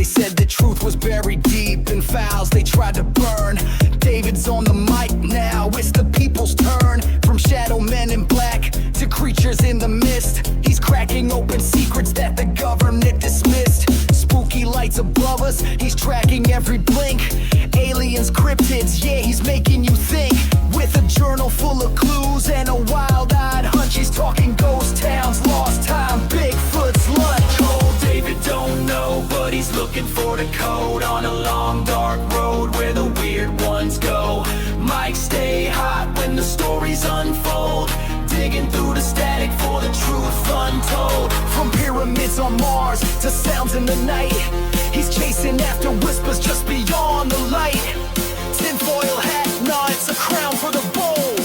They said the truth was buried deep in files they tried to burn. David's on the mic now, it's the people's turn. From shadow men in black to creatures in the mist, he's cracking open secrets that the government dismissed. Spooky lights above us, he's tracking every blink. Aliens, cryptids, yeah, he's making you think. With a journal full of clues and a wild-eyed hunch, he's talking ghost towns, lost time, Bigfoot's lunch. Old Dayvid don't know, but he's looking for the code on a long dark road where the weird ones go. Mics stay hot when the stories unfold, digging through the static for the truth untold. From pyramids on Mars to sounds in the night, he's chasing after whispers just beyond the light. Tinfoil hat, nah, it's a crown for the bold.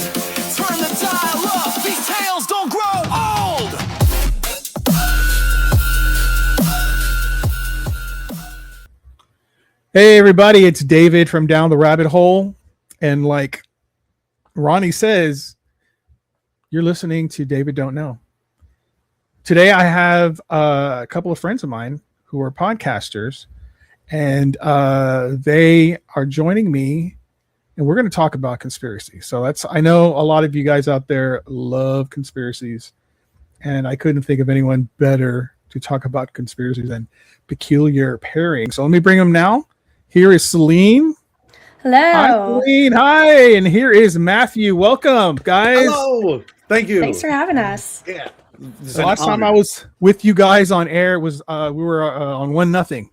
Turn the dial up, these tales don't grow old. Hey everybody, it's David from Down the Rabbit Hole. And like Ronnie says, you're listening to Dayvid Don't Know. Today I have a couple of friends of mine who are podcasters, and they are joining me, and we're going to talk about conspiracy. So I know a lot of you guys out there love conspiracies, and I couldn't think of anyone better to talk about conspiracies than Peculiar Pairings. So let me bring them now. Here is Celine. Hello. Hi, Celine. Hi. And here is Matthew. Welcome, guys. Hello. Thank you. Thanks for having us. Yeah. The last time I was with you guys on air was we were on 1-0.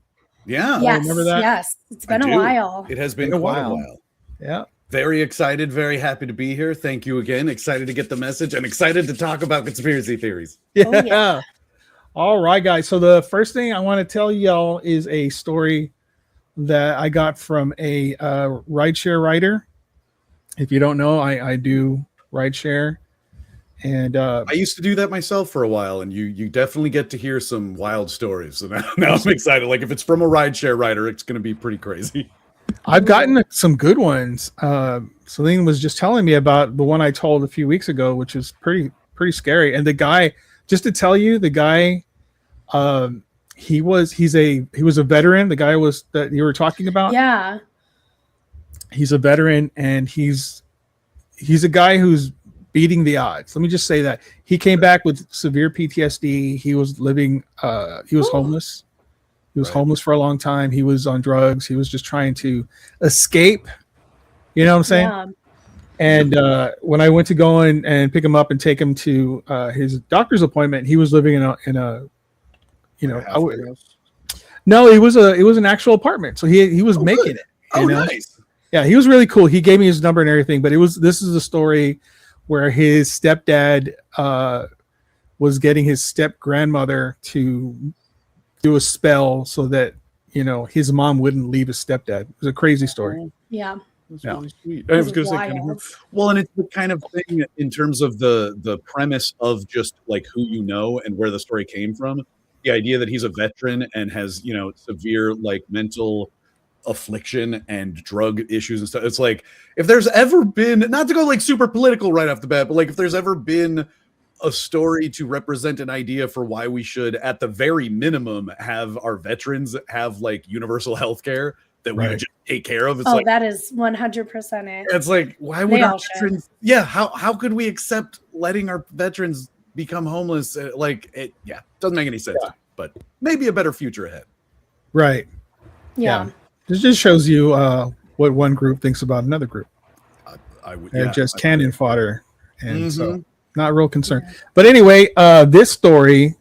Yeah. Yes. remember that? Yes. It's been a while. It has been quite a while. Yeah. Very excited. Very happy to be here. Thank you again. Excited to get the message and excited to talk about conspiracy theories. Yeah. Oh, yeah. All right, guys. So the first thing I want to tell y'all is a story that I got from a rideshare rider. If you don't know, I do rideshare. And I used to do that myself for a while, and you definitely get to hear some wild stories. So now I'm excited. Like if it's from a rideshare rider, it's going to be pretty crazy. I've gotten some good ones. Celine was just telling me about the one I told a few weeks ago, which is pretty scary. And the guy, just to tell you, the guy, he was a veteran. The guy was that you were talking about. Yeah. He's a veteran, and he's a guy who's beating the odds. Let me just say that he came back with severe PTSD. He was living, he was homeless. He was homeless for a long time. He was on drugs. He was just trying to escape. You know what I'm saying? Yeah. And when I went to go and pick him up and take him to his doctor's appointment, he was living in a no, it was an actual apartment. So he was making it. Oh, nice. Yeah, he was really cool. He gave me his number and everything, but this is a story where his stepdad was getting his step grandmother to do a spell so that his mom wouldn't leave his stepdad. It was a crazy story. Yeah. That's really sweet. I was going to say, well, and it's the kind of thing in terms of the premise of just like who you know and where the story came from. The idea that he's a veteran and has severe like mental affliction and drug issues and stuff. It's like if there's ever been, not to go like super political right off the bat, but like if there's ever been a story to represent an idea for why we should, at the very minimum, have our veterans have like universal health care that we would just take care of. It's like that is 100% it. It's like, why would our veterans? Yeah, how could we accept letting our veterans become homeless? Doesn't make any sense. Yeah. But maybe a better future ahead. Right. Yeah. This just shows you what one group thinks about another group. They're just cannon fodder, and so not real concerned. Yeah. But anyway, this story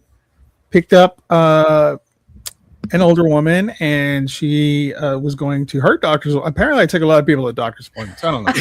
picked up an older woman, and she was going to her doctor's. Apparently, I take a lot of people to doctor's appointments. I don't know.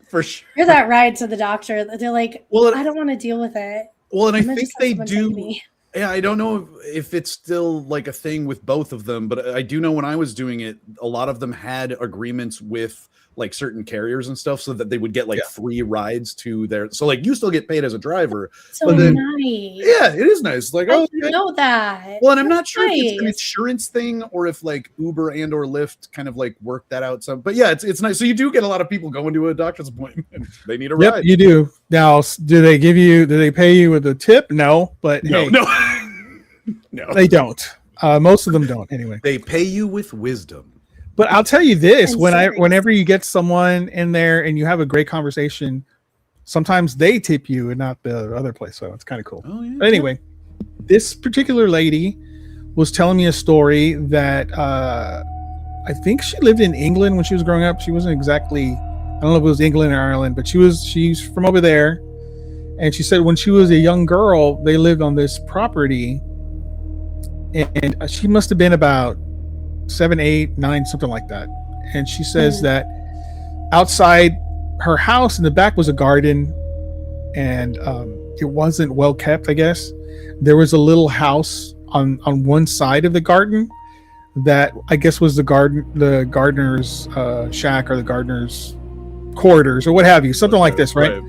For sure. You're that ride to the doctor. They're like, I don't want to deal with it. Well, and I think they do. Yeah, I don't know if it's still like a thing with both of them, but I do know when I was doing it, a lot of them had agreements with like certain carriers and stuff so that they would get like free rides to their. So like you still get paid as a driver. So but then, nice. Yeah, it is nice. Like, I didn't know that. Well, and I'm not sure if it's an insurance thing or if like Uber and or Lyft kind of like work that out some. But yeah, it's nice. So you do get a lot of people going to a doctor's appointment. They need a ride. Yep, you do. Now, do they pay you with a tip? No, but no. No, they don't. Most of them don't anyway. They pay you with wisdom. But I'll tell you this, And whenever you get someone in there and you have a great conversation, sometimes they tip you and not the other place. So it's kind of cool. Oh, yeah. But anyway, this particular lady was telling me a story that I think she lived in England when she was growing up. She wasn't exactly, I don't know if it was England or Ireland, but she's from over there. And she said when she was a young girl, they lived on this property, and she must have been about 7, 8, 9, something like that. And she says that outside her house in the back was a garden, and it wasn't well kept, I guess. There was a little house on one side of the garden that I guess was the gardener's shack or the gardener's quarters or what have you, something like this, right?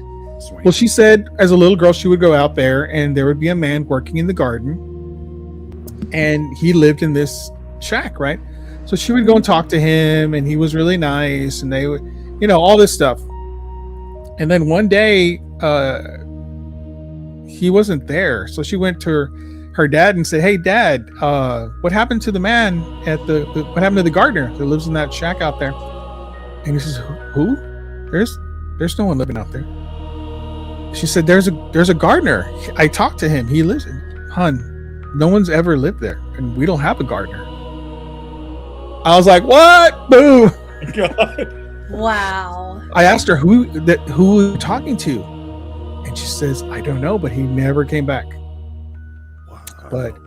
Well, she said as a little girl she would go out there and there would be a man working in the garden, and he lived in this shack, right? So she would go and talk to him, and he was really nice, and they would, all this stuff. And then one day he wasn't there, so she went to her dad and said, "Hey, Dad, what happened to the man at what happened to the gardener that lives in that shack out there?" And he says, "Who? There's no one living out there." She said, "There's a gardener. I talked to him. He lives in, Hun, no one's ever lived there, and we don't have a gardener." I was like, "What? Boo!" God. Wow. I asked her who were you talking to, and she says, "I don't know, but he never came back." Wow. But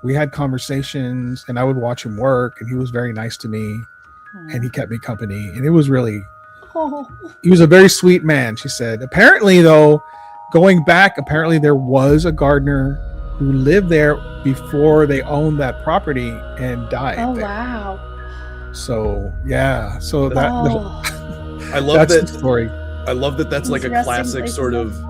we had conversations, and I would watch him work, and he was very nice to me, and he kept me company, and it was really. He was a very sweet man, she said. Apparently, though, going back, there was a gardener who lived there before they owned that property and died. Oh, there. wow. So, yeah. So that I love that's that the story. I love that that's like a classic sort of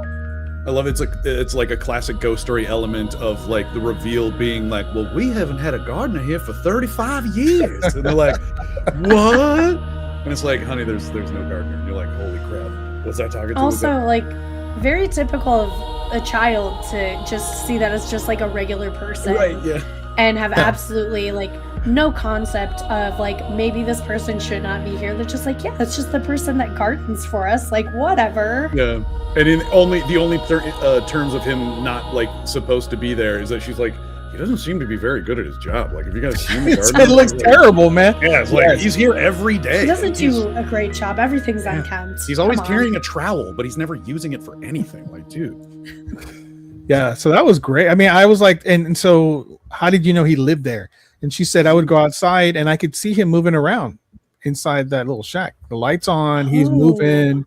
I love it's like a classic ghost story element of like the reveal being like, well, we haven't had a gardener here for 35 years. And they're like, what? And it's like, honey, there's no gardener. And you're like, holy crap. Was that talking to? Also, like, very typical of a child to just see that as just like a regular person. Right, yeah. And have absolutely like no concept of like maybe this person should not be here. They're just like, yeah, it's just the person that gardens for us. Like, whatever. Yeah. And in the only terms of him not like supposed to be there is that she's like, he doesn't seem to be very good at his job. Like, if you guys see the garden, it looks terrible, man. Yeah, it's like he's here every day. He doesn't do a great job. Everything's unkempt. He's always carrying a trowel, but he's never using it for anything. Like, dude. Yeah, so that was great. I mean, I was like, and so how did you know he lived there? And she said I would go outside and I could see him moving around inside that little shack. The lights on, he's moving.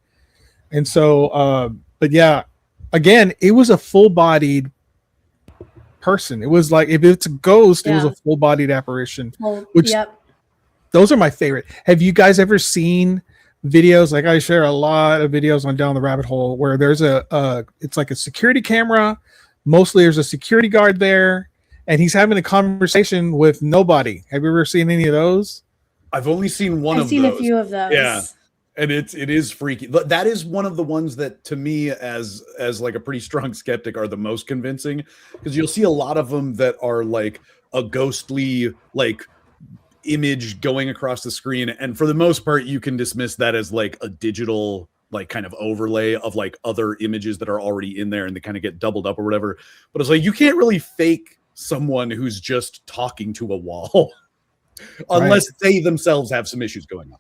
And so, but yeah, again, it was a full-bodied person. It was like, if it's a ghost, it was a full-bodied apparition. Which, those are my favorite. Have you guys ever seen videos? Like, I share a lot of videos on Down the Rabbit Hole where there's it's like a security camera. Mostly there's a security guard there, and he's having a conversation with nobody. Have you ever seen any of those? I've only seen one of those. I've seen a few of those. Yeah. And it is freaky. That is one of the ones that, to me, as like a pretty strong skeptic, are the most convincing, because you'll see a lot of them that are like a ghostly like image going across the screen, and for the most part, you can dismiss that as like a digital like kind of overlay of like other images that are already in there, and they kind of get doubled up or whatever. But it's like you can't really fake someone who's just talking to a wall unless they themselves have some issues going on.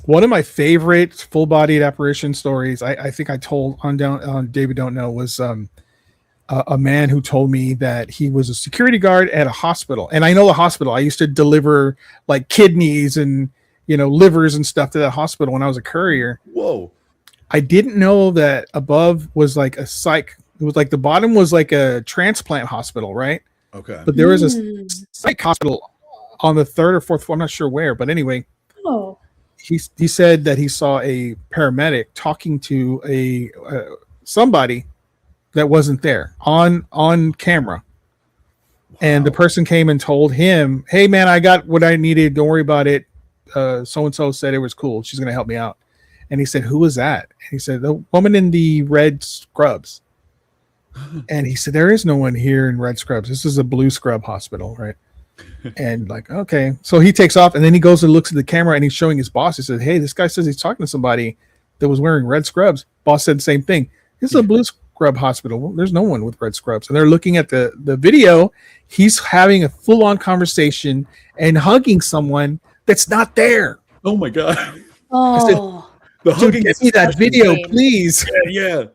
One of my favorite full-bodied apparition stories, I think I told on Dayvid Don't Know, was a man who told me that he was a security guard at a hospital. And I know the hospital. I used to deliver like kidneys and livers and stuff to that hospital when I was a courier. Whoa! I didn't know that above was like a psych. It was like the bottom was like a transplant hospital, right? Okay. But there was a psych hospital on the 3rd or 4th floor. I'm not sure where, but anyway. Oh. He said that he saw a paramedic talking to a somebody that wasn't there on camera. Wow. And the person came and told him, "Hey man, I got what I needed. Don't worry about it. So-and-so said it was cool. She's going to help me out." And he said, "Who was that?" And he said, "The woman in the red scrubs." And he said, there is no one here in red scrubs. This is a blue scrub hospital, right? And like, okay. So he takes off and then he goes and looks at the camera and he's showing his boss. He said, hey, this guy says he's talking to somebody that was wearing red scrubs. Boss said the same thing. This is a blue scrub hospital. Well, there's no one with red scrubs. And they're looking at the video. He's having a full-on conversation and hugging someone that's not there. Oh my God. Oh, The hugging get me that video, insane. please. Yeah.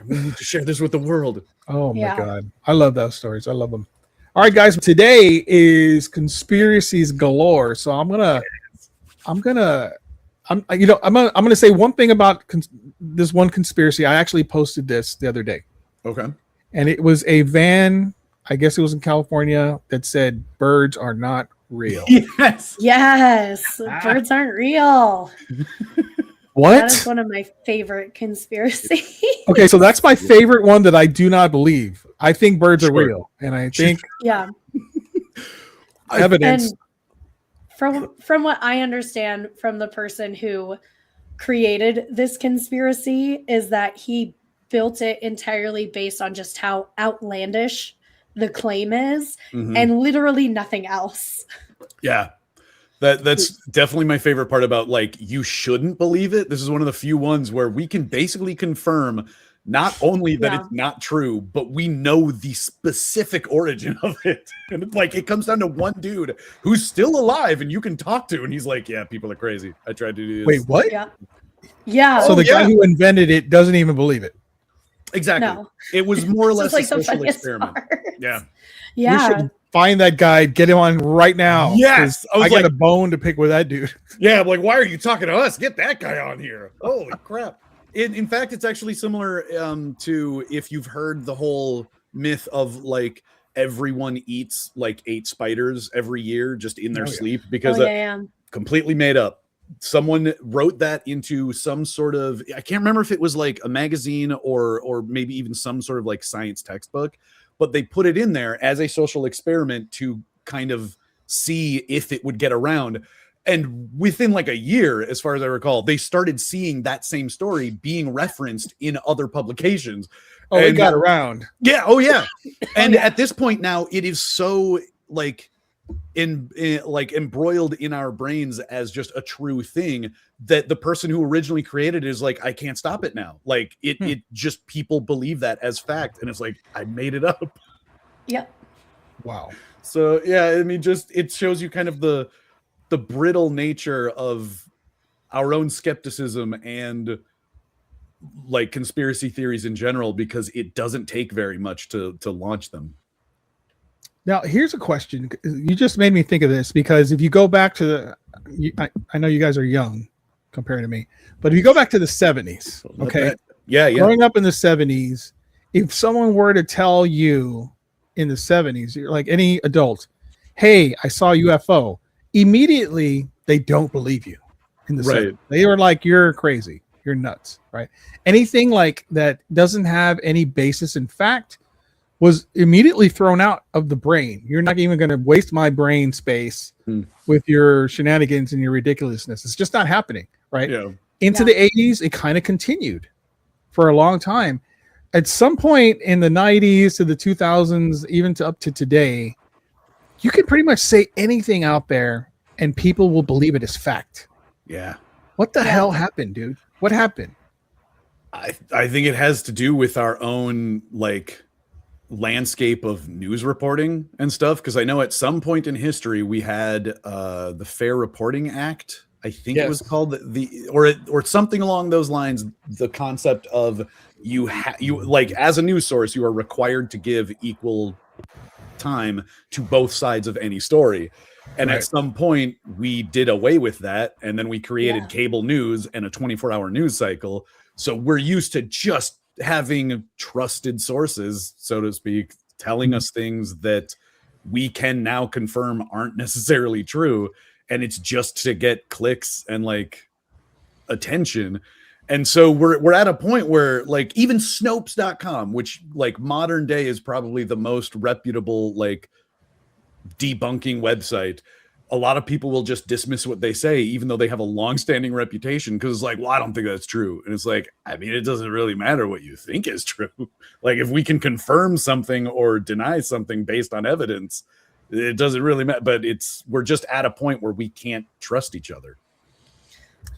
We need to share this with the world. Oh my Yeah. God. I love those stories. I love them. All right, guys. Today is conspiracies galore. So I'm gonna say one thing about this one conspiracy. I actually posted this the other day, Okay. and it was a van. I guess it was in California that said birds are not real. Yes. Yes, birds aren't real. That is What? one of my favorite conspiracies. Okay, so that's my favorite one that I do not believe. I think birds are real, and I think Yeah. evidence. And from what I understand from the person who created this conspiracy is that he built it entirely based on just how outlandish the claim is Mhm. and literally nothing else. Yeah. That's definitely my favorite part about, like, you shouldn't believe it. This is one of the few ones where we can basically confirm not only that Yeah. it's not true, but we know the specific origin of it. And it's like, it comes down to one dude who's still alive and you can talk to, and he's like, yeah, people are crazy. I tried to do this. Wait, what? Yeah. Yeah. So the yeah. guy who invented it doesn't even believe it. Exactly. No. It was more or This is less like a the social funniest experiment. part. Yeah. We Yeah. should find that guy, get him on right now. Yes, 'cause I was I got like- a bone to pick with that dude. Yeah, I'm like, why are you talking to us? Get that guy on here. Holy crap. In fact, it's actually similar to if you've heard the whole myth of, like, everyone eats like 8 spiders every year just in their Oh, yeah. sleep, because Oh, yeah. completely made up. Someone wrote that into some sort of, I can't remember if it was like a magazine or maybe even some sort of like science textbook, but they put it in there as a social experiment to kind of see if it would get around. And within like a year, as far as I recall, they started seeing that same story being referenced in other publications. Oh, it And- got around. Yeah. Oh, yeah. And yeah. at this point now, it is so like like embroiled in our brains as just a true thing that the person who originally created it is like, I can't stop it now. Like it just, people believe that as fact, and it's like, I made it up. Yep. Wow. So yeah, I mean, just it shows you kind of the brittle nature of our own skepticism and like conspiracy theories in general, because it doesn't take very much to launch them. Now, here's a question. You just made me think of this, because if you go back to I know you guys are young compared to me, but if you go back to the 70s, okay, Yeah. growing up in the 70s, if someone were to tell you in the 70s, you're like any adult, hey, I saw a UFO, immediately they don't believe you. In the Right. 70s. They were like, you're crazy, you're nuts, right? Anything like that doesn't have any basis in fact was immediately thrown out of the brain. You're not even going to waste my brain space with your shenanigans and your ridiculousness. It's just not happening, right? Yeah. Into the 80s, it kind of continued for a long time. At some point in the 90s to the 2000s, even to up to today, you can pretty much say anything out there and people will believe it as fact. Yeah. What the hell happened, dude? What happened? I think it has to do with our own like landscape of news reporting and stuff, because I know at some point in history we had the Fair Reporting Act, I think it was called, or something along those lines. The concept of you like, as a news source, you are required to give equal time to both sides of any story. And at some point we did away with that, and then we created cable news and a 24-hour news cycle. So we're used to just having trusted sources, so to speak, telling us things that we can now confirm aren't necessarily true, and it's just to get clicks and like attention. And so we're at a point where like even Snopes.com, which like modern day is probably the most reputable like debunking website, a lot of people will just dismiss what they say, even though they have a long-standing reputation, because it's like, well, I don't think that's true. And it's like, I mean, it doesn't really matter what you think is true. Like, if we can confirm something or deny something based on evidence, it doesn't really matter. But we're just at a point where we can't trust each other.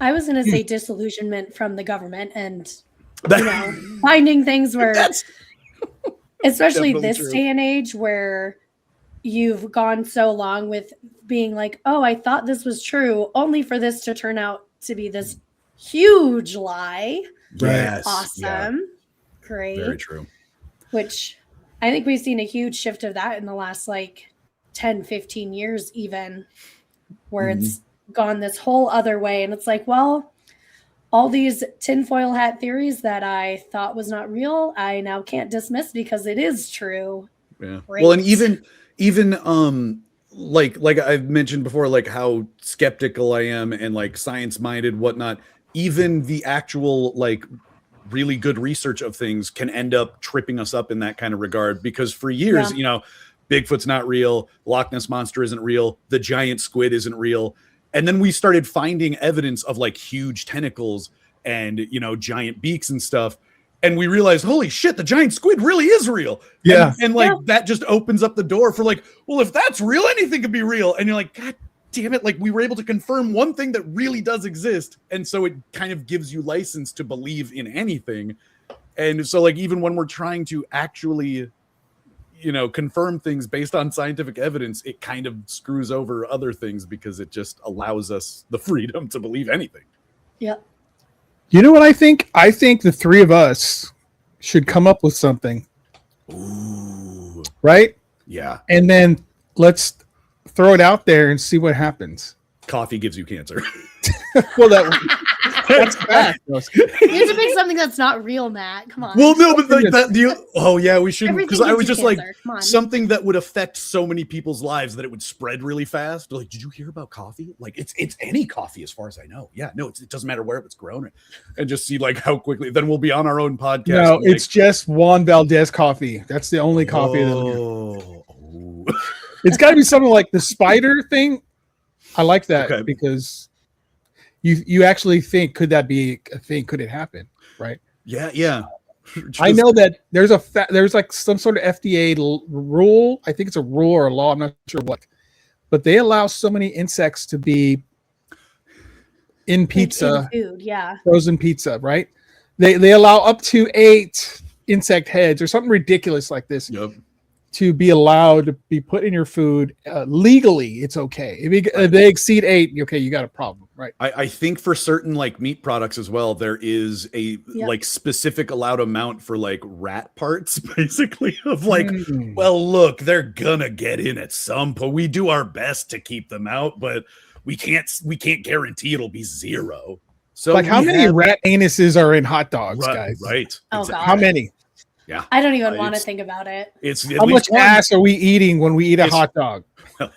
I was going to say disillusionment from the government and, finding things where, especially this day and age where you've gone so long with being like, oh, I thought this was true, only for this to turn out to be this huge lie. Yes. Awesome. Yeah. Great. Very true. Which I think we've seen a huge shift of that in the last 10, 15 years even, where it's gone this whole other way. And it's like, well, all these tinfoil hat theories that I thought was not real, I now can't dismiss because it is true. Yeah. Great. Well, and even like I've mentioned before, like how skeptical I am and science-minded, whatnot, even the actual really good research of things can end up tripping us up in that kind of regard, because for years, Bigfoot's not real, Loch Ness Monster isn't real, the giant squid isn't real. And then we started finding evidence of huge tentacles and, giant beaks and stuff. And we realized, holy shit, the giant squid really is real. Yeah. And that just opens up the door for well, if that's real, anything could be real. And you're like, God damn it. We were able to confirm one thing that really does exist. And so it kind of gives you license to believe in anything. And so even when we're trying to actually, confirm things based on scientific evidence, it kind of screws over other things because it just allows us the freedom to believe anything. Yeah. You know what I think? I think the three of us should come up with something. Ooh. Right? Yeah. And then let's throw it out there and see what happens. Coffee gives you cancer. Well, that's fact. You have to pick something that's not real, Matt. Come on. Well, no, but we shouldn't, because I was just cancer. Something that would affect so many people's lives that it would spread really fast. Did you hear about coffee? It's any coffee as far as I know. Yeah, no, it doesn't matter where it's grown, and just see how quickly. Then we'll be on our own podcast. No, it's just Juan Valdez coffee. That's the only coffee. It's got to be something like the spider thing. I like that because you actually think, could that be a thing? Could it happen? Right? Yeah. I know that there's some sort of FDA rule. I think it's a rule or a law. I'm not sure what, but they allow so many insects to be in pizza, in food, frozen pizza, right? They allow up to 8 insect heads or something ridiculous like this. Yep. To be allowed to be put in your food legally, it's okay. If they exceed 8, okay, you got a problem, right? I think for certain meat products as well, there is a specific allowed amount for rat parts, basically, of well, look, they're gonna get in at some point. We do our best to keep them out, but we can't guarantee it'll be 0. So how many rat anuses are in hot dogs, guys? Right. Oh, God. How many? Yeah, I don't even want to think about it. It's how much ass are we eating when we eat a hot dog?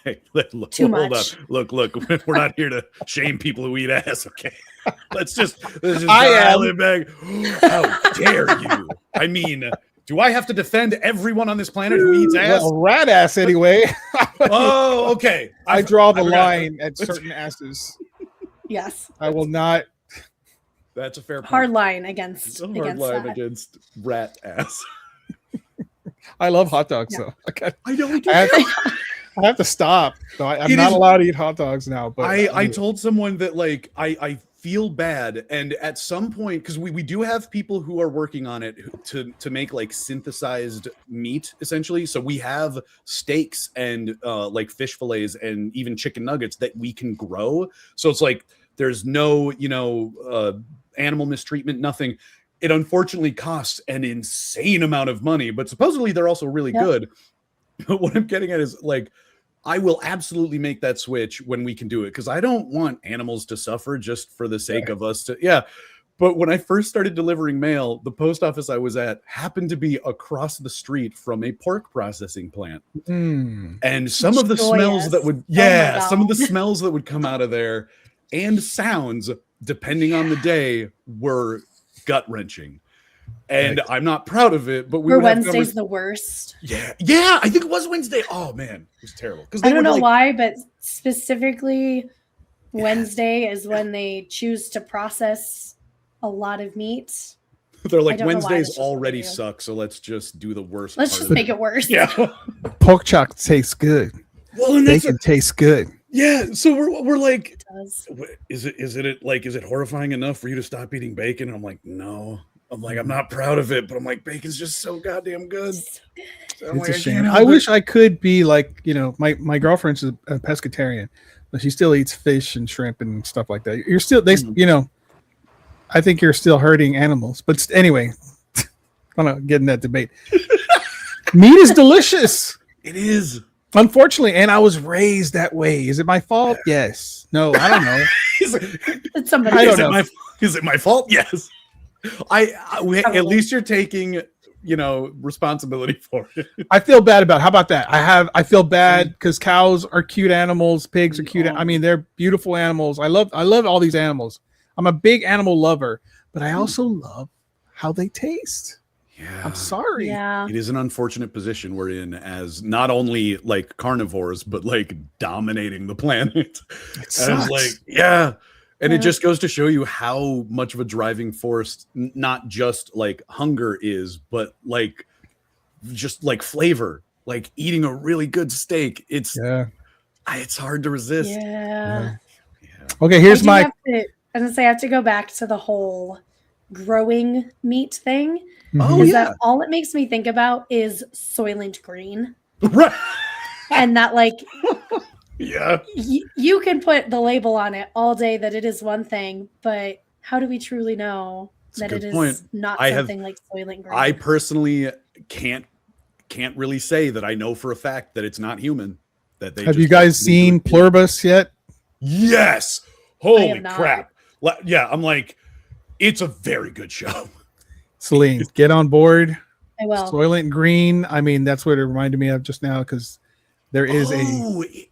Hey, Too hold much. On. Look. We're not here to shame people who eat ass. Okay, let's just I dial it back. How dare you? I mean, do I have to defend everyone on this planet who eats ass? Well, rat ass anyway. Oh, okay. I draw the line at certain asses. Yes, I will not. That's a fair point. Hard line against rat ass. I love hot dogs though. I have to stop. So I'm not allowed to eat hot dogs now. But I told someone that I feel bad, and at some point, because we do have people who are working on it to make synthesized meat essentially. So we have steaks and fish fillets and even chicken nuggets that we can grow. So it's there's no animal mistreatment, nothing. It unfortunately costs an insane amount of money, but supposedly they're also really good. But what I'm getting at is I will absolutely make that switch when we can do it, because I don't want animals to suffer just for the sake of us to. Yeah. But when I first started delivering mail, the post office I was at happened to be across the street from a pork processing plant. And some of the smells that would, some of the smells that would come out of there and sounds, depending on the day, were gut-wrenching. And I'm not proud of it, but Were Wednesdays the worst? Yeah. Yeah. I think it was Wednesday. Oh man, it was terrible. I don't know why, but specifically Wednesday is when they choose to process a lot of meat. They're like, Wednesdays already suck, so let's just do the worst. Let's just make it worse. Yeah. Pork chop tastes good. Well, and bacon tastes good. Yeah. So we're like, it does. Is it horrifying enough for you to stop eating bacon? And I'm like, no. I'm like, I'm not proud of it, but I'm like, bacon's just so goddamn good. So it's a shame. I wish I could be like, my girlfriend's a pescatarian, but she still eats fish and shrimp and stuff like that. You're still, I think you're still hurting animals. But anyway, I'm not getting that debate. Meat is delicious. It is. Unfortunately, and I was raised that way. Is it my fault? Yes. No, I don't know. It's somebody. Is it my fault? Yes. At least you're taking, responsibility for it. I feel bad about it. How about that? I feel bad because cows are cute animals, pigs are cute. I mean, they're beautiful animals. I love all these animals. I'm a big animal lover, but I also love how they taste. Yeah. I'm sorry. Yeah. It is an unfortunate position we're in as not only like carnivores, but like dominating the planet. It sucks. And it just goes to show you how much of a driving force, not just like hunger is, but like just like flavor, like eating a really good steak. It's hard to resist. Yeah. Okay, here's I have to go back to the whole growing meat thing. That all it makes me think about is Soylent Green. Right. And that yeah. You can put the label on it all day that it is one thing, but how do we truly know that it is not something like Soylent Green? I personally can't really say that I know for a fact that it's not human. That they have you guys seen Pluribus yet? Yes. Holy crap. Yeah, I'm like, it's a very good show. Celine, get on board. I will. Soylent Green. I mean, that's what it reminded me of just now because there is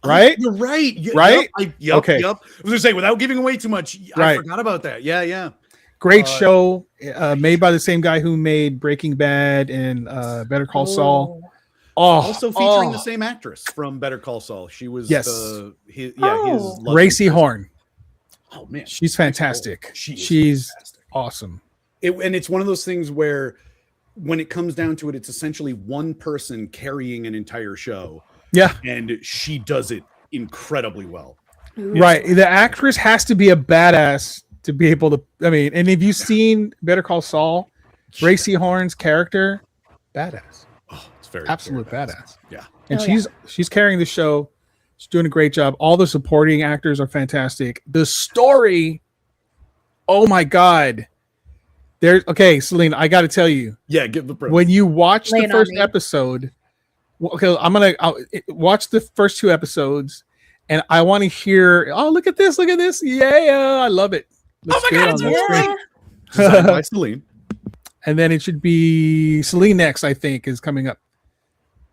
right. You're right. Right. Okay. Yep. I was gonna say without giving away too much. I forgot about that. Yeah. Great show, made by the same guy who made Breaking Bad and Better Call Saul. Also featuring the same actress from Better Call Saul. She was his Racy Horn. Oh man, she's fantastic. She's fantastic. Awesome. And it's one of those things where when it comes down to it, it's essentially one person carrying an entire show. Yeah. And she does it incredibly well. Right. The actress has to be a badass to be able to, and if you've seen Better Call Saul, Racy Horn's character, badass. Oh, it's very absolute badass. Yeah. And she's carrying the show. She's doing a great job. All the supporting actors are fantastic. The story, oh my God. Celine, I got to tell you. Yeah, give the when you watch the first episode, I'll watch the first two episodes, and I want to hear. Oh, look at this! Yeah, I love it. Looks my God, it's great. Designed by Celine. And then it should be Celine next. I think is coming up.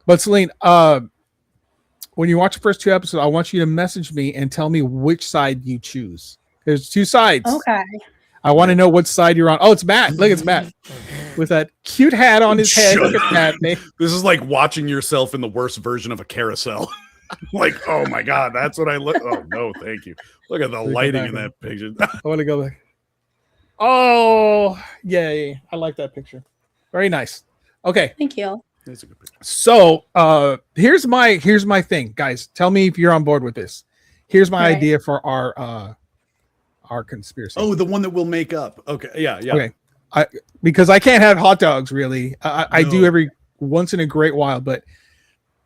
But Celine, when you watch the first two episodes, I want you to message me and tell me which side you choose. There's two sides. Okay. I want to know what side you're on. Oh, it's Matt. Look, it's Matt with that cute hat on his head. Look at Matt. This is like watching yourself in the worst version of a carousel. Like, oh my God, that's what I look. Oh no, thank you. Look at the lighting in that picture. I want to go back. Oh, yay. I like that picture. Very nice. Okay. Thank you. That's a good picture. So here's my thing, guys. Tell me if you're on board with this. Here's my idea for our conspiracy. Oh, the one that we'll make up. Okay. Yeah. Okay. Because I can't have hot dogs really. I do every once in a great while, but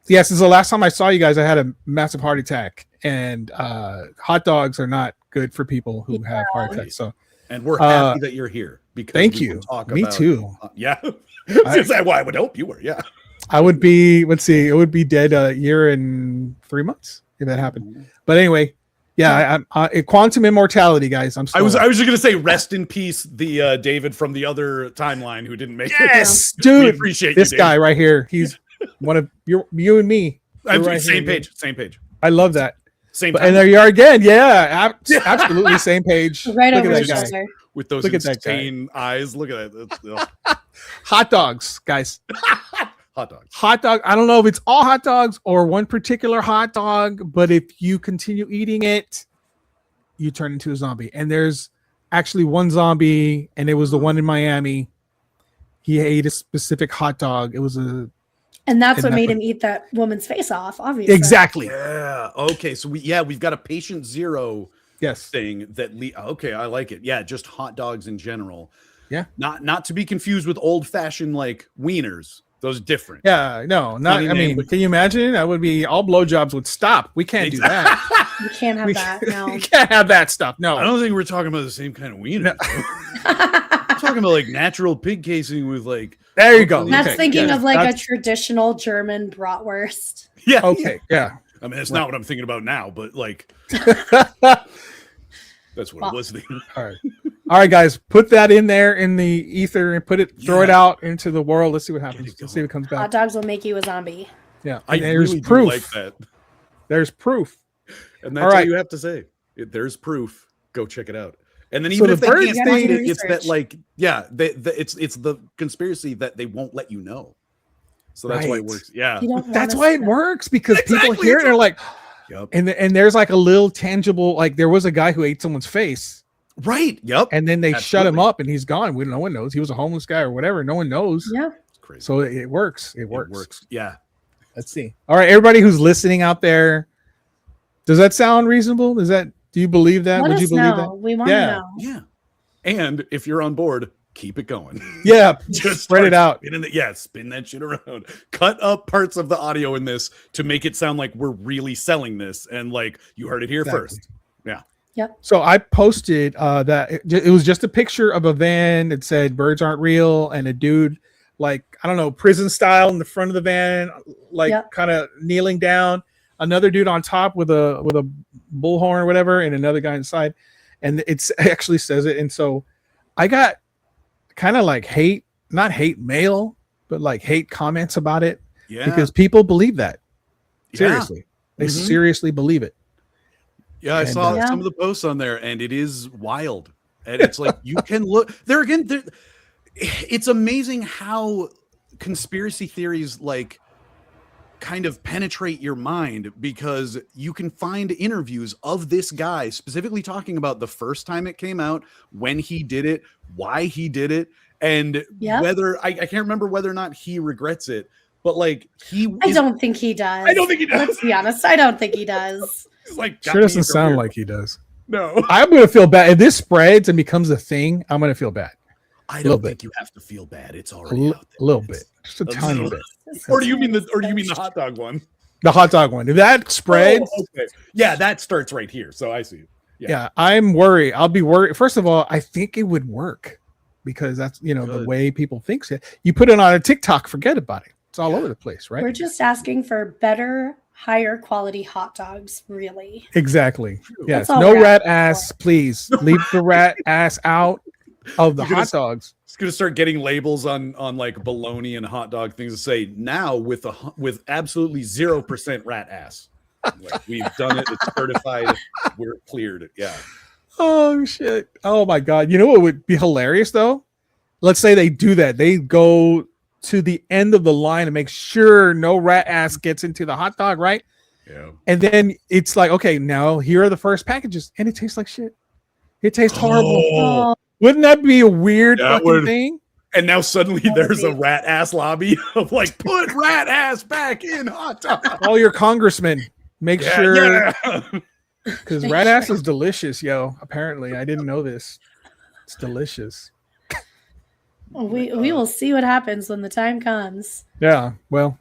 since the last time I saw you guys, I had a massive heart attack, and hot dogs are not good for people who have heart attacks. So, and we're happy that you're here because thank you. Me too. Yeah. Is that why I would hope you were? Yeah. I would be. Let's see. It would be dead a year and 3 months if that happened. But anyway. Yeah, quantum immortality, guys. I was just gonna say, rest in peace, the Dayvid from the other timeline who didn't make it. Yes, dude. We appreciate this guy right here. He's one of you and me. Right same page. I love that. Same But, time. and there you are again. Yeah, absolutely same page. Right Look over at the that guy. shoulder. With those Look at that guy. insane eyes. Look at that. Hot dogs, guys. Hot dogs. Hot dog. I don't know if it's all hot dogs or one particular hot dog, but if you continue eating it, you turn into a zombie. And there's actually one zombie, and it was the one in Miami. He ate a specific hot dog. It was a And that's what made him eat that woman's face off, obviously. exactly. Yeah. Okay. So we've got a patient zero Yes. thing that okay, I like it. Yeah, just hot dogs in general. Yeah. Not to be confused with old fashioned like wieners. Those are different. Yeah, no, not. Funny I name, mean, but- can you imagine? That would be all blowjobs would stop. We can't do that. You can't have that. No. We can't have that stuff. No. I don't think we're talking about the same kind of wiener. I'm talking about like natural pig casing with like. There you go. That's Okay, thinking yeah, of like that's- a traditional German bratwurst. Yeah. Okay, yeah. I mean, that's not what I'm thinking about now, but like. That's what it was thinking. All right, guys, put that in there in the ether and throw it out into the world. Let's see what happens. Let's see what comes back. Hot dogs will make you a zombie. Yeah, I there's really do proof. like that. There's proof. And that's All all right. you have to say. There's proof. Go check it out. And then So even the if they bird can't thing- find it, You it's gotta do that like it's the conspiracy that they won't let you know. So that's why it Right. works. Yeah. You don't That's want why us it to- works because people Exactly, hear it and they're like, Yep. and there's like a little tangible, like there was a guy who ate someone's face Right. Yep. and then they shut him Absolutely. up and he's gone. No one knows. He was a homeless guy or whatever. No one knows. Yeah. It's crazy. So it works. It works. It works. Yeah. Let's see. All right, everybody who's listening out there, does that sound reasonable? Do you believe that? Let Would us you believe know. We want Yeah. to know. Yeah. And if you're on board, keep it going. that? Yeah, Just spread it out. Spin that shit around. Cut up parts of the audio in this to make it sound like we're really selling this and like you heard it here Exactly. first. Yeah. So I posted that it was just a picture of a van that said birds aren't real and a dude like, I don't know, prison style in the front of the van, like Yep. kind of kneeling down, another dude on top with a bullhorn or whatever, and another guy inside. And it actually says it. And so I got kind of like not hate mail, but like hate comments about it Yeah. because people believe that. Yeah. Seriously. They Mhm. seriously believe it. Yeah, I And, saw Yeah. some of the posts on there, and it is wild. And it's like you can look there again. It's amazing how conspiracy theories like kind of penetrate your mind because you can find interviews of this guy specifically talking about the first time it came out, when he did it, why he did it, and Yep. whether I can't remember whether or not he regrets it, but like I don't think he does. I don't think he does. Let's be honest. I don't think he does. He's like got Sure me doesn't in sound here. like he does. No. I'm gonna feel bad if this spreads and becomes a thing. I'm gonna feel bad I little don't bit. think you have to feel bad. It's a already out there. little bit, just a a tiny little- bit. Or do you mean the hot dog one? The hot dog one. If that spreads, Oh, okay. Yeah, that starts right here. So I see. yeah, I'm worried. I'll be worried. First of all, I think it would work because that's the Good. way people think it. You put it on a TikTok, forget about it. It's all over the place, right? We're just asking for better, higher quality hot dogs, really. Exactly. Yes. That's all No we're rat asking ass, please. Leave the rat ass out of the You're gonna hot dogs. It's gonna start getting labels on like bologna and hot dog things that say now with absolutely 0% rat ass. Like, we've done it. It's certified. We're cleared. Yeah. Oh shit. Oh my god. You know what would be hilarious though? Let's say they do that. They go to the end of the line and make sure no rat ass gets into the hot dog, right? Yeah. And then it's like, okay, now here are the first packages, and it tastes like shit. It tastes horrible. Oh, Wouldn't that be a weird That fucking would- thing? And now suddenly That would there's a be- rat ass lobby of like put rat ass back in hot dog. All your congressmen, make sure Yeah. because Make rat ass sure. is delicious, yo. Apparently, I didn't know this. It's delicious. we will see what happens when the time comes. Yeah. Well,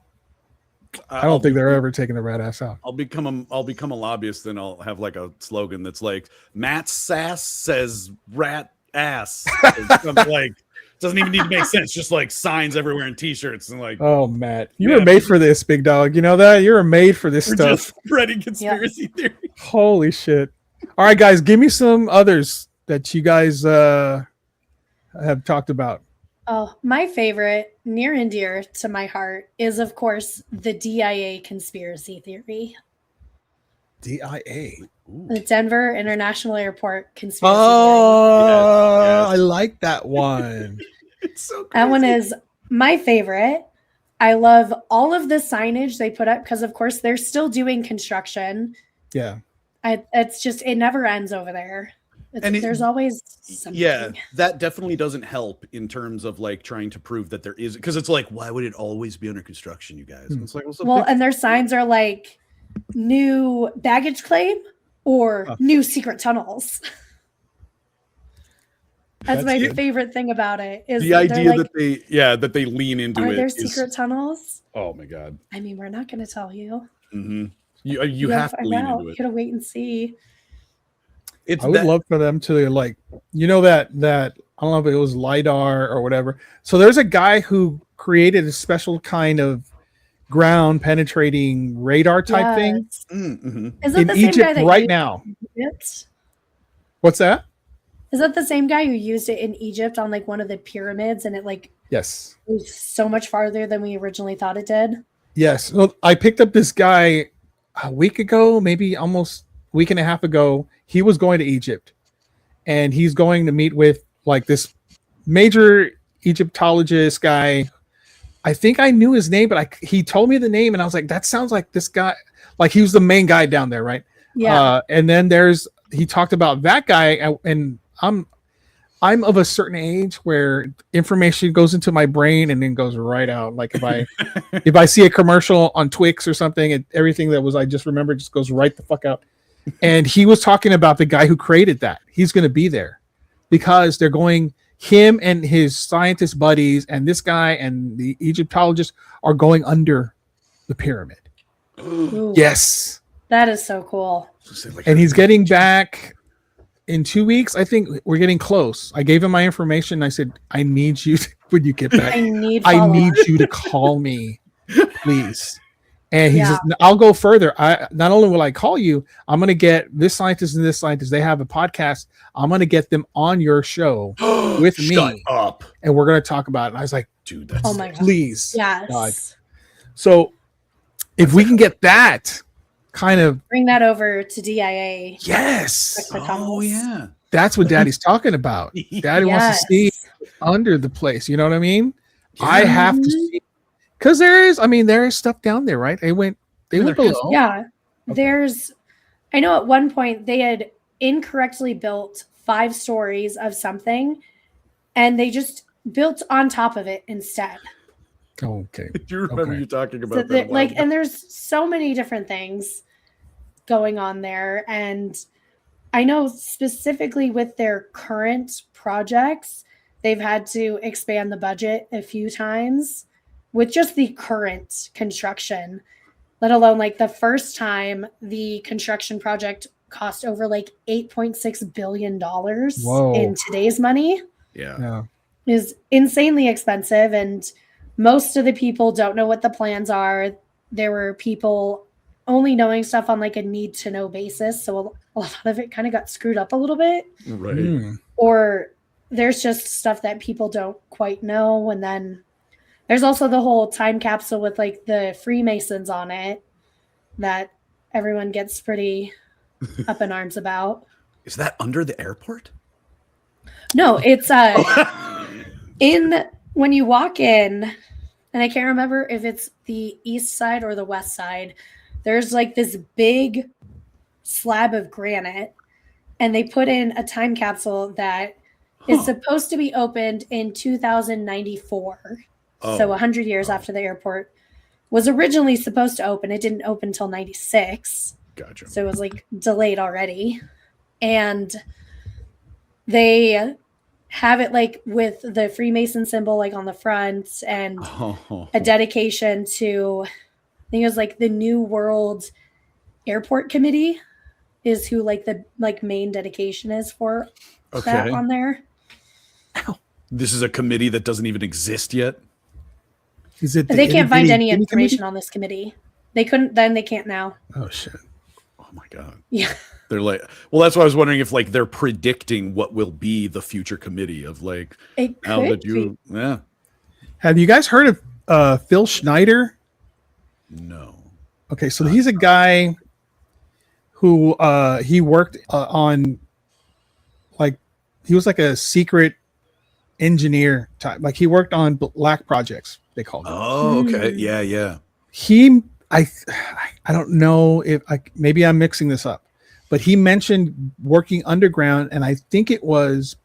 I I'll don't think be- they're ever taking the rat ass out. I'll become a lobbyist and I'll have like a slogan that's like Matt Sass says rat ass. Or something like doesn't even need to make sense. Just like signs everywhere and t-shirts and like Oh, Matt, you Yeah. were made for this, big dog. You know that you were made for this we're stuff. just spreading conspiracy theory. Holy shit! All right, guys, give me some others that you guys have talked about. Oh, my favorite, near and dear to my heart, is of course the DIA conspiracy theory. DIA. Ooh. The Denver International Airport conspiracy. Oh, I like that one. It's so crazy. That one is my favorite. I love all of the signage they put up because, of course, they're still doing construction. Yeah. It's just, it never ends over there. There's always something. Yeah, that definitely doesn't help in terms of like trying to prove that there is, because it's like, why would it always be under construction, you guys? It's like, well, and their signs are like new baggage claim or new secret tunnels. That's my favorite thing about it is the idea that they lean into it. Are there secret tunnels? Oh my god! I mean, we're not going to tell you. Mm-hmm. You have to lean into it. You gotta wait and see. I would love for them to like, that I don't know if it was LiDAR or whatever. So there's a guy who created a special kind of ground penetrating radar type thing Mm-hmm. in Egypt right now. Egypt? What's that? Is that the same guy who used it in Egypt on like one of the pyramids and it like Yes. was so much farther than we originally thought it did? Yes. Well, I picked up this guy a week ago, maybe almost a week and a half ago. He was going to Egypt and he's going to meet with like this major Egyptologist guy. I think I knew his name, but he told me the name and I was like, that sounds like this guy. Like he was the main guy down there, right? Yeah. And then he talked about that guy, and I'm of a certain age where information goes into my brain and then goes right out. Like if I see a commercial on Twix or something, and everything that was I just remember just goes right the fuck out. And he was talking about the guy who created that. He's going to be there because they're going. Him and his scientist buddies and this guy and the Egyptologist are going under the pyramid. Ooh, Yes. that is so cool. And he's getting back in 2 weeks. I think we're getting close. I gave him my information. I said, I need you when you get back. I need you to call me, please. And he says, I'll go further. Not only will I call you, I'm going to get this scientist and this scientist. They have a podcast. I'm going to get them on your show with me. Shut up. And we're going to talk about it. And I was like, dude, that's Oh my God. please. Yes. God. So if we can get that kind of Bring that over to DIA. yes, Oh yeah. that's what Daddy's talking about. Daddy wants to see under the place. You know what I mean? I have to see because there is stuff down there, right? They went below. Yeah. I know at one point they had incorrectly built 5 stories of something and they just built on top of it instead. Okay. Do you remember you talking about So that? and there's so many different things going on there. And I know specifically with their current projects, they've had to expand the budget a few times with just the current construction, let alone like the first time the construction project cost over like $8.6 billion in today's money. Yeah. Is insanely expensive. And most of the people don't know what the plans are. There were people only knowing stuff on like a need to know basis. So a lot of it kind of got screwed up a little bit. Right. Or there's just stuff that people don't quite know. And then there's also the whole time capsule with like the Freemasons on it that everyone gets pretty up in arms about. Is that under the airport? No, it's when you walk in, and I can't remember if it's the east side or the west side, there's like this big slab of granite, and they put in a time capsule that is supposed to be opened in 2094. So 100 years after the airport was originally supposed to open. It didn't open until 96. Gotcha. So it was like delayed already. And they have it like with the Freemason symbol like on the front and a dedication to, I think it was like the New World Airport Committee is who like the like main dedication is for that on there. This is a committee that doesn't even exist yet. Is it They can't find any information on this committee. They couldn't then, they can't now. Oh shit. Oh my God. Yeah. They're like, well, that's why I was wondering if like they're predicting what will be the future committee of like It how could that you be. yeah. Have you guys heard of Phil Schneider? No. Okay, so he's a guy who he worked on, like he was like a secret engineer type. Like he worked on black projects, they called it. Oh, okay. Yeah. I don't know if maybe I'm mixing this up, but he mentioned working underground, and I think it was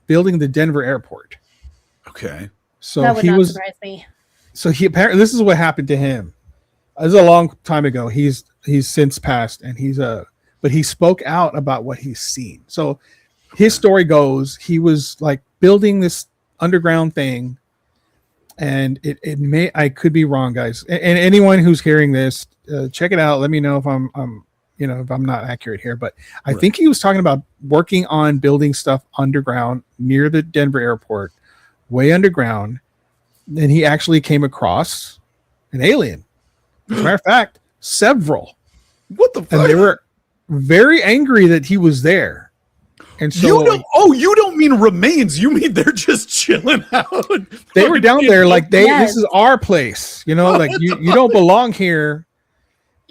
building the Denver airport. Okay. So that would not surprise me. So he apparently, this is what happened to him. This is a long time ago. He's since passed, and but he spoke out about what he's seen. So his story goes, he was like building this underground thing, and I could be wrong, guys. And anyone who's hearing this, check it out. Let me know if I'm if I'm not accurate here, but I think he was talking about working on building stuff underground near the Denver airport, way underground. And he actually came across an alien. As a matter of fact, several. What the fuck? And they were very angry that he was there. And so you don't mean remains. You mean they're just chilling out. They were down there like this is our place. Like you don't belong here.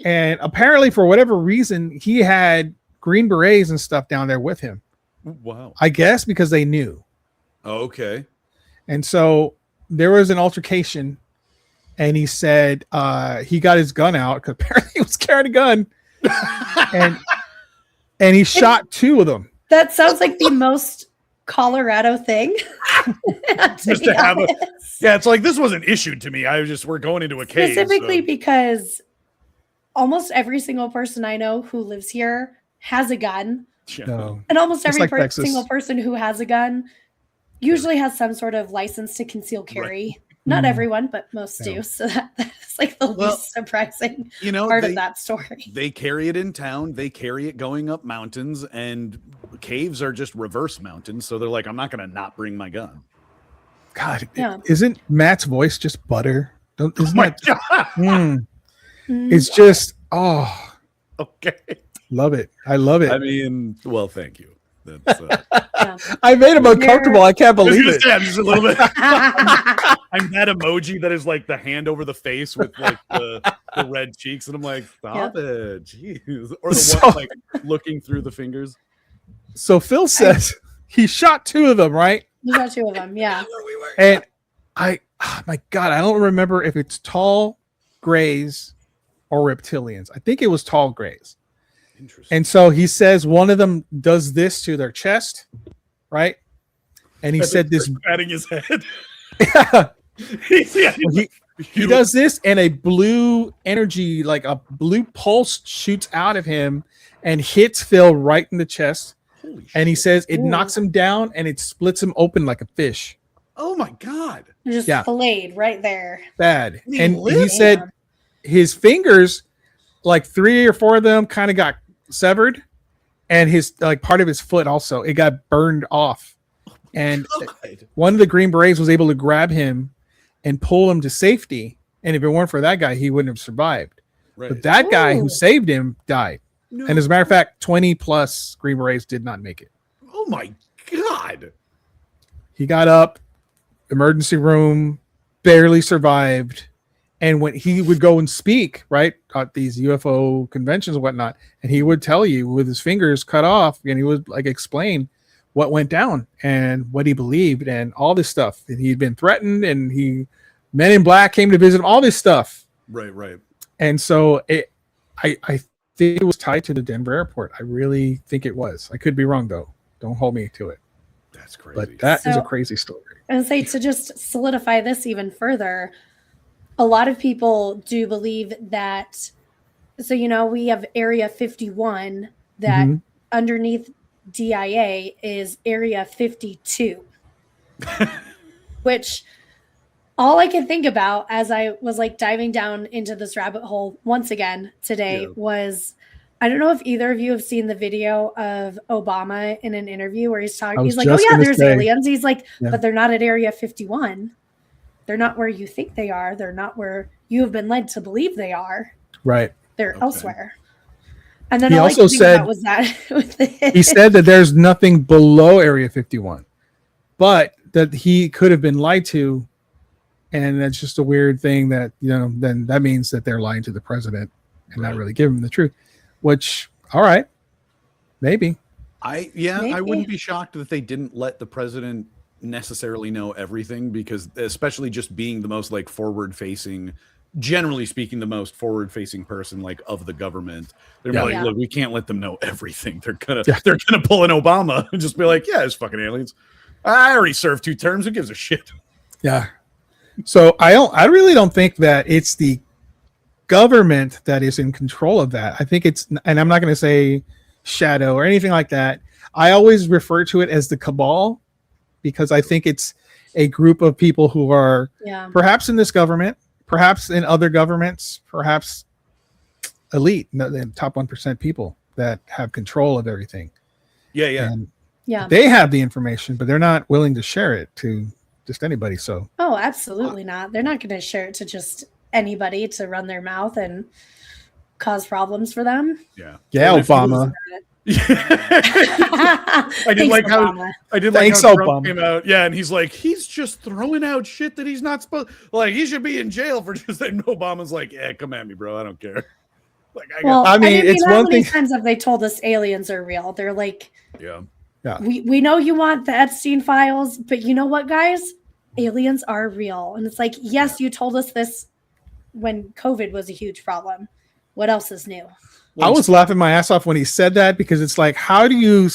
And apparently for whatever reason, he had Green Berets and stuff down there with him. Wow. I guess because they knew. Oh, okay. And so there was an altercation, and he said he got his gun out because apparently he was carrying a gun, and he shot two of them. That sounds like the most Colorado thing. Just to have it's like this wasn't issued to me. We're going into a cave. Specifically because almost every single person I know who lives here has a gun. No. And almost every like single person who has a gun usually has some sort of license to conceal carry. Right. Not everyone, but most do. So that's like the least surprising part of that story. They carry it in town. They carry it going up mountains, and caves are just reverse mountains. So they're like, I'm not going to not bring my gun. God, isn't Matt's voice just butter? It's just, okay. Love it. I love it. I mean, well, thank you. That's, I made him uncomfortable. I can't believe it. I'm just a little bit. I'm that emoji that is like the hand over the face with like the red cheeks, and I'm like, stop it, jeez. Or the one like looking through the fingers. So Phil says he shot two of them, right? He shot two of them, yeah. And my God, I don't remember if it's tall grays or reptilians. I think it was tall grays. And so he says one of them does this to their chest, right? And he said this, patting his head. He does this, and a blue energy, like a blue pulse, shoots out of him and hits Phil right in the chest. And he says it knocks him down and it splits him open like a fish. Oh my God! Just filleted right there. Bad. And he said his fingers, like 3 or 4 of them, kind of got severed, and his like part of his foot also, it got burned off. And one of the Green Berets was able to grab him and pull him to safety, and if it weren't for that guy, he wouldn't have survived. But that guy who saved him died. And as a matter of fact, 20 plus Green Berets did not make it. Oh my God. He got up, emergency room, barely survived. And when he would go and speak, right, at these UFO conventions and whatnot, and he would tell you with his fingers cut off, and he would like explain what went down and what he believed and all this stuff. And he'd been threatened, and Men in Black came to visit him, all this stuff. Right. And so I think it was tied to the Denver airport. I really think it was. I could be wrong though. Don't hold me to it. That's crazy. But that is a crazy story. And say to just solidify this even further, a lot of people do believe that, so, we have Area 51 that underneath DIA is Area 52, which all I could think about as I was like diving down into this rabbit hole once again today was, I don't know if either of you have seen the video of Obama in an interview where he's talking, he's like, oh yeah, there's aliens. He's like, but they're not at Area 51. They're not where you think they are. They're not where you have been led to believe they are. Right. They're elsewhere. And then he also said, was that he said that there's nothing below Area 51, but that he could have been lied to. And that's just a weird thing that, then that means that they're lying to the president and not really giving him the truth. which, all right, maybe. I Maybe. wouldn't be shocked that they didn't let the president necessarily know everything, because especially just being the most like forward facing, generally speaking, the most forward facing person like of the government. They're like, Yeah. look, we can't let them know everything. They're gonna pull an Obama and just be like, yeah, it's fucking aliens. I already served 2 terms. Who gives a shit? Yeah. So I really don't think that it's the government that is in control of that. I think it's, and I'm not going to say shadow or anything like that. I always refer to it as the cabal, because I think it's a group of people who are perhaps in this government, perhaps in other governments, perhaps elite, the top 1% people that have control of everything. Yeah. And Yeah. they have the information, but they're not willing to share it to just anybody. So, Oh, absolutely not. They're not going to share it to just anybody to run their mouth and cause problems for them. Yeah. yeah, Well, if Obama. I did like Obama. how Thanks, Trump Obama. came out. Yeah, and he's like, he's just throwing out shit that he's not supposed. Like, he should be in jail for just. And Obama's like, yeah, come at me, bro. I don't care. Like, I mean, it's how one many thing- times have they told us aliens are real? They're like, yeah. we know you want the Epstein files, but you know what, guys? Aliens are real. And it's like, yes, you told us this when COVID was a huge problem. What else is new? I was laughing my ass off when he said that, because it's like, how do you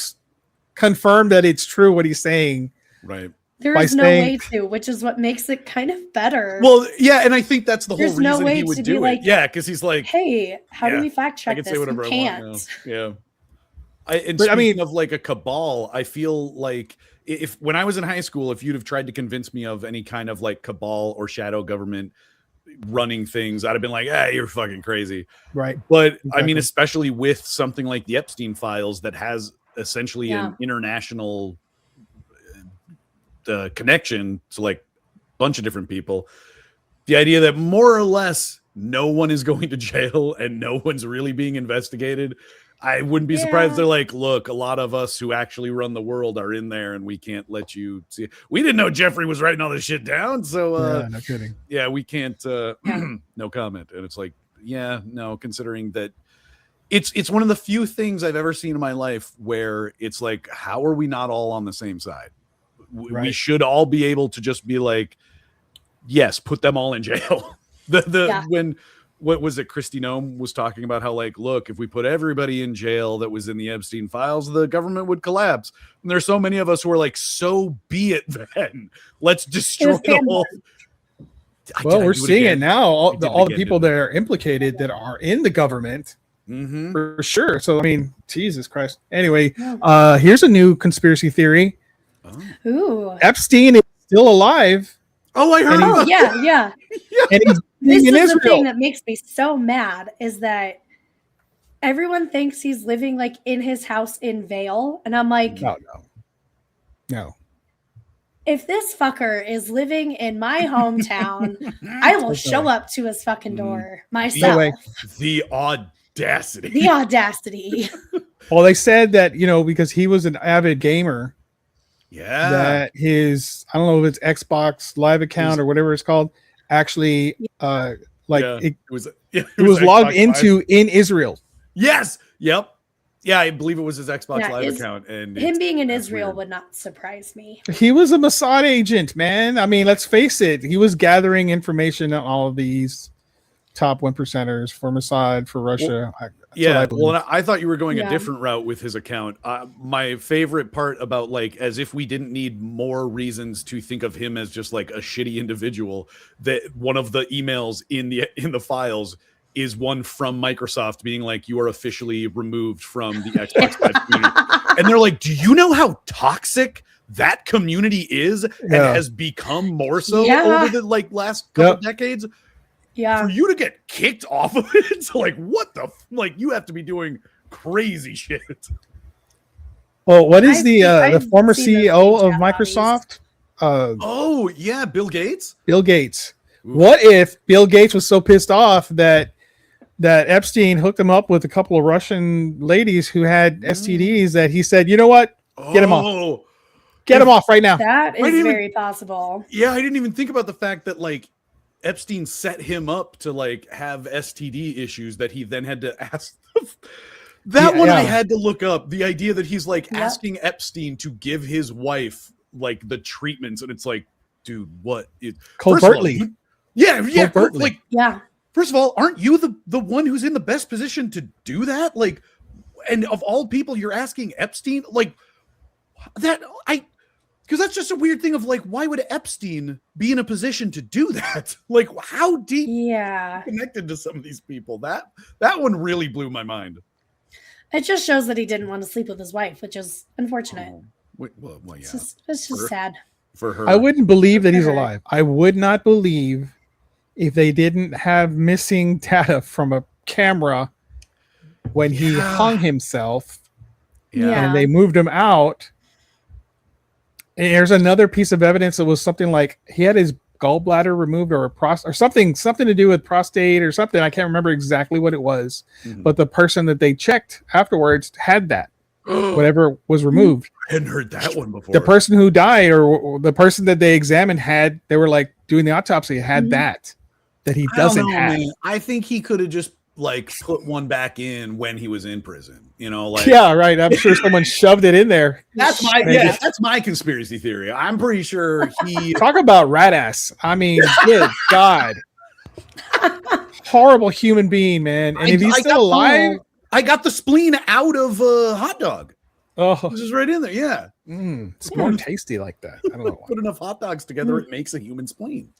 confirm that it's true what he's saying? Right. There By is no saying- way to, which is what makes it kind of better. Well, yeah, and I think that's the There's whole no reason way he to would be do like, it. Yeah, because he's like, hey, how do we fact I check can this? say whatever You I can't. want now. Yeah. And But, I speaking mean- of like a cabal, I feel like if when I was in high school, if you'd have tried to convince me of any kind of like cabal or shadow government running things, I'd have been like, you're fucking crazy. Right. But Exactly. I mean, especially with something like the Epstein files that has essentially an international connection to like a bunch of different people, the idea that more or less no one is going to jail and no one's really being investigated, I wouldn't be surprised if they're like, look, a lot of us who actually run the world are in there and we can't let you see. We didn't know Jeffrey was writing all this shit down. So yeah, no kidding. yeah, we can't no comment. And it's like, yeah, no, considering that it's one of the few things I've ever seen in my life where it's like, how are we not all on the same side? We Right. should all be able to just be like, yes, put them all in jail. When what was it, Christy Nome was talking about how like, look, if we put everybody in jail that was in the Epstein files, the government would collapse. And there's so many of us who are like, so be it then. Let's destroy the whole. Well, we're seeing it now. All the again, people that are implicated that are in the government, Mm-hmm. for sure. So, I mean, Jesus Christ. Anyway, here's a new conspiracy theory. Ooh. Epstein is still alive. Oh, I heard. And Oh, yeah. And he's This living in is the thing Israel. that makes me so mad is that everyone thinks he's living like in his house in Vale. And I'm like, No. if this fucker is living in my hometown, I will show up to his fucking door myself. No way. The audacity. The audacity. Well, they said that, because he was an avid gamer, Yeah. that his, I don't know if it's Xbox Live account or whatever it's called, actually, Yeah. it was logged Xbox into Live. in Israel. Yes. Yep. Yeah, I believe it was his Xbox Yeah, Live his- account. And Him being in that's Israel weird. would not surprise me. He was a Mossad agent, man. I mean, let's face it. He was gathering information on all of these top 1%ers for Mossad, for Russia. Yeah, well, and I thought you were going Yeah. a different route with his account. My favorite part about like, as if we didn't need more reasons to think of him as just like a shitty individual, that one of the emails in the files is one from Microsoft being like, you are officially removed from the Xbox Live community. And they're like, do you know how toxic that community is and has become more so over the like last couple decades? Yeah. For you to get kicked off of it, it's like, what the like, you have to be doing crazy shit. Well, what is I've the former seen those CEO of chat Microsoft? Oh yeah, Bill Gates. Bill Gates. Ooh. What if Bill Gates was so pissed off that Epstein hooked him up with a couple of Russian ladies who had STDs that he said, you know what? Get him off. Get him off right now. That is didn't very possible. Yeah, I didn't even think about the fact that like Epstein set him up to like have STD issues that he then had to ask. That one I had to look up. The idea that he's like asking Epstein to give his wife like the treatments, and it's like, dude, what? Covertly. Like, yeah. First of all, aren't you the one who's in the best position to do that? Like, and of all people, you're asking Epstein like that. Because that's just a weird thing of like, why would Epstein be in a position to do that? Like, how deep connected to some of these people? That one really blew my mind. It just shows that he didn't want to sleep with his wife, which is unfortunate. Well, yeah. It's just sad. For her. I wouldn't believe that he's alive. I would not believe if they didn't have missing data from a camera when he hung himself and they moved him out. And there's another piece of evidence that was something like he had his gallbladder removed or something to do with prostate or something. I can't remember exactly what it was, but the person that they checked afterwards had that, whatever was removed. I hadn't heard that one before. The person who died or the person that they examined they were like doing the autopsy had that he doesn't have. Man. I think he could have just like put one back in when he was in prison, you know, like right. I'm sure someone shoved it in there. That's my conspiracy theory. I'm pretty sure he talk about rat ass. I mean, good God. Horrible human being, man. And if he's still alive, I got the spleen out of a hot dog. Oh, this is right in there. Yeah. It's more tasty like that. I don't know why. Put enough hot dogs together, it makes a human spleen.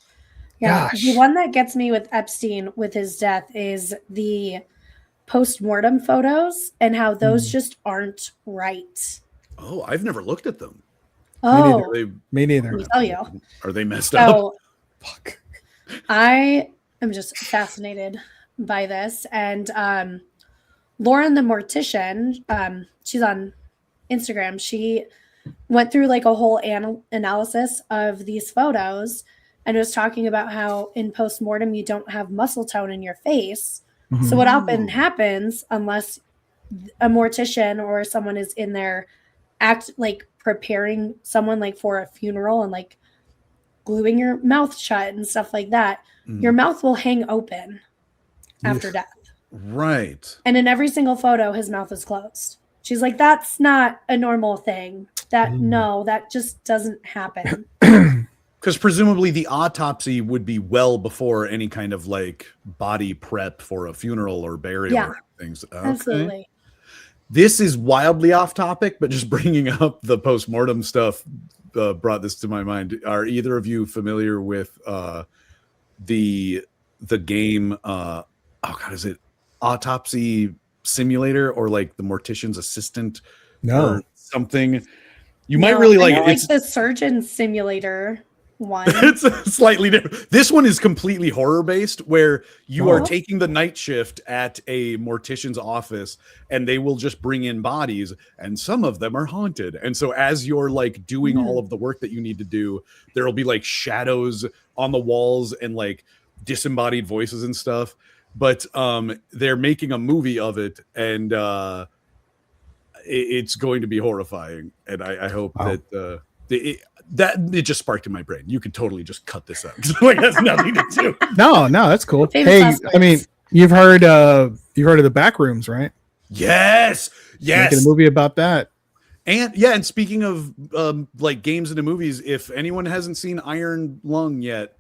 Yeah, the one that gets me with Epstein with his death is the post-mortem photos and how those just aren't right. Oh, I've never looked at them. Oh, me neither. Let me tell you. Are they messed up? Fuck. I am just fascinated by this. And Lauren the Mortician, she's on Instagram. She went through like a whole analysis of these photos and was talking about how in post-mortem you don't have muscle tone in your face. So what often happens, unless a mortician or someone is in there like preparing someone like for a funeral and like gluing your mouth shut and stuff like that, your mouth will hang open after death. Right. And in every single photo, his mouth is closed. She's like, that's not a normal thing. No, that just doesn't happen. Because presumably the autopsy would be well before any kind of like body prep for a funeral or burial or things. Okay. Absolutely. This is wildly off topic, but just bringing up the postmortem stuff brought this to my mind. Are either of you familiar with the game? Oh God, is it Autopsy Simulator or like the Mortician's Assistant? No, or something. You might really like it. It's the Surgeon Simulator one. It's slightly different. This one is completely horror based, where you are taking the night shift at a mortician's office and they will just bring in bodies, and some of them are haunted. And so as you're like doing all of the work that you need to do, there will be like shadows on the walls and like disembodied voices and stuff. But they're making a movie of it, and it's going to be horrifying. And I hope that it just sparked in my brain. You could totally just cut this out. Like that's nothing to do. No, that's cool. Hey, I mean, you've heard of the back rooms, right? Yes. Making a movie about that. And speaking of like games into movies, if anyone hasn't seen Iron Lung yet,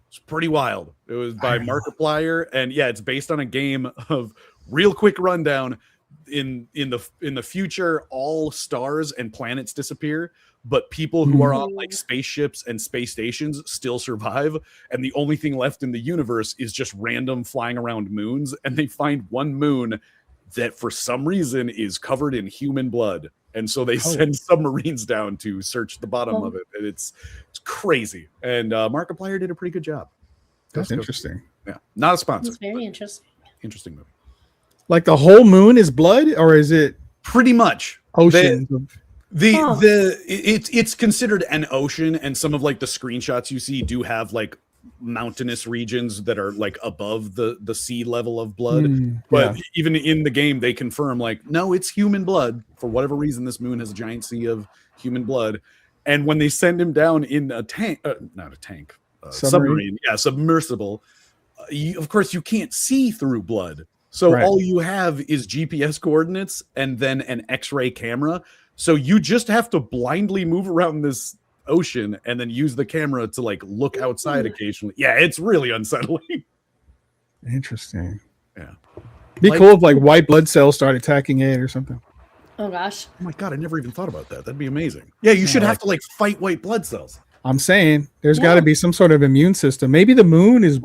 it's pretty wild. It was by Markiplier, and it's based on a game of real quick rundown. In the future, all stars and planets disappear, but people who are on like spaceships and space stations still survive, and the only thing left in the universe is just random flying around moons. And they find one moon that for some reason is covered in human blood, and so they send submarines down to search the bottom of it. And it's crazy. And Markiplier did a pretty good job. That's interesting. Yeah, not a sponsor. It's very interesting. Interesting movie. Like the whole moon is blood, or is it pretty much ocean? It's considered an ocean, and some of like the screenshots you see do have like mountainous regions that are like above the sea level of blood. But even in the game, they confirm like, no, it's human blood. For whatever reason, this moon has a giant sea of human blood. And when they send him down in a tank, not a tank, submarine, submersible. Of course, you can't see through blood. So all you have is GPS coordinates and then an X-ray camera. So you just have to blindly move around this ocean and then use the camera to like look outside occasionally. Yeah, it's really unsettling. Interesting. Yeah. Be cool if like white blood cells start attacking it or something. Oh gosh. Oh my God, I never even thought about that. That'd be amazing. Yeah, you should have to like fight white blood cells. I'm saying there's got to be some sort of immune system. Maybe the moon is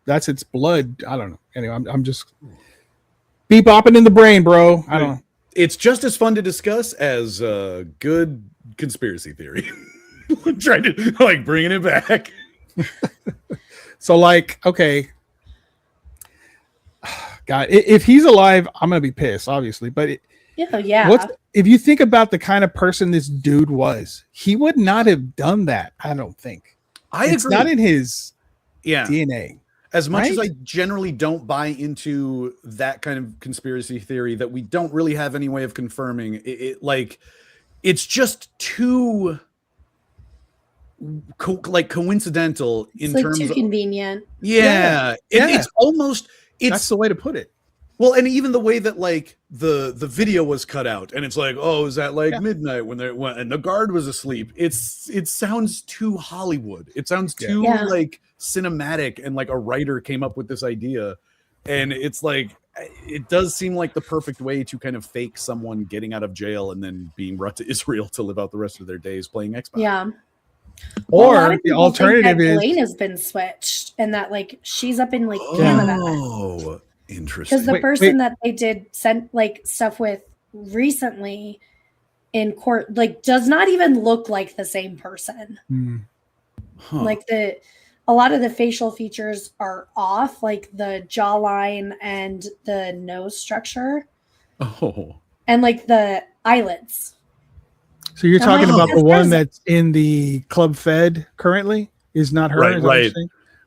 that's its blood. I don't know. Anyway, I'm just bopping in the brain, bro. I don't know. It's just as fun to discuss as good conspiracy theory. Trying to like bringing it back. So like, okay. God, if he's alive, I'm gonna be pissed, obviously. But if you think about the kind of person this dude was, he would not have done that. I don't think. It's agree. Not in his DNA. As much as I generally don't buy into that kind of conspiracy theory that we don't really have any way of confirming, it's just too coincidental in terms too of convenient. It's almost that's the way to put it. Well, and even the way that like the video was cut out, and it's like, oh, is that like midnight when and the guard was asleep? It sounds too Hollywood. It sounds too like cinematic, and like a writer came up with this idea, and it's like it does seem like the perfect way to kind of fake someone getting out of jail and then being brought to Israel to live out the rest of their days playing Xbox. Yeah. Or the alternative is Blaine has been switched, and that like she's up in like Canada. Oh. Interesting. Because the person that they did send like stuff with recently in court like does not even look like the same person. Like a lot of the facial features are off, like the jawline and the nose structure. And like the eyelids. So you're talking about the one that's in the Club Fed currently is not her, right?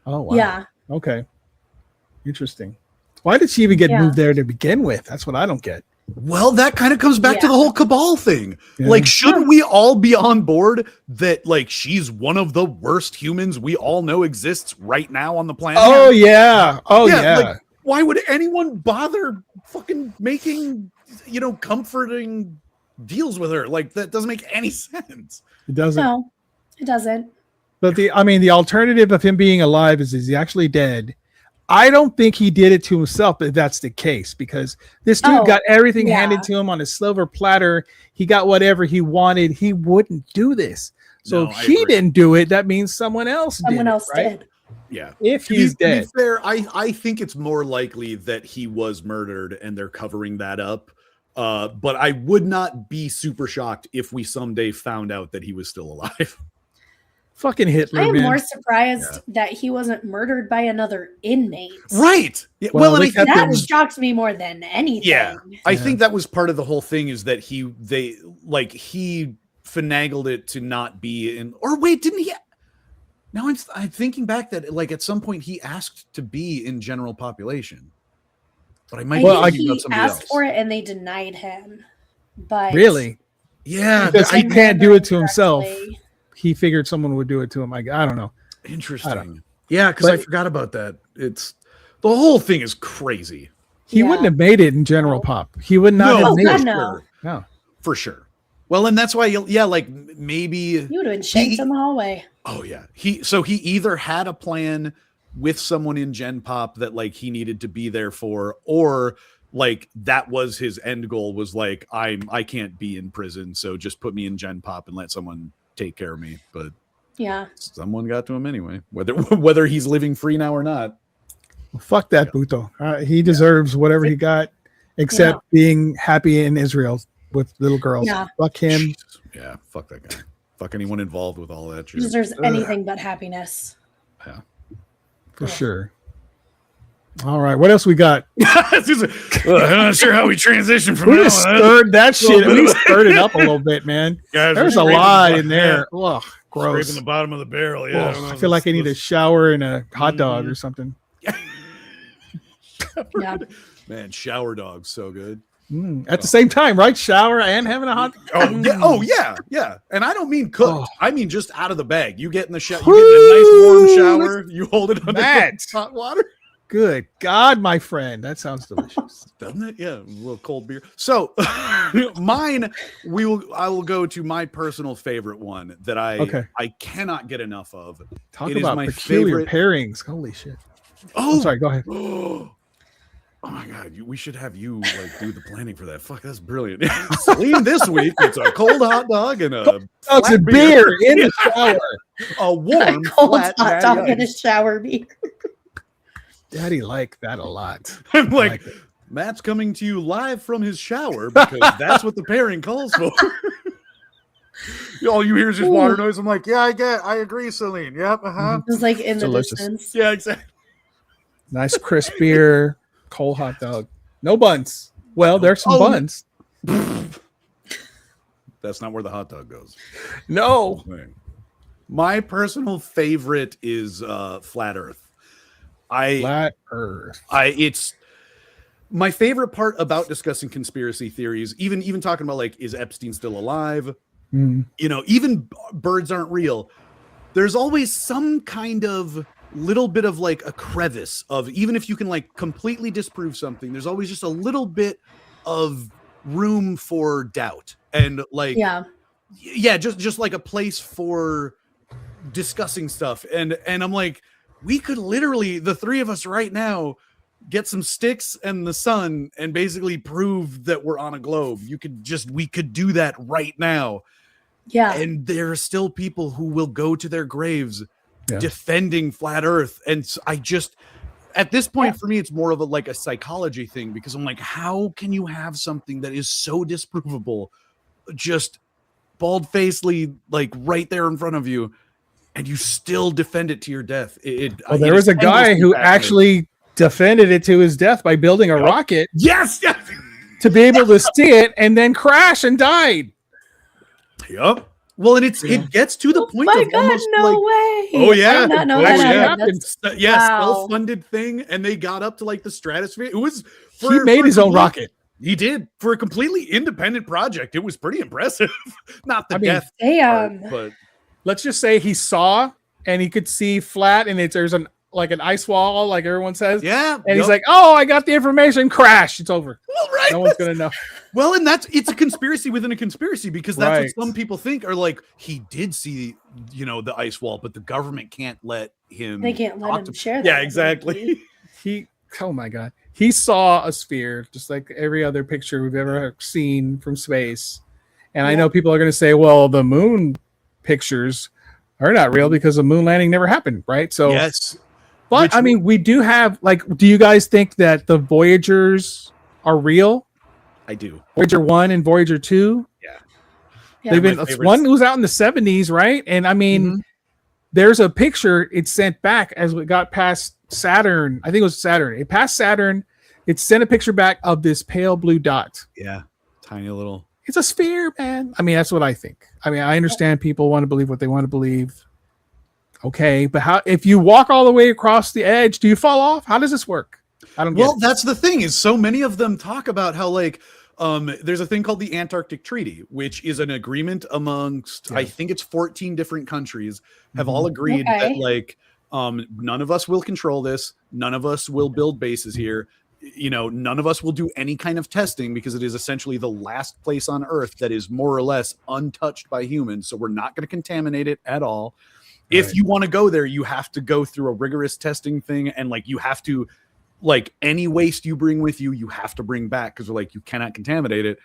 Oh wow. Yeah. Okay. Interesting. Why did she even get moved there to begin with? That's what I don't get. Well, that kind of comes back to the whole cabal thing. Like, shouldn't we all be on board that, like, she's one of the worst humans we all know exists right now on the planet? Oh, yeah. Like, why would anyone bother fucking making, comforting deals with her? Like, that doesn't make any sense. It doesn't. No, it doesn't. But the alternative of him being alive is he actually dead? I don't think he did it to himself, if that's the case, because this dude got everything handed to him on a silver platter. He got whatever he wanted. He wouldn't do this. So if he didn't do it, that means someone else did. Yeah. If he's dead. To be fair, I think it's more likely that he was murdered and they're covering that up. But I would not be super shocked if we someday found out that he was still alive. Fucking Hitler. I am more surprised that he wasn't murdered by another inmate. Right. Yeah. Well, and that shocked me more than anything. Yeah. I think that was part of the whole thing is that he finagled it to not be in, or wait, didn't he? Now I'm thinking back that like at some point he asked to be in general population, but I might be thinking about somebody else. Asked for it and they denied him. But really, yeah, because he can't do it to himself. He figured someone would do it to him. I don't know. Interesting. Yeah, because I forgot about that. It's the whole thing is crazy. He wouldn't have made it in general pop. He would not have made it. No, for sure. Well, and that's why, maybe you would have been shanked in the hallway. Oh yeah. He either had a plan with someone in Gen Pop that like he needed to be there for, or like that was his end goal was like I can't be in prison, so just put me in Gen Pop and let someone take care of me. But someone got to him anyway, whether he's living free now or not. Well, fuck that Buto. He deserves whatever he got, except being happy in Israel with little girls. Fuck him. Jesus. Yeah, fuck that guy. Fuck anyone involved with all that shit. He deserves anything but happiness. Yeah, for sure. All right, what else we got? I'm not sure how we transition from that. We stirred that shit. We stirred it up a little bit, man. Guys, there's a lot in there. Ugh, gross. Scraping the bottom of the barrel. Yeah, I feel like I need a shower and a hot dog or something. Yeah, man, shower dog's so good. At the same time, right? Shower and having a hot. Yeah. And I don't mean cooked. Oh. I mean just out of the bag. You get in the shower. You get in a nice warm shower. You hold it under hot water. Good God, my friend, that sounds delicious, doesn't it? Yeah, a little cold beer. So, mine. I will go to my personal favorite one that I cannot get enough of. Talk about my peculiar pairings. Holy shit! Oh, I'm sorry. Go ahead. Oh my God, we should have you like do the planning for that. Fuck, that's brilliant. Celine, this week it's a cold hot dog and a beer in the shower. A warm cold flat hot dog in a shower beer. Daddy liked that a lot. I'm like Matt's coming to you live from his shower because that's what the pairing calls for. All you hear is just water noise. I'm like, yeah, I agree, Celine. Yep, It's like in delicious. The distance. Yeah, exactly. Nice crisp beer, cold hot dog. No buns. Well, there's some buns. That's not where the hot dog goes. No. My personal favorite is Flat Earth. Flat Earth. It's my favorite part about discussing conspiracy theories, even talking about like, is Epstein still alive? You know, even birds aren't real. There's always some kind of little bit of like a crevice of, even if you can like completely disprove something, there's always just a little bit of room for doubt and like, just like a place for discussing stuff. And I'm like, we could literally, the three of us right now, get some sticks and the sun and basically prove that we're on a globe. We could do that right now. Yeah. And there are still people who will go to their graves defending flat Earth. And at this point for me, it's more of a psychology thing, because I'm like, how can you have something that is so disprovable, just bald-facedly, like right there in front of you, and you still defend it to your death? There was a guy who actually defended it to his death by building a rocket. Yes. To be able to see it and then crash and died. Yep. Well, and it gets to the point of almost no like, way. Oh yeah, I did not know that. Self-funded thing, and they got up to like the stratosphere. It was he made his own rocket. He did, for a completely independent project. It was pretty impressive. Not the death part, but let's just say he saw and he could see flat, and there's an ice wall, like everyone says. Yeah. And he's like, oh, I got the information. Crash. It's over. Well, right. No one's gonna know. Well, and it's a conspiracy within a conspiracy, because that's what some people think are like, he did see, the ice wall, but the government can't let him. They can't let him share that. Yeah, exactly. Oh my God. He saw a sphere just like every other picture we've ever seen from space. And I know people are going to say, well, the moon pictures are not real because the moon landing never happened, right? So yes. But I mean, we do have do you guys think that the Voyagers are real? I do. Voyager 1 and Voyager 2? Yeah. They've been one was out in the 70s, right? And I mean, there's a picture it sent back as we got past Saturn. I think it was Saturn. It passed Saturn. It sent a picture back of this pale blue dot. Yeah. Tiny little. It's a sphere, man. I mean, that's what I think. I mean, I understand people want to believe what they want to believe. Okay, but how if you walk all the way across the edge, do you fall off? How does this work? I don't get it. That's the thing, is so many of them talk about how there's a thing called the Antarctic Treaty, which is an agreement amongst I think it's 14 different countries have all agreed that none of us will control this, none of us will build bases here. None of us will do any kind of testing, because it is essentially the last place on Earth that is more or less untouched by humans. So we're not going to contaminate it at all. If you want to go there, you have to go through a rigorous testing thing. And you have to, any waste you bring with you, you have to bring back, because we're you cannot contaminate it.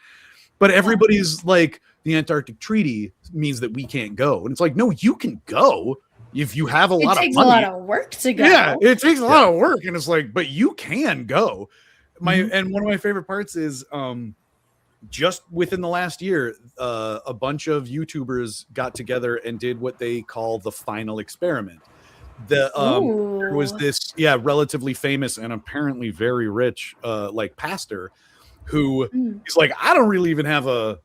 But everybody's the Antarctic Treaty means that we can't go. And it's no, you can go. If you have a lot of money. It takes a lot of work to go. Yeah, it takes a lot of work. And it's but you can go. And one of my favorite parts is just within the last year, a bunch of YouTubers got together and did what they call the final experiment. There was this relatively famous and apparently very rich pastor who is I don't really even have a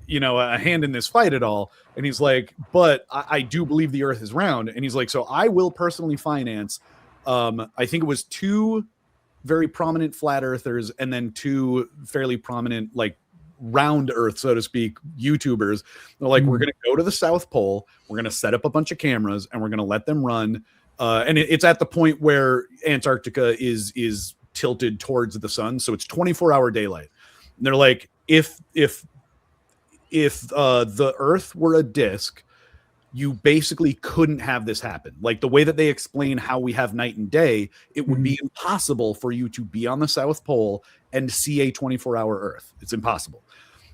hand in this fight at all. And he's but I do believe the earth is round. And he's so I will personally finance, I think it was 2 very prominent flat earthers and then 2 fairly prominent, like round earth, so to speak, YouTubers. They're like, we're going to go to the South Pole. We're going to set up a bunch of cameras and we're going to let them run. And it's at the point where Antarctica is tilted towards the sun. So it's 24-hour daylight. And they're like, if the earth were a disc, you basically couldn't have this happen. Like the way that they explain how we have night and day, it would be impossible for you to be on the South Pole and see a 24-hour earth. It's impossible.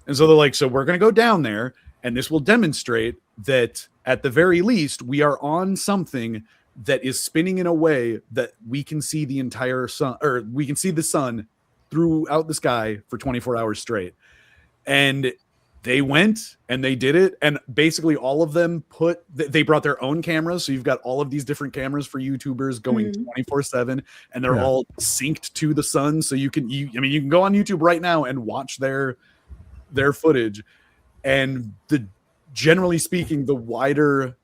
And so they're like, so we're going to go down there and this will demonstrate that at the very least, we are on something that is spinning in a way that we can see the entire sun, or we can see the sun throughout the sky for 24 hours straight. And they went and they did it. And basically all of them they brought their own cameras. So you've got all of these different cameras for YouTubers going 24/7, and they're all synced to the sun. So you can go on YouTube right now and watch their footage. And generally speaking, the wider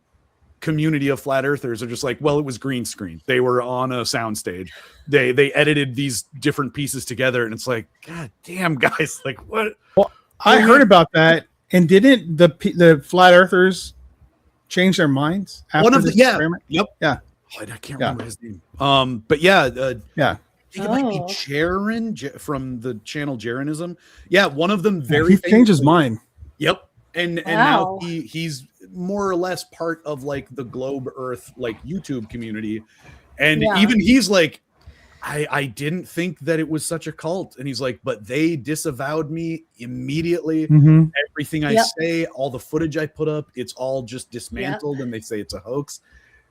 community of flat earthers are just like, well, it was green screen. They were on a soundstage. They edited these different pieces together. And it's like, God damn, guys, like what? Well, I heard about that, and didn't the flat earthers change their minds after one of the experiment? Yep. Yeah. Oh, I can't remember his name. But yeah. Yeah. I think it might be Jaron from the channel Jaronism. Yeah, one of them he changed his mind. Yep. And now he's more or less part of like the Globe Earth like YouTube community. And even he's like, I didn't think that it was such a cult. And he's like, but they disavowed me immediately. Everything I say, all the footage I put up, it's all just dismantled and they say it's a hoax.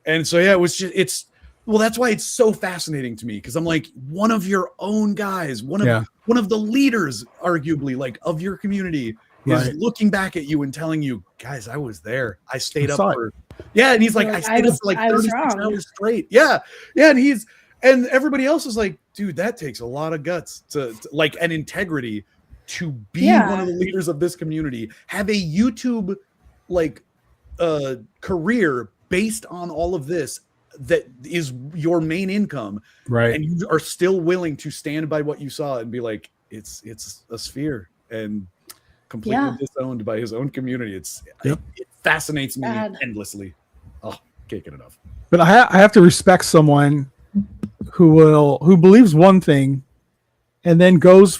And so, it was just, that's why it's so fascinating to me. Cause I'm like, one of your own guys, one of the leaders, arguably like of your community is looking back at you and telling you, guys, I was there. I stayed up for, and he's like, I stayed up for like 36 hours straight. Yeah. And everybody else is like, dude, that takes a lot of guts to like an integrity to be one of the leaders of this community, have a YouTube like career based on all of this that is your main income. Right. And you are still willing to stand by what you saw and be like, it's a sphere and completely disowned by his own community. It fascinates me endlessly. Oh, can't get enough. But I have to respect someone who believes one thing and then looks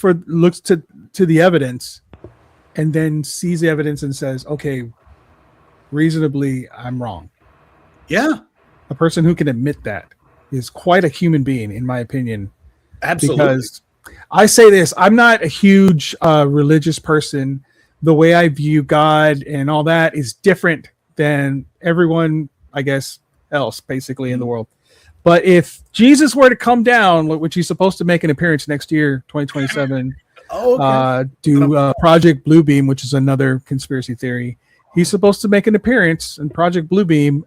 to the evidence and then sees the evidence and says, okay, reasonably, I'm wrong. Yeah. A person who can admit that is quite a human being, in my opinion. Absolutely. Because I say this, I'm not a huge religious person. The way I view God and all that is different than everyone, I guess, else basically in the world. But if Jesus were to come down, which he's supposed to make an appearance next year, 2027, do Project Bluebeam, which is another conspiracy theory. He's supposed to make an appearance in Project Bluebeam.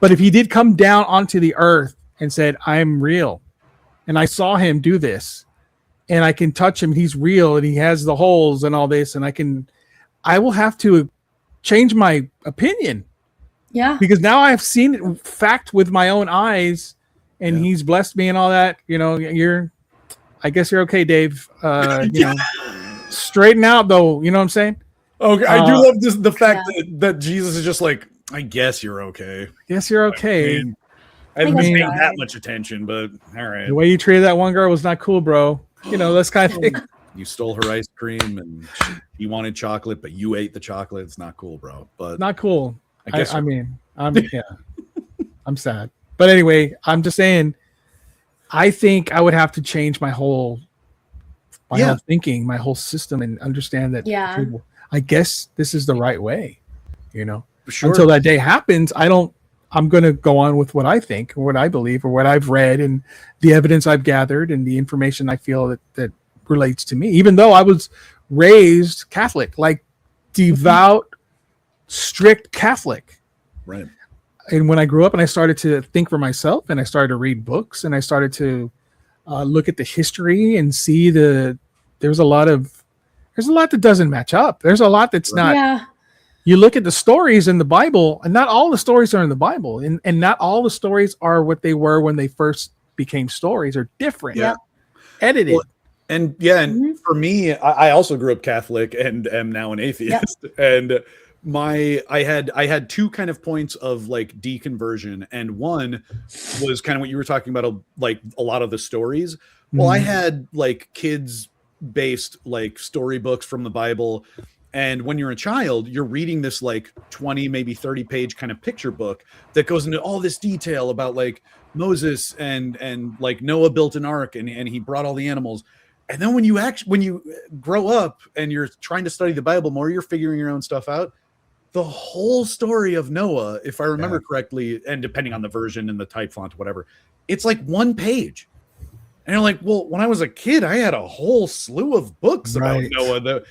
But if he did come down onto the earth and said, I'm real, and I saw him do this, and I can touch him, he's real, and he has the holes and all this, and I will have to change my opinion. Yeah. Because now I've seen it fact with my own eyes, and he's blessed me and all that. You know, I guess you're okay, Dave. Straighten out though. You know what I'm saying? Okay. I do love the fact that Jesus is just like, I guess you're okay. Yes, you're okay. I haven't been paying that much attention, but all right. The way you treated that one girl was not cool, bro. You know, this kind of thing. You stole her ice cream and she wanted chocolate, but you ate the chocolate. It's not cool, bro. But not cool. I'm sad. But anyway, I'm just saying, I think I would have to change my whole thinking, my whole system, and understand that I guess this is the right way, you know. Sure. Until that day happens, I'm going to go on with what I think or what I believe or what I've read and the evidence I've gathered and the information I feel that relates to me, even though I was raised Catholic, like devout, strict Catholic. Right. And when I grew up and I started to think for myself and I started to read books and I started to look at the history and see there's a lot that doesn't match up. There's a lot that's not. Yeah. You look at the stories in the Bible, and not all the stories are in the Bible, and not all the stories are what they were when they first became stories are different. Yeah. Edited. Well, and for me, I also grew up Catholic and am now an atheist. And I had two kind of points of like deconversion, and one was kind of what you were talking about, like a lot of the stories. Well, I had like kids based like storybooks from the Bible. And when you're a child, you're reading this like 20, maybe 30 page kind of picture book that goes into all this detail about like Moses and like Noah built an ark and he brought all the animals. And then when you grow up and you're trying to study the Bible more, you're figuring your own stuff out. The whole story of Noah, if I remember correctly, and depending on the version and the type font, whatever, it's like one page. And you're like, well, when I was a kid, I had a whole slew of books about Noah.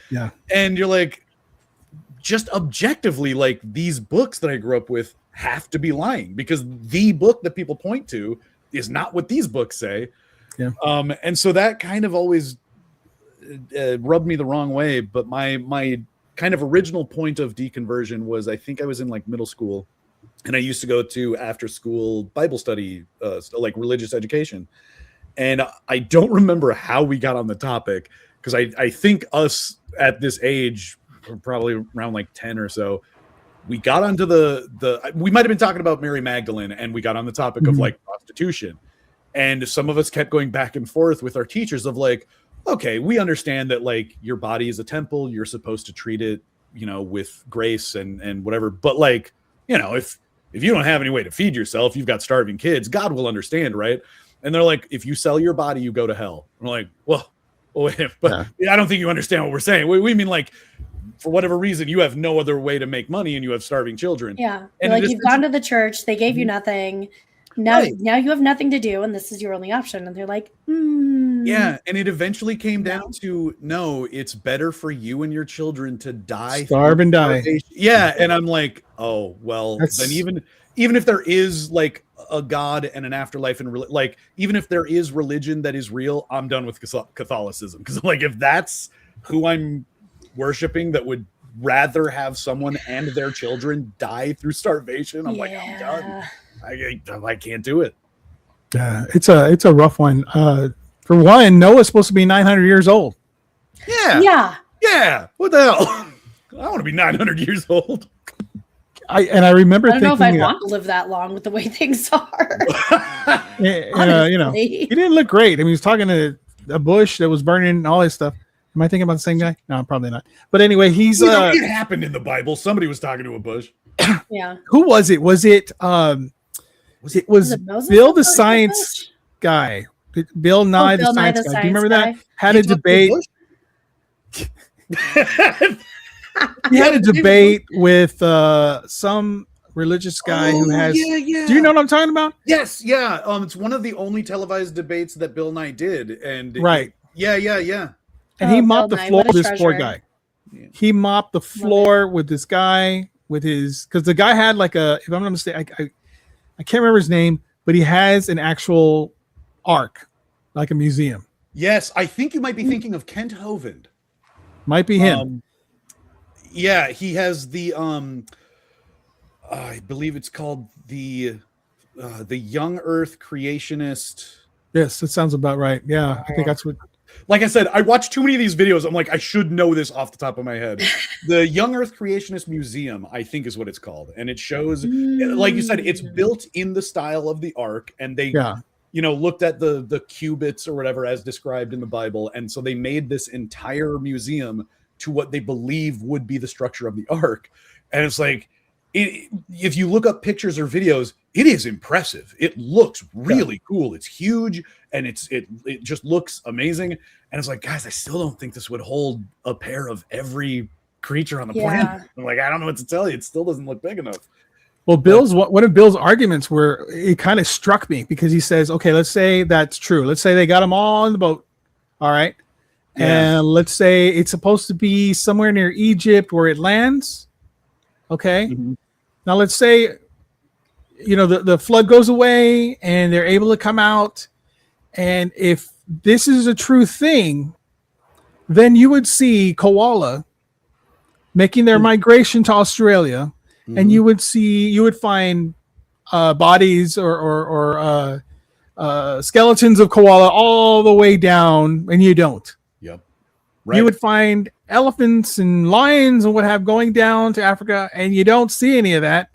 And you're like, just objectively, like these books that I grew up with have to be lying, because the book that people point to is not what these books say. Yeah. And so that kind of always rubbed me the wrong way. But my kind of original point of deconversion was, I think I was in like middle school, and I used to go to after school Bible study, like religious education. And I don't remember how we got on the topic, because I think us at this age, probably around like 10 or so, we got onto we might have been talking about Mary Magdalene, and we got on the topic of like prostitution. And some of us kept going back and forth with our teachers of like, okay, we understand that like your body is a temple, you're supposed to treat it, you know, with grace and whatever. But like, you know, if you don't have any way to feed yourself, you've got starving kids, God will understand, right? And they're like, if you sell your body, you go to hell. I'm like, well, wait, but I don't think you understand what we're saying. We mean like, for whatever reason, you have no other way to make money and you have starving children. Yeah. And like you've gone to the church, they gave you nothing. Now you have nothing to do, and this is your only option. And they're like, yeah. And it eventually came down to, no, it's better for you and your children to die. Starve and die. Yeah. And I'm like, oh, well, then even if there is like a God and an afterlife, and like, even if there is religion that is real, I'm done with Catholicism. Because I'm like, if that's who I'm worshiping, that would rather have someone and their children die through starvation, I'm like, I'm done. I can't do it. It's a rough one. For one, Noah's supposed to be 900 years old. Yeah. What the hell? I want to be 900 years old. I remember I don't know if thinking, I'd want to live that long with the way things are. You know, he didn't look great. I mean, he was talking to a bush that was burning and all this stuff. Am I thinking about the same guy? No, probably not. But anyway, he's it happened in the Bible. Somebody was talking to a bush. Yeah. Who was it? Was it Bill the Science Guy? Bill Nye the Science Guy. Do you remember that? Had a debate. He had a debate with some religious guy who has. Yeah. Do you know what I'm talking about? Yes, yeah. It's one of the only televised debates that Bill Nye did, and yeah. And he mopped the floor with this poor guy. Yeah. He mopped the floor with this guy because the guy had like if I'm not mistaken, I can't remember his name, but he has an actual ark, like a museum. Yes, I think you might be thinking of Kent Hovind. Might be him. Yeah, he has the I believe it's called the Young Earth Creationist. Yes, that sounds about right. Yeah, I think that's what. Like I said, I watched too many of these videos. I'm like, I should know this off the top of my head. The Young Earth Creationist Museum, I think, is what it's called, and it shows, like you said, it's built in the style of the Ark, and they, looked at the cubits or whatever as described in the Bible, and so they made this entire museum to what they believe would be the structure of the Ark, and it's like, if you look up pictures or videos, it is impressive. It looks really cool. It's huge, and it just looks amazing. And it's like, guys, I still don't think this would hold a pair of every creature on the planet. I'm like, I don't know what to tell you. It still doesn't look big enough. Well, one of Bill's arguments were, it kind of struck me, because he says, okay, let's say that's true. Let's say they got them all on the boat. All right. Yeah. And let's say it's supposed to be somewhere near Egypt where it lands. Okay. Mm-hmm. Now let's say, the flood goes away and they're able to come out. And if this is a true thing, then you would see koala making their migration to Australia, and you would find bodies or skeletons of koala all the way down, and you don't. Yep. Right. You would find elephants and lions and what have going down to Africa, and you don't see any of that.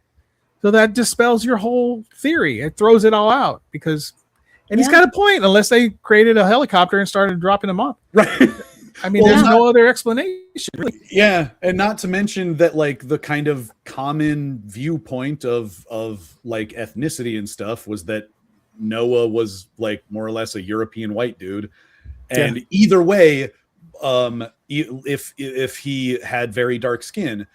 So that dispels your whole theory. It throws it all out because, and he's got a point, unless they created a helicopter and started dropping them off. Right. I mean, there's no other explanation. Really. Yeah, and not to mention that like the kind of common viewpoint of like ethnicity and stuff was that Noah was like more or less a European white dude, and either way, if he had very dark skin,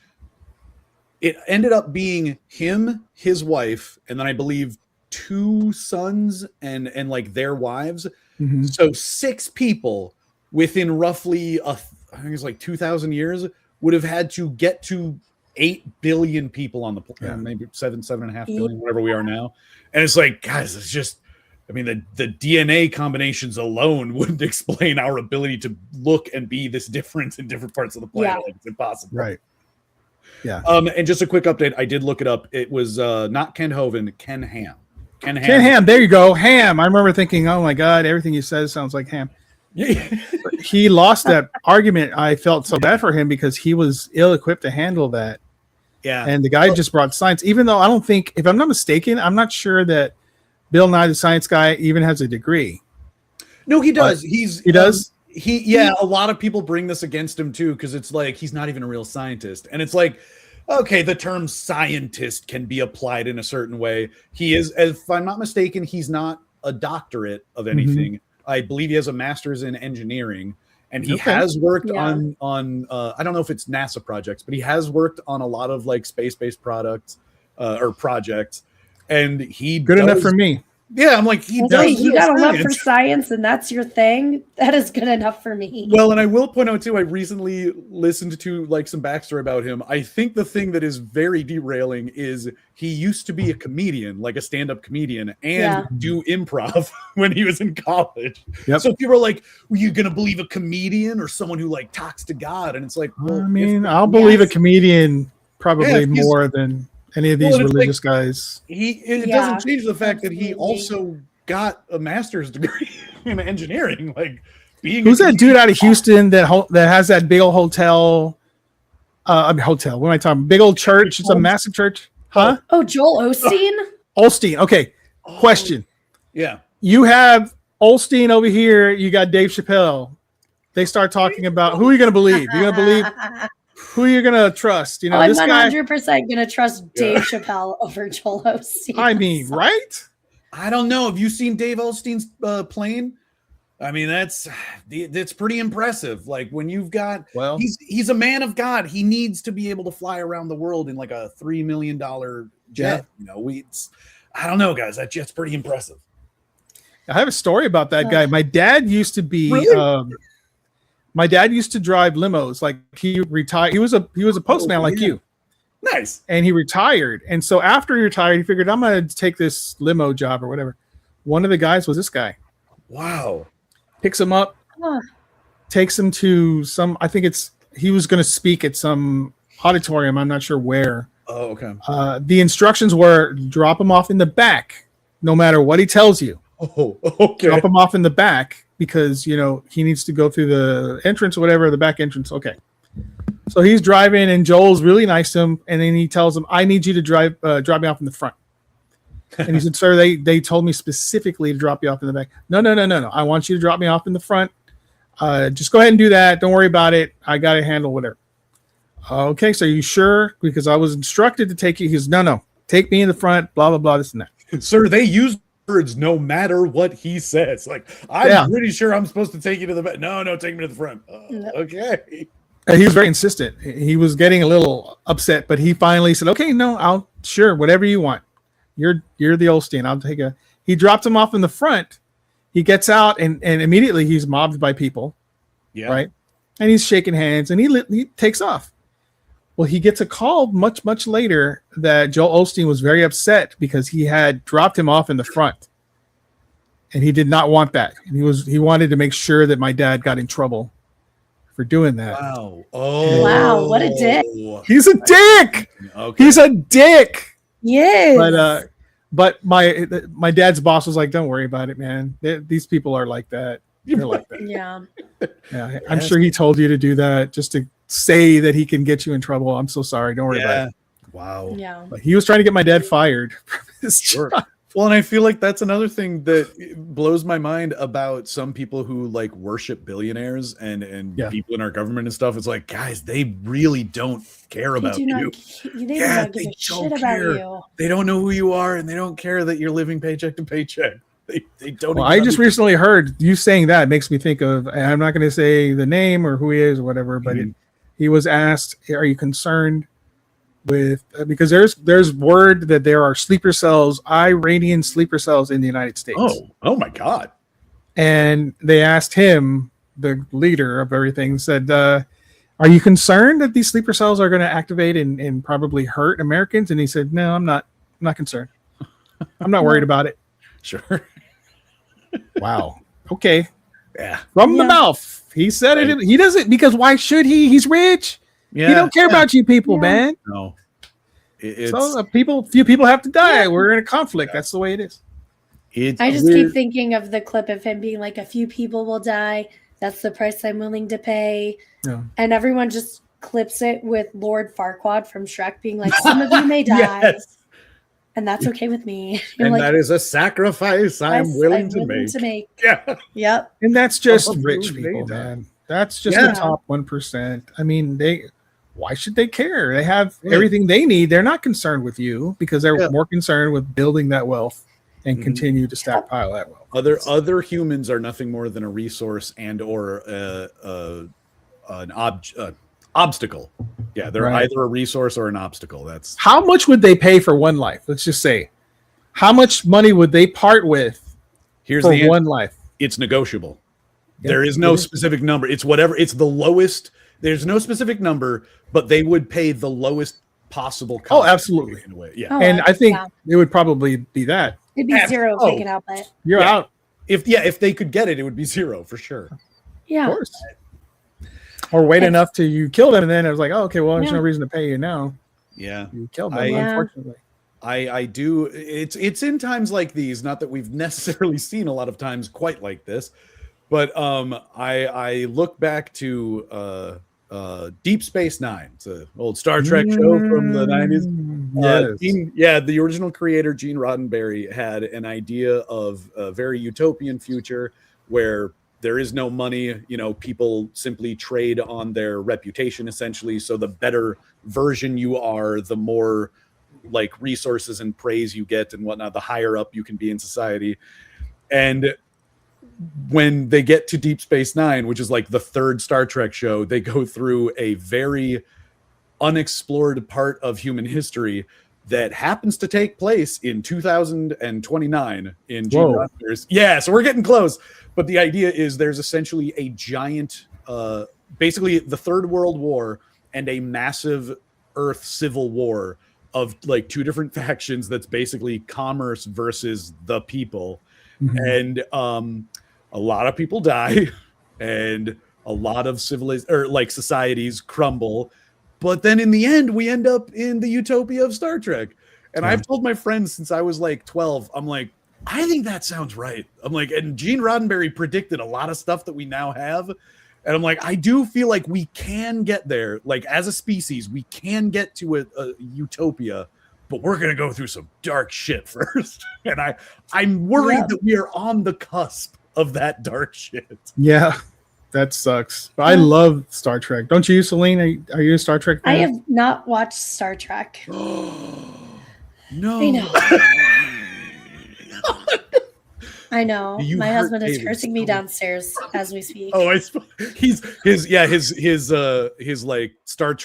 it ended up being him, his wife, and then I believe 2 sons and like their wives. Mm-hmm. So 6 people within roughly I think it's like 2,000 years would have had to get to 8 billion people on the planet, maybe 7.5 billion, whatever we are now. And it's like, guys, it's just, I mean, the DNA combinations alone wouldn't explain our ability to look and be this different in different parts of the planet. Like, it's impossible. Right. Yeah. And just a quick update. I did look it up. It was not Ken Hovind, Ken Ham. Ken Ham. There you go. Ham. I remember thinking, oh my God, everything he says sounds like Ham. He lost that argument. I felt so bad for him because he was ill-equipped to handle that. Yeah. And the guy just brought science, even though I don't think, if I'm not mistaken, I'm not sure that Bill Nye the Science Guy even has a degree. No, he does. But he does. A lot of people bring this against him too, because it's like he's not even a real scientist. And it's like, okay, the term scientist can be applied in a certain way. He is, if I'm not mistaken, he's not a doctorate of anything. I believe he has a master's in engineering, and he has worked on I don't know if it's NASA projects, but he has worked on a lot of like space-based products or projects, and he good enough for me. Yeah, I'm like, you got a love for science, and that's your thing. That is good enough for me. Well, and I will point out too, I recently listened to like some backstory about him. I think the thing that is very derailing is he used to be a comedian, like a stand-up comedian, and do improv when he was in college. Yep. So people are like, "Were you gonna believe a comedian or someone who like talks to God?" And it's like, well, I mean, I'll believe a comedian probably more than any of these religious guys. It doesn't change the fact that he also got a master's degree in engineering. Like, who's that dude out of Houston that has that big old hotel? Hotel. What am I talking? Big old church. It's a massive church, huh? Oh, Joel Osteen. Osteen. Okay. Question. Yeah. You have Osteen over here. You got Dave Chappelle. They start talking about who are you going to believe? You're going to believe. Who are you going to trust? You know, I'm this 100% going to trust Dave Chappelle over Joel Osteen. I mean, right? I don't know. Have you seen Dave Osteen's plane? I mean, that's pretty impressive. Like when you've got, he's a man of God. He needs to be able to fly around the world in like a $3 million jet. You know, I don't know, guys. That jet's pretty impressive. I have a story about that guy. My dad used to be. Really? My dad used to drive limos. Like he retired. He was a postman like you. Nice. And he retired. And so after he retired, he figured, I'm going to take this limo job or whatever. One of the guys was this guy. Wow. Picks him up, takes him to he was going to speak at some auditorium. I'm not sure where. Oh, okay. The instructions were drop him off in the back, no matter what he tells you. Oh, okay. Drop him off in the back because, you know, he needs to go through the entrance or whatever, the back entrance. Okay. So he's driving and Joel's really nice to him. And then he tells him, I need you to drop me off in the front. And he said, sir, they told me specifically to drop you off in the back. No. I want you to drop me off in the front. Just go ahead and do that. Don't worry about it. I got to handle whatever. Okay. So are you sure? Because I was instructed to take you. He goes, no, take me in the front, blah, blah, blah, this and that. Sir, they use words no matter what he says. Like, I'm pretty sure I'm supposed to take you to the back. No, take me to the front. Okay. And he was very insistent. He was getting a little upset, but he finally said, okay, no, sure, whatever you want. You're the Osteen. I'll take he dropped him off in the front. He gets out and immediately he's mobbed by people. Yeah. Right. And he's shaking hands and he takes off. Well, he gets a call much, much later that Joel Osteen was very upset because he had dropped him off in the front. And he did not want that. And he wanted to make sure that my dad got in trouble for doing that. Wow. Oh. Wow, what a dick. He's a dick. Okay. He's a dick. Yes. But my dad's boss was like, "Don't worry about it, man. These people are like that. They're like that." Yeah. Yeah, I'm sure he told you to do that just to say that he can get you in trouble. I'm so sorry. Don't worry about it. Wow. Yeah. But he was trying to get my dad fired from his Sure. job. Well, and I feel like that's another thing that blows my mind about some people who like worship billionaires and people in our government and stuff. It's like, guys, they really don't care about you. They do not give a shit about you. They don't know who you are, and they don't care that you're living paycheck to paycheck. They don't. Well, I just recently heard you saying that. It makes me think of, and I'm not going to say the name or who he is or whatever, but he was asked, "Are you concerned with," because there's word that there are sleeper cells, Iranian sleeper cells in the United States. Oh my God. And they asked him, the leader of everything, said, "Are you concerned that these sleeper cells are going to activate and probably hurt Americans?" And he said, "No, I'm not concerned. I'm not worried about it." Sure. Wow. Okay. Yeah. From the mouth. He said it. He doesn't, because why should he? He's rich. Yeah. He don't care about you people, man. No. So few people have to die. We're in a conflict. That's the way it is. I just keep thinking of the clip of him being like, "A few people will die. That's the price I'm willing to pay." Yeah. And everyone just clips it with Lord Farquaad from Shrek being like, "Some of you may die." Yes. And that's okay with me. And like, that is a sacrifice I'm willing to make. Yeah. Yep. And that's just rich people, man. That's just the top 1%. I mean, why should they care? They have everything they need. They're not concerned with you because they're more concerned with building that wealth and continue to stockpile that wealth. Other humans are nothing more than a resource and or an obstacle. Yeah, they're either a resource or an obstacle. That's how much would they pay for one life? Let's just say, how much money would they part with for one life? It's negotiable. Yeah. There is no specific number. It's whatever. It's the lowest. There's no specific number, but they would pay the lowest possible cost. Oh, absolutely. In a way. Yeah. Oh, and I think it would probably be that. It'd be zero if they could help it. You're out. If they could get it, it would be zero for sure. Yeah. Of course. Or wait enough till you kill them, and then it was like, oh, okay, well, there's no reason to pay you now. Yeah, you killed them. Unfortunately, I do. It's in times like these. Not that we've necessarily seen a lot of times quite like this, but I look back to Deep Space Nine. It's an old Star Trek show from the 90s. Yes. The original creator Gene Roddenberry had an idea of a very utopian future where there is no money, people simply trade on their reputation, essentially. So the better version you are, the more like resources and praise you get and whatnot, the higher up you can be in society. And when they get to Deep Space Nine, which is like the third Star Trek show, they go through a very unexplored part of human history that happens to take place in 2029 in Gene Roddenberry's. Yeah, so we're getting close. But the idea is there's essentially a giant, basically the Third World War and a massive Earth civil war of like two different factions that's basically commerce versus the people. And a lot of people die and a lot of societies crumble. But then in the end, we end up in the utopia of Star Trek. And I've told my friends since I was like 12, I'm like, I think that sounds right. I'm like, and Gene Roddenberry predicted a lot of stuff that we now have. And I'm like, I do feel like we can get there. Like as a species, we can get to a utopia, but we're going to go through some dark shit first. And I'm worried that we are on the cusp of that dark shit. Yeah, that sucks. But I love Star Trek. Don't you, Celine? Are you a Star Trek fan? I have not watched Star Trek. No. I know. I know. My husband is cursing me downstairs as we speak. Oh, his like Star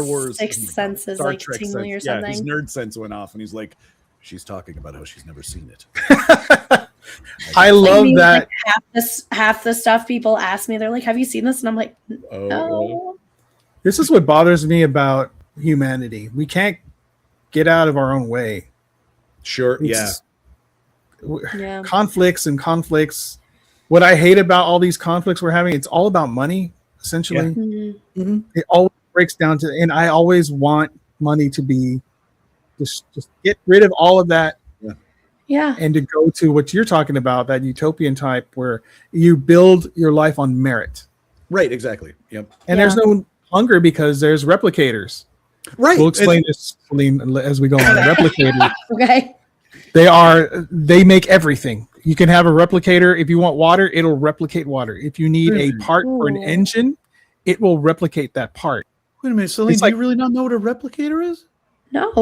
Wars sixth sense is like tingling or something. Yeah, his nerd sense went off, and he's like, she's talking about how she's never seen it. I love that. Like half the stuff people ask me, they're like, "Have you seen this?" And I'm like, "No." This is what bothers me about humanity. We can't get out of our own way. Sure. Conflicts. What I hate about all these conflicts we're having, it's all about money, essentially. It always breaks down to, and I always want money to be just get rid of all of that Yeah. and to go to what you're talking about, that utopian type where you build your life on merit. Right, exactly. Yep. And there's no hunger because there's replicators. Right. We'll explain this, Celine, as we go on. Replicators. Okay. They make everything. You can have a replicator. If you want water, it'll replicate water. If you need a part for an engine, it will replicate that part. Wait a minute, Celine, do you really not know what a replicator is? No.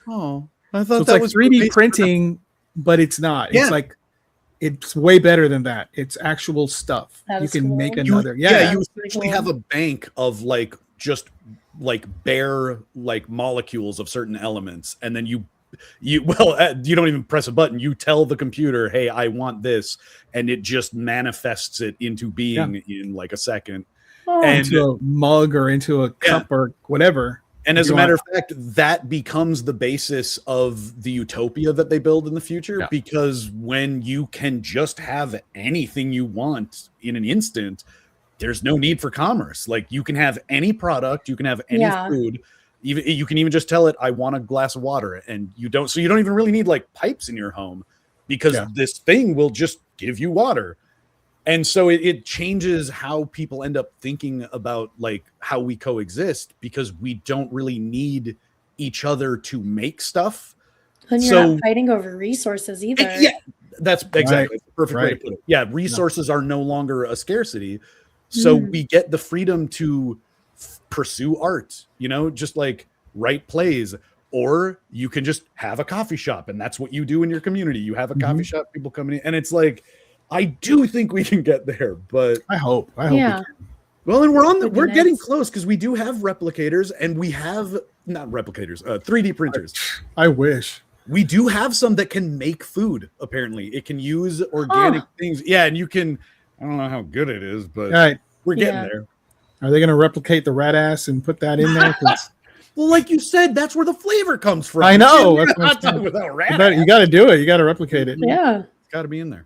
Oh, I thought So it's that like was 3D printing, but it's not. Yeah. It's way better than that. It's actual stuff. That You is can cool. make You another. Yeah. essentially have a bank of like just like bare like molecules of certain elements, and then you don't even press a button. You tell the computer, "Hey, I want this," and it just manifests it into being in like a second. And into a mug or into a cup or whatever. And as a matter of fact, that becomes the basis of the utopia that they build in the future, because when you can just have anything you want in an instant, there's no need for commerce. Like you can have any product, you can have any food. Even you can even just tell it, I want a glass of water, and you don't even really need like pipes in your home, because this thing will just give you water. And so it changes how people end up thinking about like how we coexist, because we don't really need each other to make stuff. And you're not fighting over resources either. Yeah, that's exactly the perfect way to put it. Yeah, resources are no longer a scarcity. So we get the freedom to pursue art, just like write plays, or you can just have a coffee shop, and that's what you do in your community. You have a coffee shop, people coming in, and it's like, I do think we can get there, but I hope we can. Well, and we're getting close, because we do have replicators, and we have not replicators, 3D printers. I wish. We do have some that can make food. Apparently, it can use organic things. Yeah, and you can. I don't know how good it is, but we're getting there. Are they going to replicate the rat ass and put that in there? Well, like you said, that's where the flavor comes from. I know. Without rat. You got to do it. You got to replicate it. Yeah, it's got to be in there.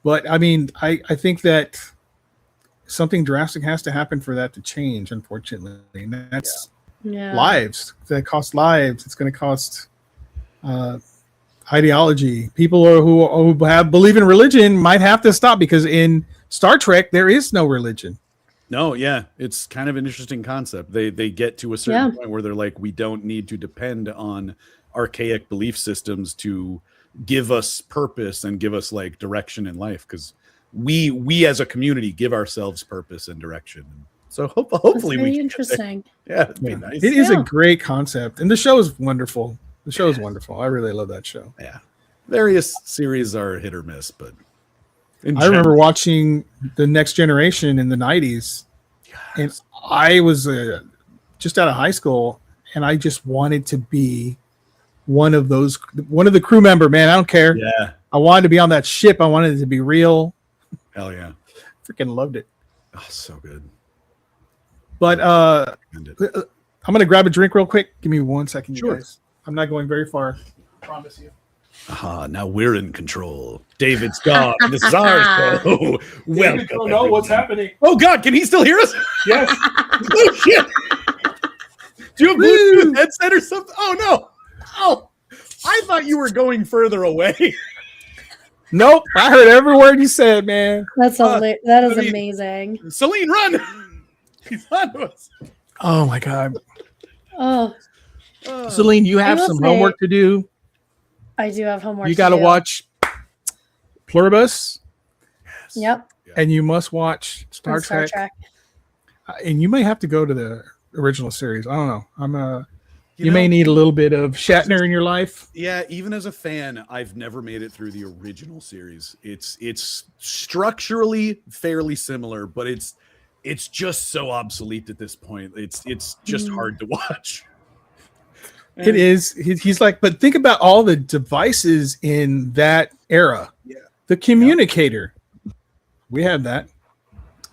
But I mean, I think that something drastic has to happen for that to change, unfortunately. And that's lives. That costs lives. It's going to cost ideology. People who believe in religion might have to stop, because in Star Trek there is no religion. No, it's kind of an interesting concept. They get to a certain point where they're like, we don't need to depend on archaic belief systems to give us purpose and give us like direction in life, because we as a community give ourselves purpose and direction. So hopefully we can interesting. It'd be nice. It is a great concept, and the show is wonderful. The show is wonderful. I really love that show. Yeah, various series are hit or miss, but I remember watching The Next Generation in the 90s, and I was just out of high school, and I just wanted to be one of the crew member, man. I don't care. Yeah. I wanted to be on that ship. I wanted it to be real. Hell yeah. Freaking loved it. Oh, so good. But I'm going to grab a drink real quick. Give me 1 second, Sure. you guys. I'm not going very far. I promise you. Now we're in control. David's gone. This is our show. Welcome. Don't know what's happening. Oh God, can he still hear us? Yes. Oh shit. Do you have Bluetooth headset or something? Oh no. Oh, I thought you were going further away. Nope. I heard every word you said, man. That is amazing. Celine, run. He's on to us. Oh my God. Oh. Celine, you have some homework to do. I do have homework. You got to watch Pluribus. Yep. And you must watch Star Trek. And you may have to go to the original series. I don't know. You may need a little bit of Shatner in your life. Yeah, even as a fan, I've never made it through the original series. It's structurally fairly similar, but it's just so obsolete at this point. It's just hard to watch. It is. He's like, but think about all the devices in that era. Yeah. The communicator. We had that.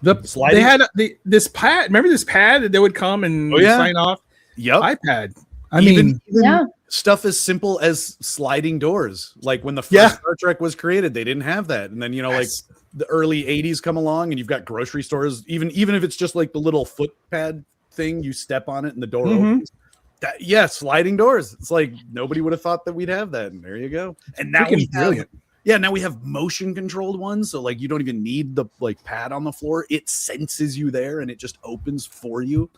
They had this pad. Remember this pad that they would come and sign off? Yep. iPad. Even stuff as simple as sliding doors. Like when the first Star Trek was created, they didn't have that. And then, like the early 80s come along and you've got grocery stores, even if it's just like the little footpad thing, you step on it and the door opens. Sliding doors. It's like nobody would have thought that we'd have that, and there you go. And now we have, now we have motion controlled ones, so like you don't even need the like pad on the floor. It senses you there, and it just opens for you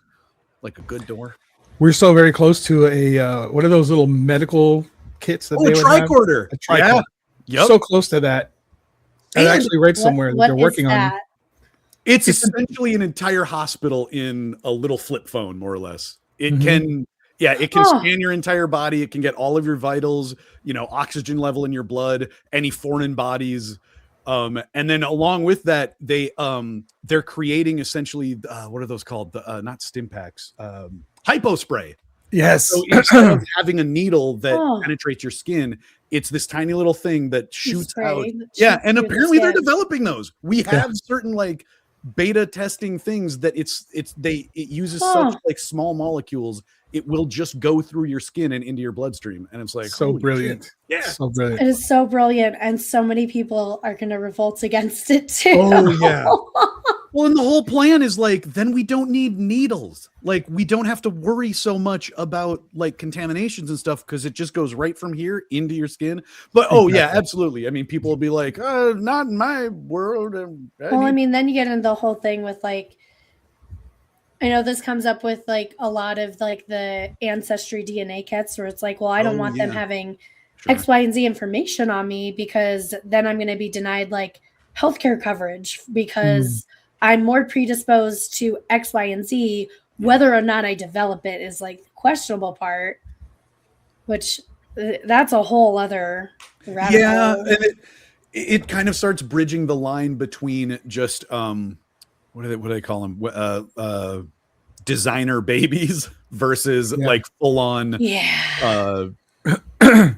like a good door. We're so very close to a what are those little medical kits that they would tricorder. Have? A tricorder. Yeah. Yep. So close to that. I actually read somewhere that they're working on. It's essentially an entire hospital in a little flip phone, more or less. It can. Yeah, it can scan your entire body. It can get all of your vitals, oxygen level in your blood, any foreign bodies. And then along with that, they're creating essentially, what are those called? Not stim packs, hypo spray. Yes. So instead of having a needle that penetrates your skin, it's this tiny little thing that shoots out. Yeah, and apparently they're developing those. We have certain like beta testing things that it uses such like small molecules. It will just go through your skin and into your bloodstream. And it's like, so brilliant. Shit. Yeah. So brilliant. It is so brilliant. And so many people are going to revolt against it too. Oh, yeah. Well, and the whole plan is like, then we don't need needles. Like, we don't have to worry so much about like contaminations and stuff because it just goes right from here into your skin. But, yeah, absolutely. I mean, people will be like, not in my world. Then you get into the whole thing with like, I know this comes up with like a lot of like the ancestry DNA kits where it's like, well, I don't want them having X, Y, and Z information on me because then I'm going to be denied like healthcare coverage because I'm more predisposed to X, Y, and Z. Whether or not I develop it is like the questionable part, which that's a whole other rabbit hole. And it kind of starts bridging the line between just what do they call them? Designer babies versus like full on. Oh my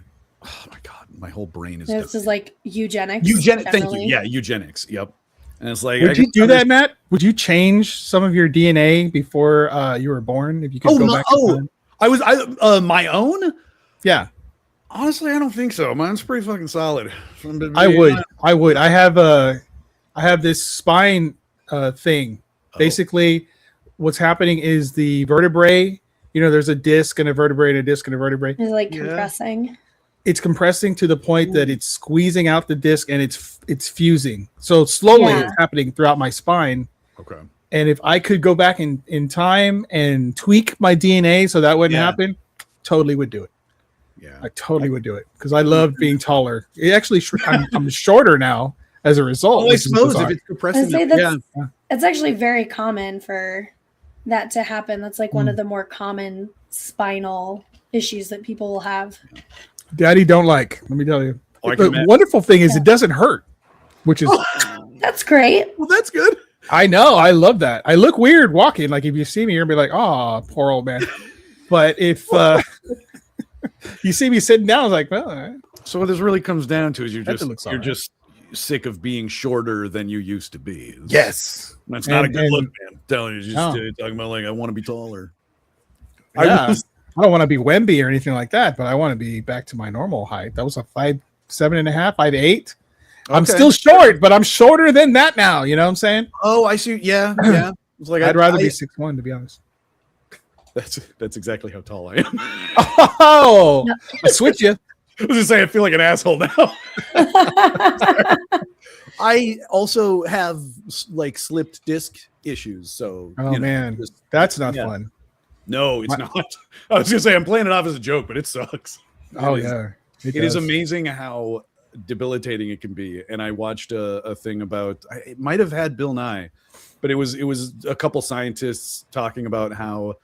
God, my whole brain is. This is like eugenics. Thank you. Yeah, eugenics. Yep. And it's like, would you do that, Matt? Would you change some of your DNA before you were born? If you could go back in time? I my own. Yeah. Honestly, I don't think so. Mine's pretty fucking solid. I would. I have this spine thing. Basically, what's happening is the vertebrae, there's a disc and a vertebrae and a disc and a vertebrae. It's like compressing. It's compressing to the point that it's squeezing out the disc and it's fusing. So slowly it's happening throughout my spine. Okay. And if I could go back in time and tweak my DNA so that wouldn't happen, totally would do it. Yeah. I totally would do it because I loved being taller. It actually, I'm shorter now as a result. I suppose if it's compressing. It's actually very common for that to happen. That's like one of the more common spinal issues that people will have. Daddy don't like. Let me tell you. The wonderful thing is it doesn't hurt, which is that's great. Well, that's good. I know. I love that. I look weird walking. Like if you see me, you're gonna be like, "Oh, poor old man." But if you see me sitting down, I was like, "Well." All right. So what this really comes down to is you're just sick of being shorter than you used to be. Yes, that's not a good look, man. I'm telling you, just talking about like I want to be taller. Yeah. I don't want to be Wemby or anything like that, but I want to be back to my normal height. That was a 5'7.5", 5'8". Okay. I'm still short, but I'm shorter than that now. You know what I'm saying? Oh, I see. Yeah. It's like I'd rather be 6'1", to be honest. That's exactly how tall I am. Oh, I switch you. I was just saying, I feel like an asshole now. I also have like slipped disc issues. So, man, that's not fun. No, it's not. I was gonna say I'm playing it off as a joke, but it sucks. It is amazing how debilitating it can be. And I watched a thing about it might have had Bill Nye, but it was a couple scientists talking about how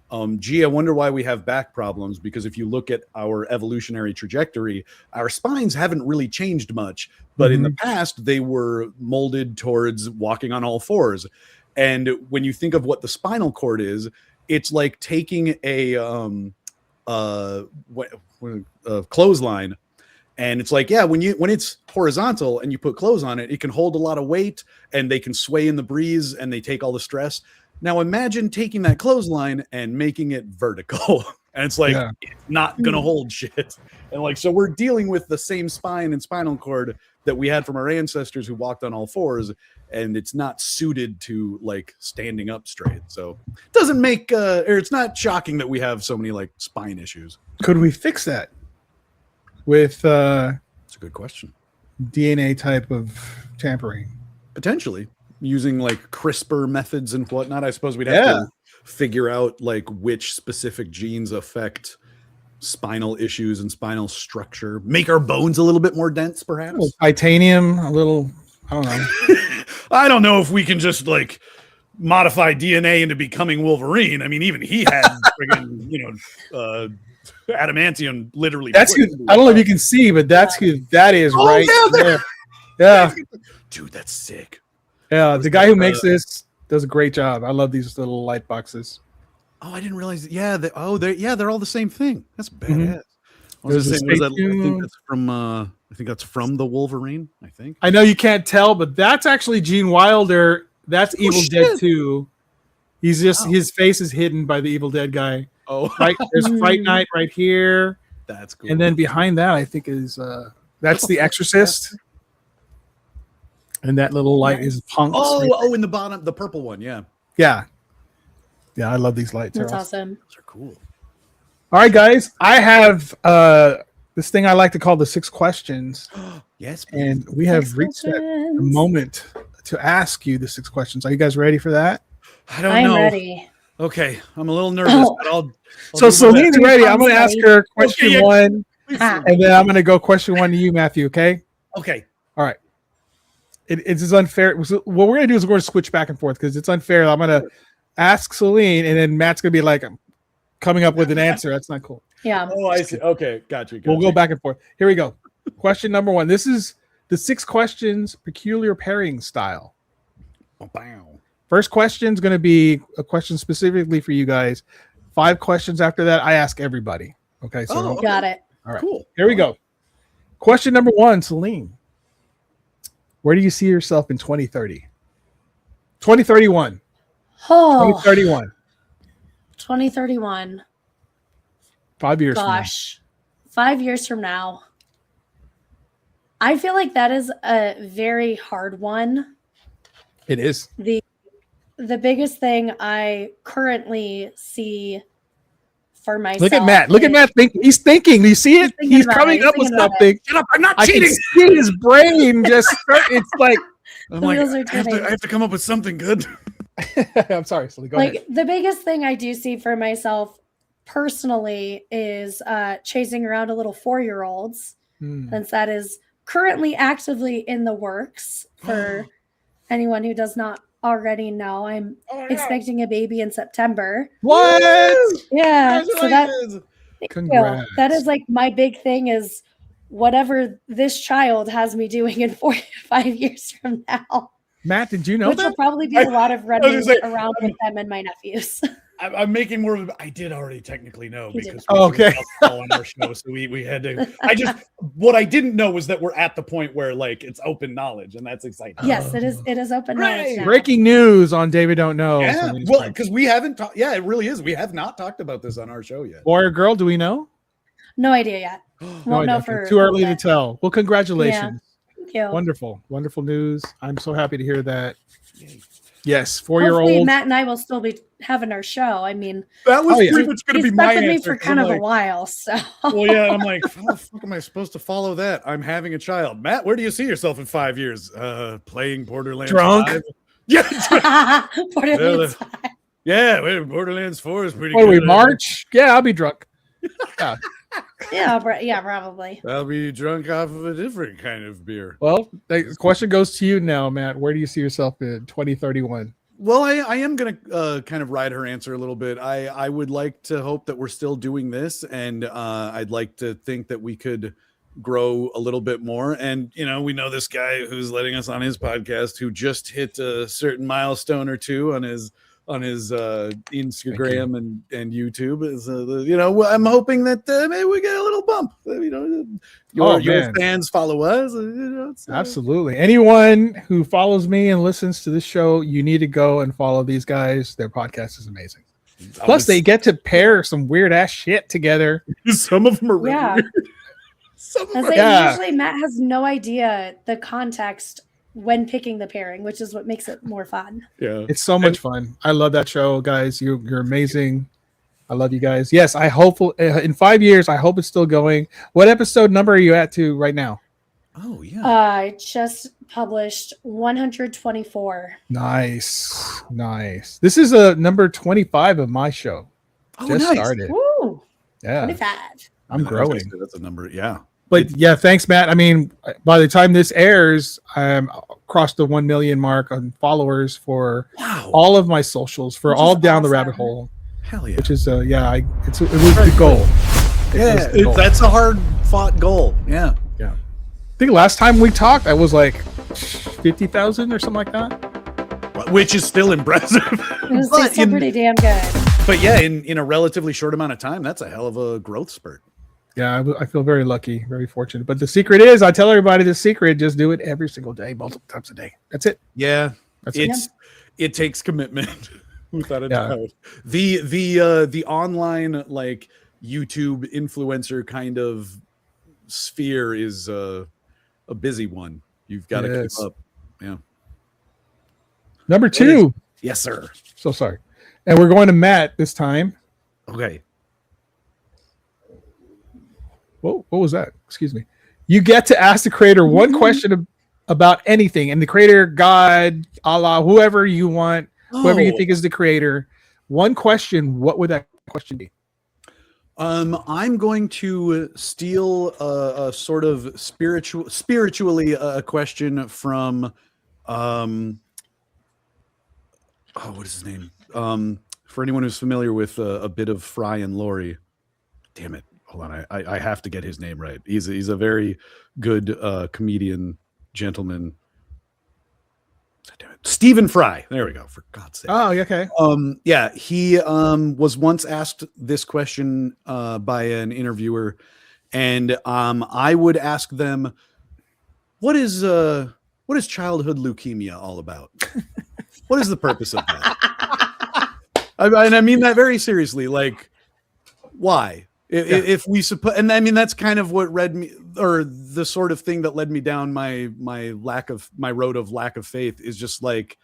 I wonder why we have back problems, because if you look at our evolutionary trajectory, our spines haven't really changed much, but in the past they were molded towards walking on all fours. And when you think of what the spinal cord is, it's like taking a clothesline, and it's like, when it's horizontal and you put clothes on it, it can hold a lot of weight and they can sway in the breeze and they take all the stress. Now imagine taking that clothesline and making it vertical. and it's like it's not gonna hold shit. And like, so we're dealing with the same spine and spinal cord that we had from our ancestors who walked on all fours, and it's not suited to like standing up straight. So it doesn't make or it's not shocking that we have so many like spine issues. Could we fix that with That's a good question. DNA type of tampering? Potentially using like CRISPR methods and whatnot. I suppose we'd have to figure out like which specific genes affect spinal issues and spinal structure, make our bones a little bit more dense, perhaps. Titanium, a little, I don't know. I don't know if we can just like modify DNA into becoming Wolverine. I mean, even he had friggin', adamantium literally. That's who, I don't know if you can see, but that's who that is, right? Yeah. Dude, that's sick. Yeah, the guy who makes this does a great job. I love these little light boxes. Oh, I didn't realize. Yeah, they're all the same thing. That's badass. Mm-hmm. I think that's from the Wolverine. I think. I know you can't tell, but that's actually Gene Wilder. That's Evil Dead 2. He's just his face is hidden by the Evil Dead guy. Oh, right. There's Fright Night right here. That's cool. And then behind that, I think is that's The Exorcist. And that little light is Punk. In the bottom, the purple one. Yeah. Yeah. I love these lights. That's awesome. Those are cool. All right, guys. I have this thing I like to call the 6 questions. Yes. And we have reached that moment to ask you the 6 questions. Are you guys ready for that? I don't know. I'm ready. Okay. I'm a little nervous, but I'll so Celine's ready. I'm going to ask her question 1, Ah. and then I'm going to go question 1 to you, Matthew. Okay. Okay. All right. It's just unfair. What we're going to do is we're going to switch back and forth because it's unfair. I'm going to ask Celine, and then Matt's going to be like, I'm coming up with an answer. That's not cool. Yeah. Oh, I see. Okay. Gotcha. We'll go back and forth. Here we go. Question number 1. This is the 6 questions peculiar pairing style. First question is going to be a question specifically for you guys. 5 questions after that, I ask everybody. Okay. So Got it. all right. Cool. Here we go. Question number 1, Celine. Where do you see yourself in 2030? 2031. Oh, 2031. 2031. 5 years Gosh. 5 years from now. I feel like that is a very hard one. It is. The biggest thing I currently see for myself. Look at Matt. Look at Matt thinking. He's thinking. Do you see it? He's coming up with something. Shut up! I'm not I cheating. can see his brain just. It's like. I'm like, I have to come up with something good. I'm sorry, Celine. Go ahead. The biggest thing I do see for myself personally is chasing around a little 4-year-olds, since that is currently actively in the works. For anyone who does not already know, I'm expecting a baby in September. What? Yeah. So Congrats. that is like my big thing is whatever this child has me doing in 4 to 5 years from now. Matt, did you know Which that? will probably be a lot of running around with them and my nephews. I'm making more of. I did already technically know because okay. On our show, so we had to. What I didn't know was that we're at the point where like it's open knowledge, and that's exciting. Yes, it is. It is open knowledge now. Breaking news on Dayvid Don't Know. Yeah, well, because we haven't talked. Yeah, it really is. We have not talked about this on our show yet. Boy or girl? Do we know? No idea yet. Won't know for too early to tell. Well, congratulations. Yeah. Thank you. Wonderful news. I'm so happy to hear that. Yay. Yes, Hopefully 4-year-old. Matt and I will still be having our show. I mean, that was pretty much going to be my answer. He's stuck with me for kind of like, a while. So. Well, yeah, I'm like, how the fuck am I supposed to follow that? I'm having a child. Matt, where do you see yourself in 5 years? Playing Borderlands. Drunk. 5? Yeah. Borderlands 5. Yeah, Borderlands 4 is pretty What good. are we, March? Yeah, I'll be drunk. Yeah, probably. I'll be drunk off of a different kind of beer. Well, the question goes to you now, Matt. Where do you see yourself in 2031? Well, I am going to kind of ride her answer a little bit. I would like to hope that we're still doing this, and I'd like to think that we could grow a little bit more. And, we know this guy who's letting us on his podcast who just hit a certain milestone or two on his Instagram and YouTube. Is I'm hoping that maybe we get a little bump. Your fans follow us. Absolutely. Anyone who follows me and listens to this show, you need to go and follow these guys. Their podcast is amazing. Plus, they get to pair some weird ass shit together. Some of them are really weird. Usually Matt has no idea the context when picking the pairing, which is what makes it more fun. Yeah, it's so much fun. I love that show, guys. You're amazing. I love you guys. Yes, I hope in 5 years, I hope it's still going. What episode number are you at to right now? Oh yeah. I just published 124. Nice. This is a number 25 of my show. Oh, just nice. Started. Woo! Yeah, 25. I'm growing. That's a number. Yeah. But yeah, thanks, Matt. I mean, by the time this airs, I'm across the 1 million mark on followers for all of my socials for all down the rabbit hole. Hell yeah! Which is it was the goal. That's a hard fought goal. Yeah. I think last time we talked, I was like 50,000 or something like that, which is still impressive. It's still pretty damn good. But yeah, in a relatively short amount of time, that's a hell of a growth spurt. Yeah, I feel very lucky, very fortunate. But the secret is, I tell everybody the secret: just do it every single day, multiple times a day. That's it. Yeah, it takes commitment, without a doubt. The online like YouTube influencer kind of sphere is a busy one. You've got to keep up. Yeah. Number 2. Yes, sir. So sorry, and we're going to Matt this time. Okay. What was that? Excuse me. You get to ask the creator one question about anything, and the creator, God, Allah, whoever you want, whoever you think is the creator. One question. What would that question be? I'm going to steal a sort of spiritually a question from what is his name? For anyone who's familiar with a bit of Fry and Laurie. Damn it. Hold on, I have to get his name right. He's a very good comedian gentleman. Stephen Fry. There we go. For God's sake. Oh, okay. Yeah, he was once asked this question by an interviewer, and I would ask them, what is childhood leukemia all about? What is the purpose of that? I mean that very seriously. Like, why? If we suppose, and I mean that's kind of what led me, or the sort of thing that led me down my road of lack of faith is just like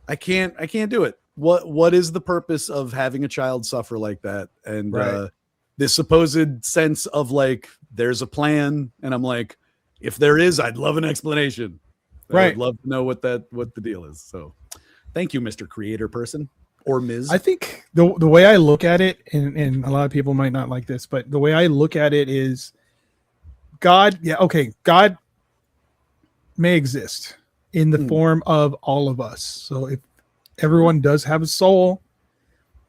I can't do it. What is the purpose of having a child suffer like that? And this supposed sense of like there's a plan, and I'm like, if there is, I'd love an explanation. I'd love to know what the deal is. So, thank you, Mr. Creator Person. Or Ms. I think the way I look at it, and a lot of people might not like this, but the way I look at it is God may exist in the form of all of us. So if everyone does have a soul,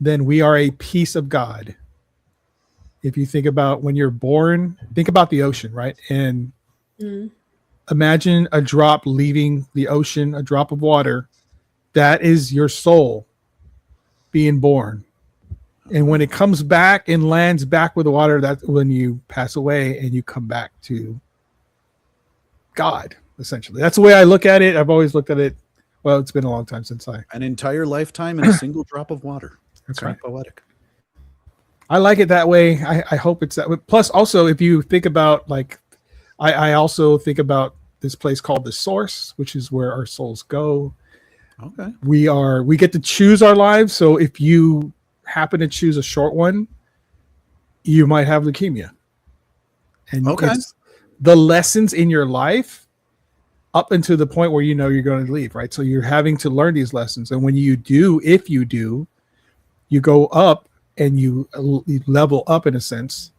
then we are a piece of God. If you think about when you're born, think about the ocean, right? And imagine a drop leaving the ocean, a drop of water. That is your soul being born. And when it comes back and lands back with the water, that's when you pass away and you come back to God, essentially. That's the way I look at it. I've always looked at it. Well, it's been a long time since an entire lifetime in a single drop of water. That's right. Poetic. I like it that way. I hope it's that way. Plus, also, if you think about like, I also think about this place called the Source, which is where our souls go. Okay. We get to choose our lives. So if you happen to choose a short one, you might have leukemia. And it's the lessons in your life up until the point where you know you're going to leave, right? So you're having to learn these lessons. And when you do, if you do, you go up and you level up in a sense.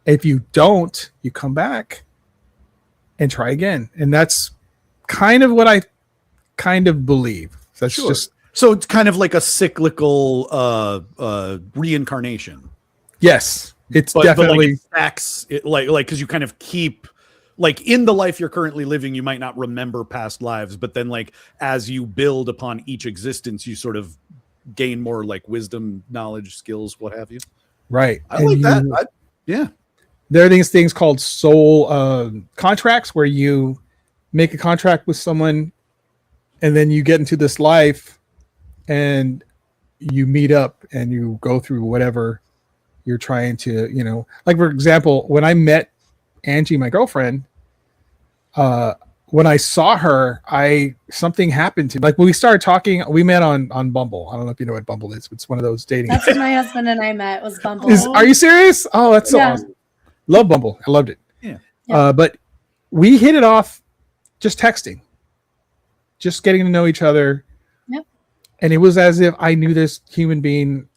If you don't, you come back and try again. And that's kind of what I kind of believe. That's just so it's kind of like a cyclical reincarnation. Yes, it's definitely it stacks it like because you kind of keep like in the life you're currently living, you might not remember past lives, but then like as you build upon each existence, you sort of gain more like wisdom, knowledge, skills, what have you. Right. I like that. Yeah. There are these things called soul contracts where you make a contract with someone and then you get into this life and you meet up and you go through whatever you're trying to, like for example, when I met Angie, my girlfriend, when I saw her, something happened to me. Like when we started talking, we met on Bumble. I don't know if you know what Bumble is, but it's one of those dating. That's when my husband and I met, was Bumble. Are you serious? Oh, that's so awesome. Love Bumble. I loved it. Yeah. But we hit it off just texting, just getting to know each other. Yep. And it was as if I knew this human being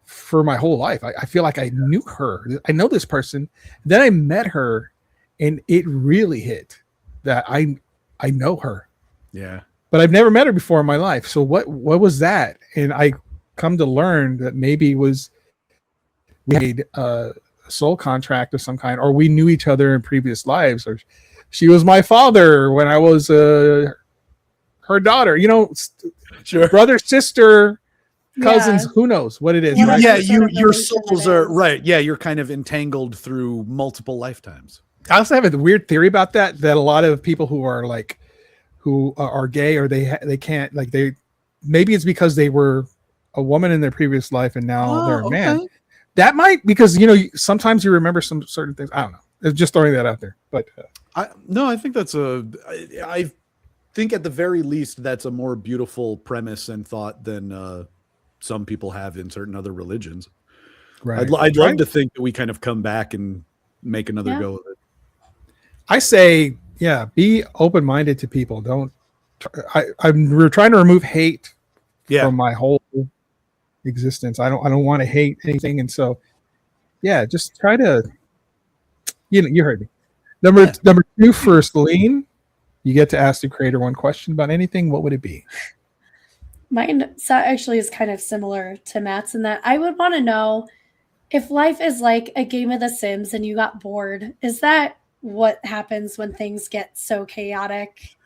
for my whole life. I feel like I knew her. I know this person. Then I met her, and it really hit that I know her. Yeah. But I've never met her before in my life. So what was that? And I come to learn that maybe it was we made a soul contract of some kind, or we knew each other in previous lives, or she was my father when I was her daughter. Sure. Brother, sister, cousins, who knows what it is. Yeah, right? Your souls are right. Yeah, you're kind of entangled through multiple lifetimes. I also have a weird theory about that a lot of people who are gay, or they can't, like, maybe it's because they were a woman in their previous life and now they're a man. That might, because sometimes you remember some certain things. I don't know. It's just throwing that out there. But I think that's I think at the very least that's a more beautiful premise and thought than some people have in certain other religions. right. I'd love to think that we kind of come back and make another go of it. I say, be open-minded to people. We're trying to remove hate from my whole existence. I don't want to hate anything. And so, just try to, you heard me. Number 2 for Celine, you get to ask the creator one question about anything. What would it be? Mine actually is kind of similar to Matt's in that I would want to know if life is like a game of The Sims and you got bored. Is that what happens when things get so chaotic?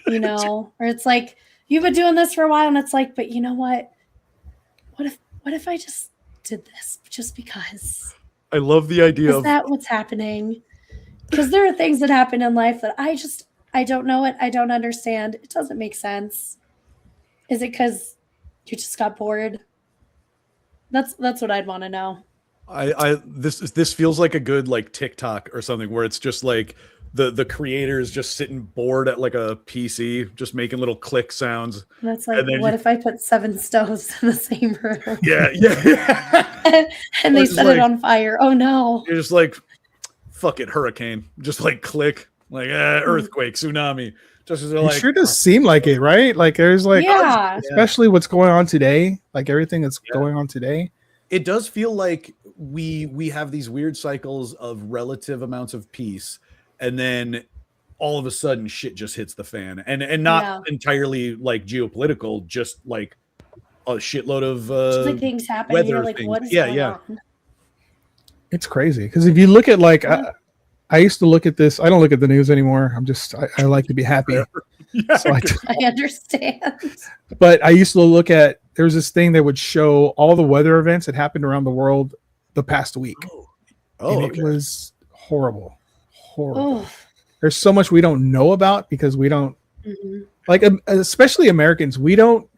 Or it's like you've been doing this for a while and it's like, but you know what? What if I just did this just because? I love the idea Is that what's happening? Because there are things that happen in life that I don't know it. I don't understand. It doesn't make sense. Is it because you just got bored? That's what I'd want to know. This feels like a good like TikTok or something where it's just like the creator is just sitting bored at like a PC, just making little click sounds. And that's like, what if I put 7 stoves in the same room? Yeah. And they set it on fire. Oh no. You're just like, fuck it, hurricane. Just like click, like earthquake, tsunami. Just as It sure does seem like it, right? Like there's like, especially what's going on today, like everything that's going on today. It does feel like we have these weird cycles of relative amounts of peace, and then all of a sudden shit just hits the fan, and not entirely like geopolitical, just like a shitload of just like things happen. Weather You're like, things. what is going on? It's crazy because if you look at like, I used to look at this. I don't look at the news anymore. I like to be happy. So I understand. But I used to look at, there was this thing that would show all the weather events that happened around the world the past week. And it was horrible. Oh. There's so much we don't know about because we don't, like, especially Americans, we don't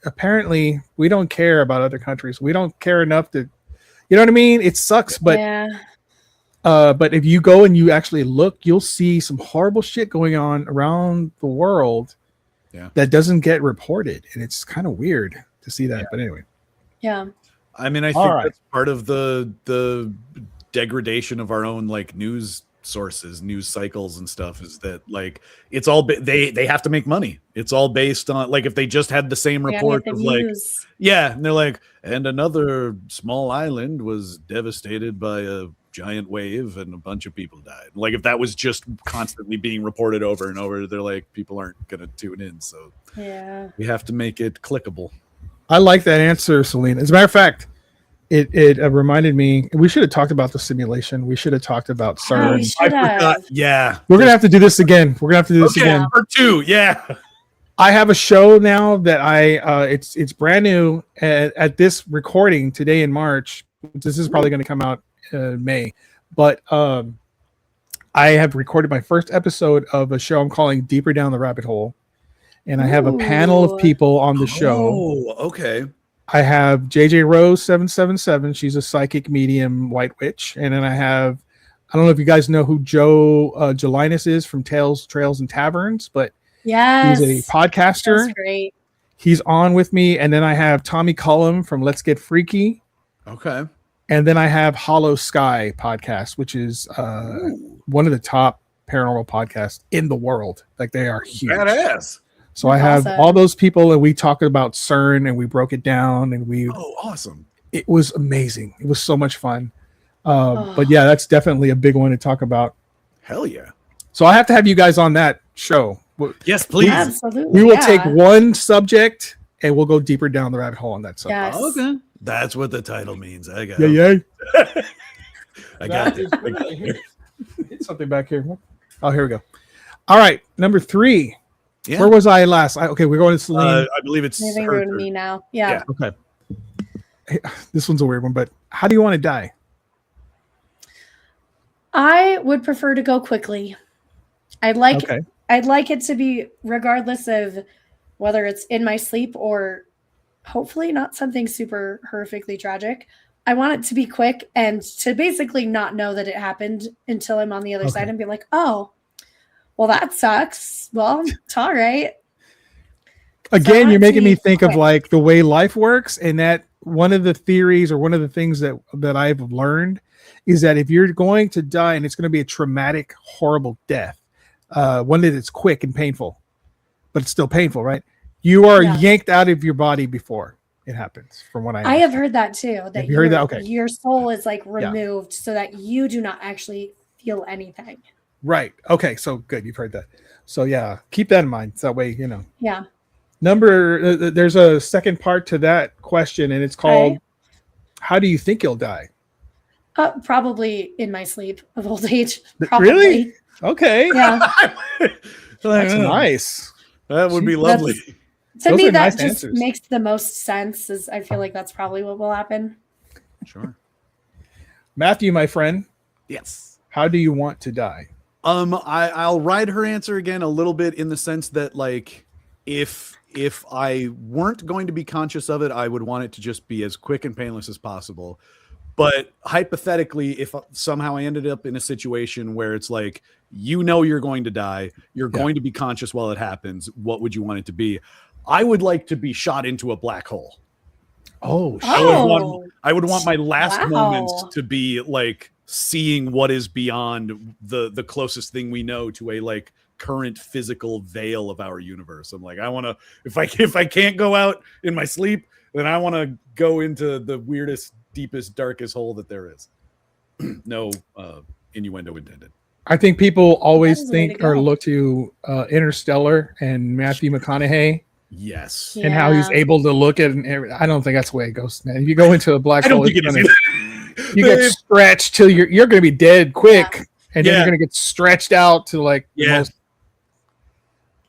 care about other countries. We don't care enough to, you know what I mean? It sucks, but but if you go and you actually look, you'll see some horrible shit going on around the world that doesn't get reported. And it's kind of weird to see that. But anyway. Yeah. I mean, I think that's part of the degradation of our own like news sources, news cycles and stuff, is that like it's all they have to make money. It's all based on, like, if they just had the same report of like and they're like, and another small island was devastated by a giant wave and a bunch of people died. Like if that was just constantly being reported over and over, they're like, people aren't gonna tune in, so we have to make it clickable. I like that answer, Celine. As a matter of fact, it reminded me, we should have talked about the simulation. We should have talked about CERN. I forgot. Yeah, we're gonna have to do this again. Part 2. Yeah, I have a show now that it's brand new at this recording today in March. This is probably going to come out May, but I have recorded my first episode of a show I'm calling Deeper Down the Rabbit Hole, and I have a panel of people on the show. Oh, okay. I have JJ Rose 777. She's a psychic medium white witch. And then I don't know if you guys know who Joe Gelinas is from Tales, Trails, and Taverns, but Yes. he's a podcaster. That's great. He's on with me. And then I have Tommy Cullum from Let's Get Freaky. Okay. And then I have Hollow Sky podcast, which is one of the top paranormal podcasts in the world. Like, they are huge. Badass. So I have all those people, and we talk about CERN, and we broke it down, and awesome. It was amazing. It was so much fun. But yeah, that's definitely a big one to talk about. Hell yeah. So I have to have you guys on that show. Yes, please. Absolutely. We will take one subject and we'll go deeper down the rabbit hole on that subject. Yes. Okay. That's what the title means. I got Yeah. I got it. Hit something back here. Oh, here we go. All right, number 3. Yeah. Where was I last? Okay, we're going to Celine. I believe it's Maybe her go to turn. me now. Yeah. Okay. Hey, this one's a weird one, but how do you want to die? I would prefer to go quickly. I'd like it to be regardless of whether it's in my sleep or hopefully not something super horrifically tragic. I want it to be quick and to basically not know that it happened until I'm on the other side and be like, oh, well, that sucks. Well, it's all right. Again, So you're making me think quick. of like the way life works, and that one of the theories or one of the things that I've learned is that if you're going to die and it's going to be a traumatic, horrible death, one that is quick and painful, but it's still painful, right? You are yanked out of your body before it happens, from what I have heard that too. That you heard that? Okay. Your soul is like removed so that you do not actually feel anything. Right. Okay. So good. You've heard that. So yeah, keep that in mind. So that way, you know. Yeah. There's a second part to that question, and it's called, how do you think you'll die? Probably in my sleep of old age. Probably. Really? Okay. Yeah. That's nice. That would be lovely. To Those me, are that nice just answers. makes the most sense. Is I feel like that's probably what will happen. Sure. Matthew, my friend, Yes. how do you want to die? I'll ride her answer again a little bit in the sense that, like, if I weren't going to be conscious of it, I would want it to just be as quick and painless as possible. But hypothetically, if somehow I ended up in a situation where it's like, you know, you're going to die, you're going to be conscious while it happens, what would you want it to be? I would like to be shot into a black hole. Oh, I would want my last moments to be like seeing what is beyond the closest thing we know to a like current physical veil of our universe. I'm like, I want to, if I can't go out in my sleep, then I want to go into the weirdest, deepest, darkest hole that there is. No innuendo intended. I think people always way to think or go. look to Interstellar and Matthew McConaughey Yes. and how he's able to look at it. I don't think that's the way it goes, man. If you go into a black I hole, don't think it is either. you get stretched till you're going to be dead quick, and then you're going to get stretched out to like the most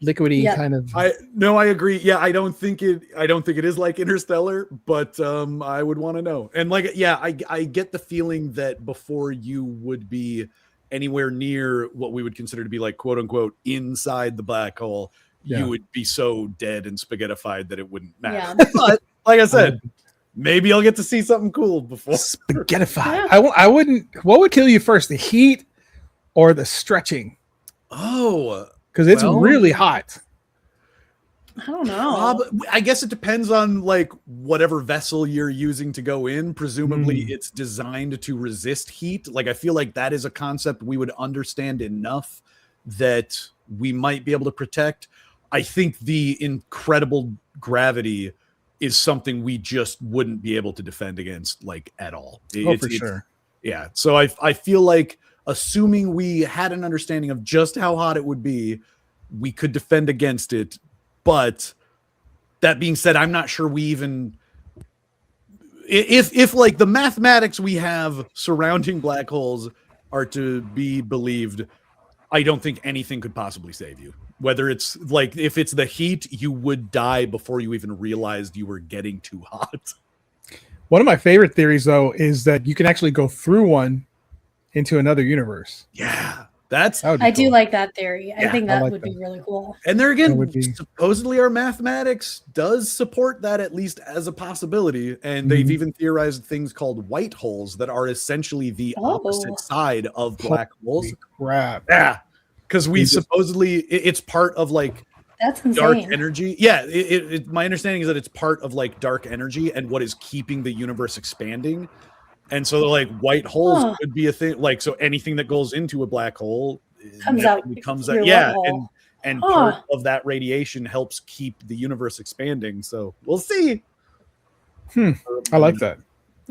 liquidy kind of. I agree. Yeah, I don't think it is like Interstellar, but I would want to know. And like, I get the feeling that before you would be anywhere near what we would consider to be like quote unquote inside the black hole, you would be so dead and spaghettified that it wouldn't matter. Yeah. But like I said, maybe I'll get to see something cool before. Spaghettified. I wouldn't. What would kill you first, the heat or the stretching? Oh, because it's really hot. I don't know. I guess it depends on like whatever vessel you're using to go in. Presumably it's designed to resist heat. Like, I feel like that is a concept we would understand enough that we might be able to protect. I think the incredible gravity is something we just wouldn't be able to defend against, like, at all. For sure. Yeah. So I feel like, assuming we had an understanding of just how hot it would be, we could defend against it. But that being said, I'm not sure we even, if like the mathematics we have surrounding black holes are to be believed, I don't think anything could possibly save you. Whether it's like, if it's the heat, you would die before you even realized you were getting too hot. One of my favorite theories, though, is that you can actually go through one into another universe. Yeah. I do like that theory. I think that like would that. be really cool. And there again, would be- supposedly our mathematics does support that, at least as a possibility. And they've even theorized things called white holes that are essentially the opposite side of black holes. Crap. Yeah. Because we supposedly, it's part of like That's insane. dark energy. Yeah. My understanding is that it's part of like dark energy and what is keeping the universe expanding. And so like white holes could be a thing. Like, so anything that goes into a black hole comes out. Yeah. And part of that radiation helps keep the universe expanding. So we'll see. I like that.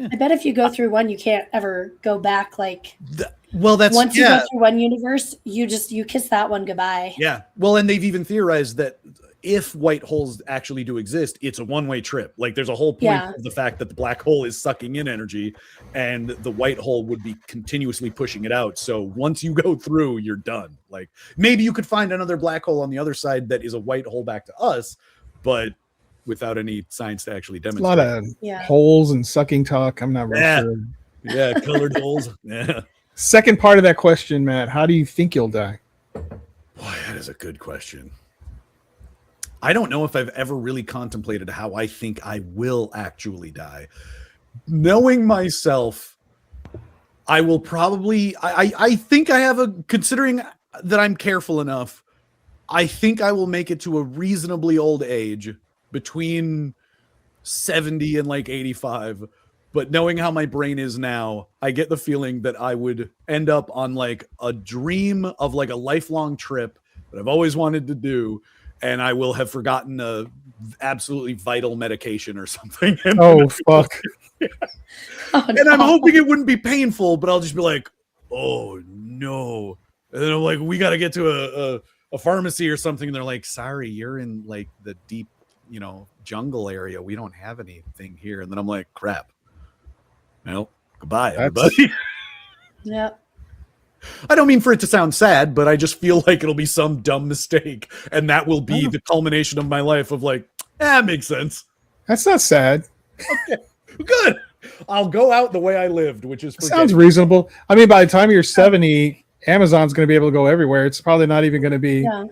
I bet if you go through one, you can't ever go back. Like, that's once you go through one universe, you kiss that one goodbye. Yeah. Well, and they've even theorized that if white holes actually do exist, it's a one-way trip. Like there's a whole point of the fact that the black hole is sucking in energy and the white hole would be continuously pushing it out. So once you go through, you're done. Like maybe you could find another black hole on the other side that is a white hole back to us, but without any science to actually demonstrate. A lot of holes and sucking talk. I'm not really sure. Yeah, colored holes. Yeah. Second part of that question, Matt, how do you think you'll die? Boy, that is a good question. I don't know if I've ever really contemplated how I think I will actually die. Knowing myself, I will probably, I think I have considering that I'm careful enough, I think I will make it to a reasonably old age between 70 and like 85. But knowing how my brain is now, I get the feeling that I would end up on like a dream of like a lifelong trip that I've always wanted to do. And I will have forgotten a absolutely vital medication or something. And fuck. And I'm hoping it wouldn't be painful, but I'll just be like, oh no. And then I'm like, we got to get to a pharmacy or something. And they're like, sorry, you're in like the deep, jungle area. We don't have anything here. And then I'm like, crap. Well, goodbye, everybody. Yeah. I don't mean for it to sound sad, but I just feel like it'll be some dumb mistake. And that will be the culmination of my life of like, makes sense. That's not sad. Okay, good. I'll go out the way I lived, which is sounds reasonable. I mean, by the time you're 70, Amazon's going to be able to go everywhere. It's probably not even going to be. Yeah.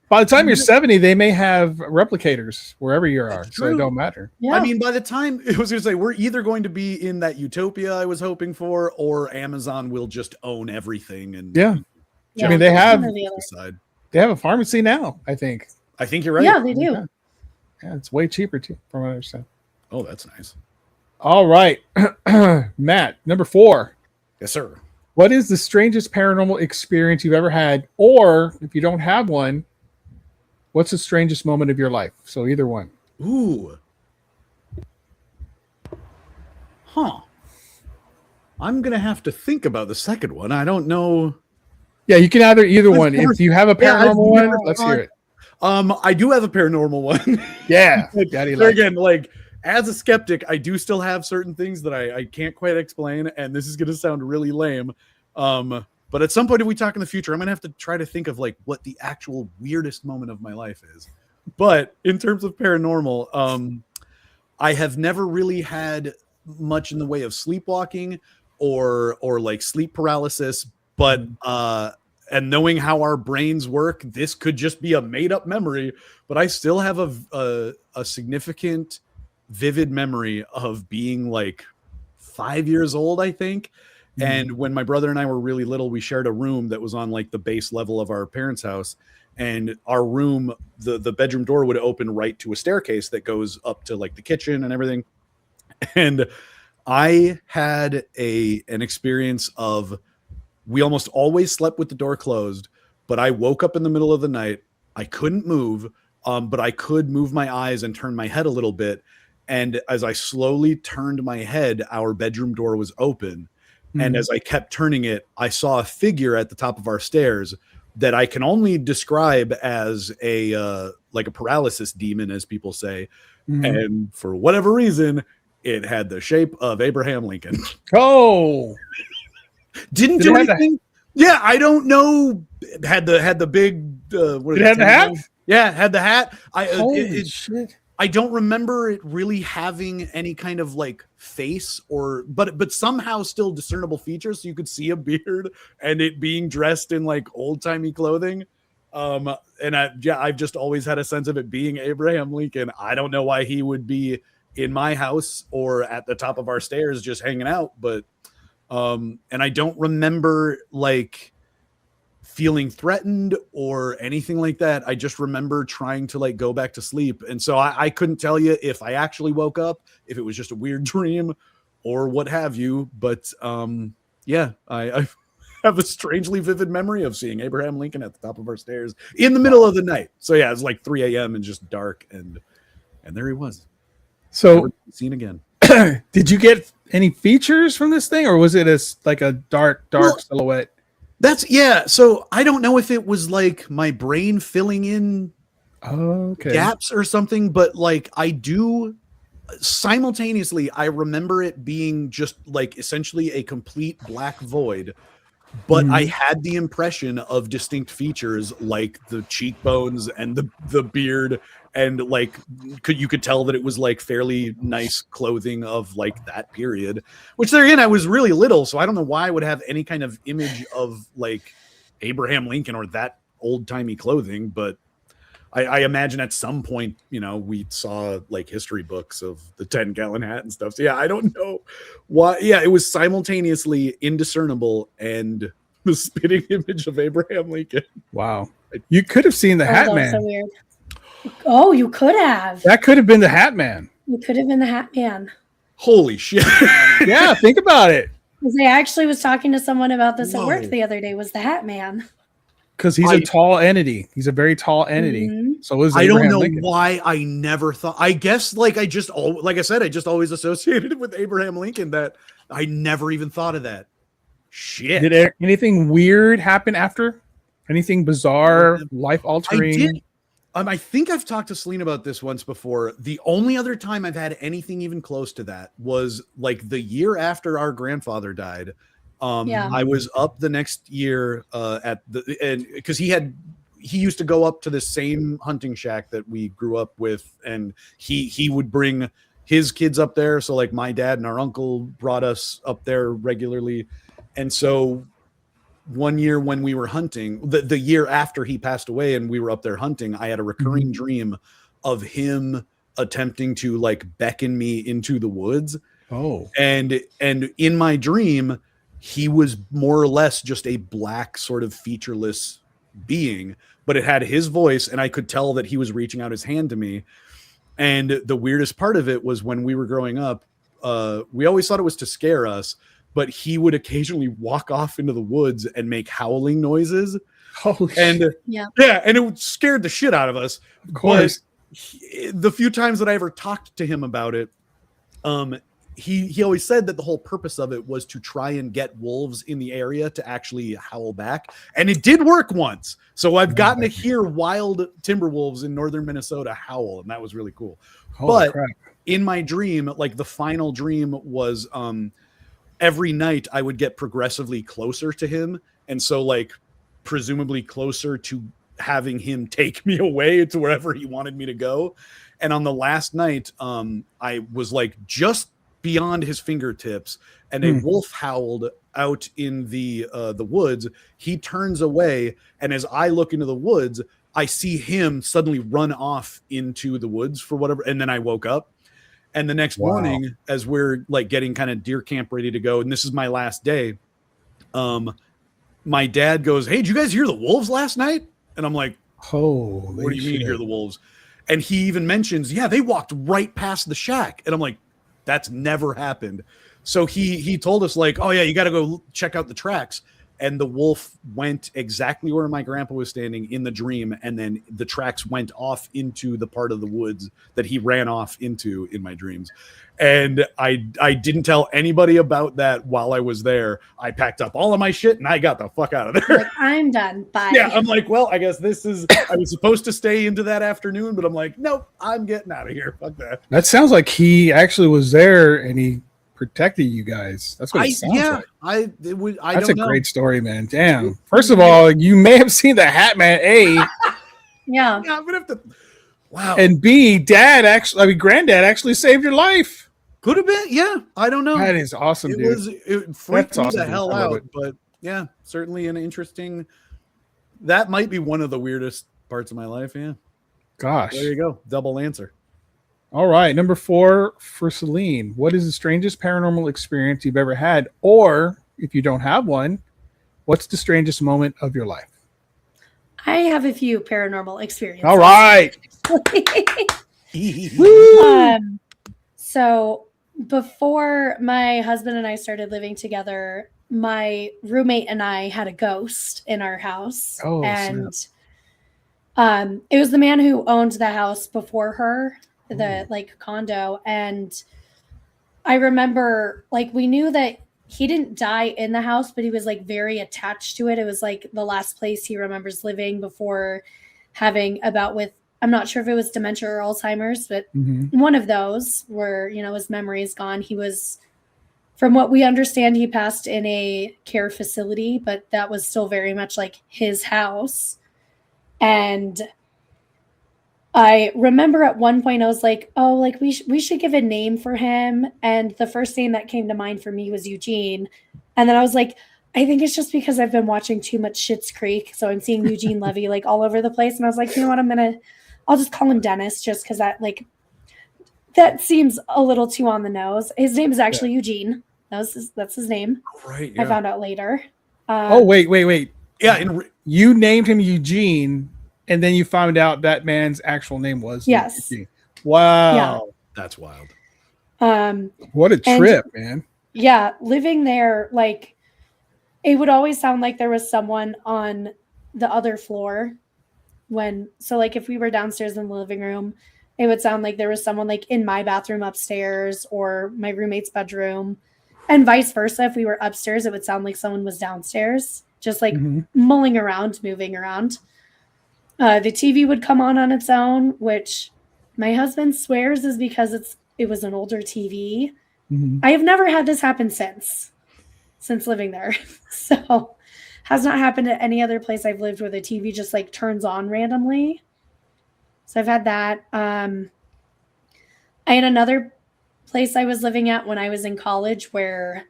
By the time you're 70, they may have replicators wherever you are, so it don't matter. Yeah. I mean, by the time I was going to say, we're either going to be in that utopia I was hoping for, or Amazon will just own everything. And I mean, they have a pharmacy now. I think you're right. Yeah, they do. Yeah, it's way cheaper too, from what I understand. Oh, that's nice. All right, Matt, number 4. Yes, sir. What is the strangest paranormal experience you've ever had, or if you don't have one, what's the strangest moment of your life? So either one. Ooh. Huh. I'm going to have to think about the second one. I don't know. Yeah, you can either one. If you have a paranormal one, let's hear it. I do have a paranormal one. Yeah. Again, like as a skeptic, I do still have certain things that I can't quite explain. And this is going to sound really lame. But at some point, if we talk in the future, I'm going to have to try to think of like what the actual weirdest moment of my life is. But in terms of paranormal, I have never really had much in the way of sleepwalking or like sleep paralysis. But and knowing how our brains work, this could just be a made up memory. But I still have a significant, vivid memory of being like 5 years old, I think. And when my brother and I were really little, we shared a room that was on like the base level of our parents' house. And our room, the bedroom door would open right to a staircase that goes up to like the kitchen and everything. And I had an experience of, we almost always slept with the door closed, but I woke up in the middle of the night. I couldn't move, but I could move my eyes and turn my head a little bit. And as I slowly turned my head, our bedroom door was open. And as I kept turning it, I saw a figure at the top of our stairs that I can only describe as like a paralysis demon, as people say. And for whatever reason, it had the shape of Abraham Lincoln. Oh, didn't do anything. Yeah, I don't know. Had the big. It had the hat. Yeah, had the hat. Holy shit! I don't remember it really having any kind of like face but somehow still discernible features. So you could see a beard and it being dressed in like old timey clothing. And I've just always had a sense of it being Abraham Lincoln. I don't know why he would be in my house or at the top of our stairs just hanging out, but and I don't remember like feeling threatened or anything like that. I just remember trying to like go back to sleep. And so I couldn't tell you if I actually woke up, if it was just a weird dream or what have you. But yeah, I have a strangely vivid memory of seeing Abraham Lincoln at the top of our stairs in the middle of the night. So yeah, it was like 3 a.m. and just dark. And there he was. So never seen again. Did you get any features from this thing, or was it like a dark silhouette? So I don't know if it was like my brain filling in gaps or something, but like I do simultaneously, I remember it being just like essentially a complete black void, but I had the impression of distinct features like the cheekbones and the beard, and like you could tell that it was like fairly nice clothing of like that period, which there again, I was really little, so I don't know why I would have any kind of image of like Abraham Lincoln or that old timey clothing, but I imagine at some point, you know, we saw like history books of the 10-gallon hat and stuff. So yeah, I don't know why. Yeah, it was simultaneously indiscernible and the spitting image of Abraham Lincoln. Wow. You could have seen the Hat Man. So weird. Oh, you could have. That could have been the Hat Man. You could have been the Hat Man. Holy shit. Yeah, think about it. Because I actually was talking to someone about this at work the other day, was the Hat Man. Because he's a tall entity. He's a very tall entity. So is I don't know Lincoln. why I never thought. I guess like I just always associated it with Abraham Lincoln, that I never even thought of that. Shit. Did anything weird happen after? Anything bizarre, life altering? I did. I think I've talked to Celine about this once before. The only other time I've had anything even close to that was like the year after our grandfather died. I was up the next year because he used to go up to the same hunting shack that we grew up with, and he would bring his kids up there. So like my dad and our uncle brought us up there regularly. And so one year when we were hunting, the year after he passed away and we were up there hunting, I had a recurring dream of him attempting to like beckon me into the woods. Oh, and in my dream, he was more or less just a black sort of featureless being, but it had his voice, and I could tell that he was reaching out his hand to me. And the weirdest part of it was when we were growing up, we always thought it was to scare us, but he would occasionally walk off into the woods and make howling noises. Holy and shit. Yeah, and it scared the shit out of us. Of course. But the few times that I ever talked to him about it, he always said that the whole purpose of it was to try and get wolves in the area to actually howl back. And it did work once. So I've gotten to hear wild timber wolves in northern Minnesota howl, and that was really cool. Holy but crap. In my dream, like the final dream was every night I would get progressively closer to him. And so like presumably closer to having him take me away to wherever he wanted me to go. And on the last night, I was like just beyond his fingertips, and a wolf howled out in the woods. He turns away, and as I look into the woods, I see him suddenly run off into the woods for whatever. And then I woke up, and the next morning, as we're like getting kind of deer camp ready to go, and this is my last day, my dad goes, "Hey, did you guys hear the wolves last night?" And I'm like, "Holy what do you mean hear the wolves?" And he even mentions, "Yeah, they walked right past the shack." And I'm like, that's never happened. So he told us like, "Oh yeah, you got to go check out the tracks." And the wolf went exactly where my grandpa was standing in the dream. And then the tracks went off into the part of the woods that he ran off into in my dreams. And I didn't tell anybody about that while I was there. I packed up all of my shit and I got the fuck out of there. Like, I'm done. Bye. Yeah, I'm like, well, I guess I was supposed to stay into that afternoon, but I'm like, nope, I'm getting out of here. Fuck that. That sounds like he actually was there and he protected you guys. That's what it sounds like. That's a great story, man. Damn. First of all, you may have seen the Hat Man. Yeah. I'm gonna have to. Wow. And B, granddad actually saved your life. Could have been. Yeah. I don't know. That is awesome, dude. It freaked me awesome, the dude. hell I love out. it. But yeah, certainly an interesting. That might be one of the weirdest parts of my life. Yeah. Gosh. There you go. Double answer. All right. Number 4 for Celine. What is the strangest paranormal experience you've ever had? Or if you don't have one, what's the strangest moment of your life? I have a few paranormal experiences. All right. So before my husband and I started living together, my roommate and I had a ghost in our house. Oh, and it was the man who owned the house before her, the like condo. And I remember like we knew that he didn't die in the house, but he was like very attached to it. It was like the last place he remembers living before having a bout with, I'm not sure if it was dementia or Alzheimer's, but one of those where, you know, his memory is gone. He was, from what we understand, he passed in a care facility, but that was still very much like his house. And I remember at one point I was like, oh, like we should give a name for him. And the first name that came to mind for me was Eugene. And then I was like, I think it's just because I've been watching too much Schitt's Creek. So I'm seeing Eugene Levy like all over the place. And I was like, you know what, I'll just call him Dennis just because that seems a little too on the nose. His name is actually Eugene. That's his name. Right. Yeah. I found out later. Wait. Yeah. You named him Eugene, and then you found out that man's actual name was Eugene. Wow. Yeah. That's wild. What a trip, man. Yeah. Living there, like, it would always sound like there was someone on the other floor like if we were downstairs in the living room, it would sound like there was someone like in my bathroom upstairs or my roommate's bedroom, and vice versa. If we were upstairs, it would sound like someone was downstairs, just like mulling around, moving around. The TV would come on its own, which my husband swears is because it was an older TV. I have never had this happen since living there. So has not happened at any other place I've lived where the TV just like turns on randomly. So I've had that. I had another place I was living at when I was in college where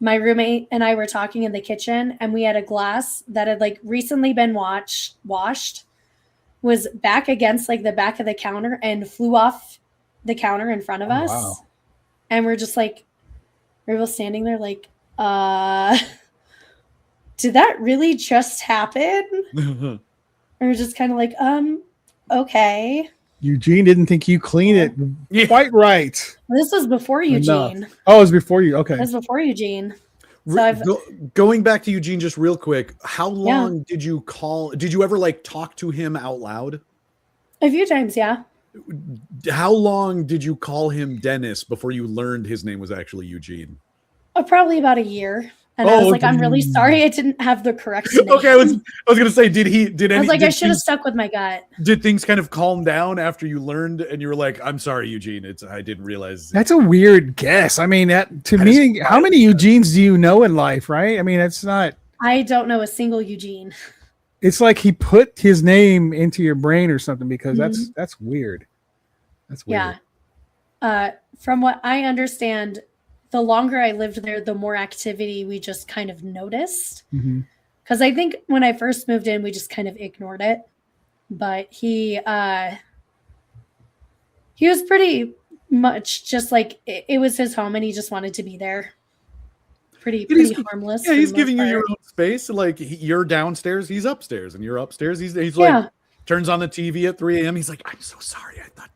my roommate and I were talking in the kitchen, and we had a glass that had like recently been washed, was back against like the back of the counter and flew off the counter in front of us. Wow. And we're just like, we're both standing there like, did that really just happen? And we're just kind of like, okay. Eugene didn't think you cleaned it quite right. This was before Eugene. Enough. Oh, it was before you. Okay. It was before Eugene. So going back to Eugene just real quick, how long did you ever like talk to him out loud? A few times, yeah. How long did you call him Dennis before you learned his name was actually Eugene? Probably about a year. And I was like, I'm really sorry I didn't have the correct name. Okay, I was gonna say, I should have stuck with my gut. Did things kind of calm down after you learned and you were like, I'm sorry, Eugene. I didn't realize. That's a weird guess. I mean, to me, how many Eugenes do you know in life, right? I mean, it's not. I don't know a single Eugene. It's like he put his name into your brain or something, because that's weird. That's weird. Yeah. From what I understand, the longer I lived there, the more activity we just kind of noticed. Because I think when I first moved in, we just kind of ignored it. But he was pretty much just like, it was his home and he just wanted to be there. Pretty harmless. Yeah, he's giving you your own space. Like, you're downstairs, he's upstairs, and you're upstairs. He's like, turns on the TV at 3 a.m. He's like, I'm so sorry. I thought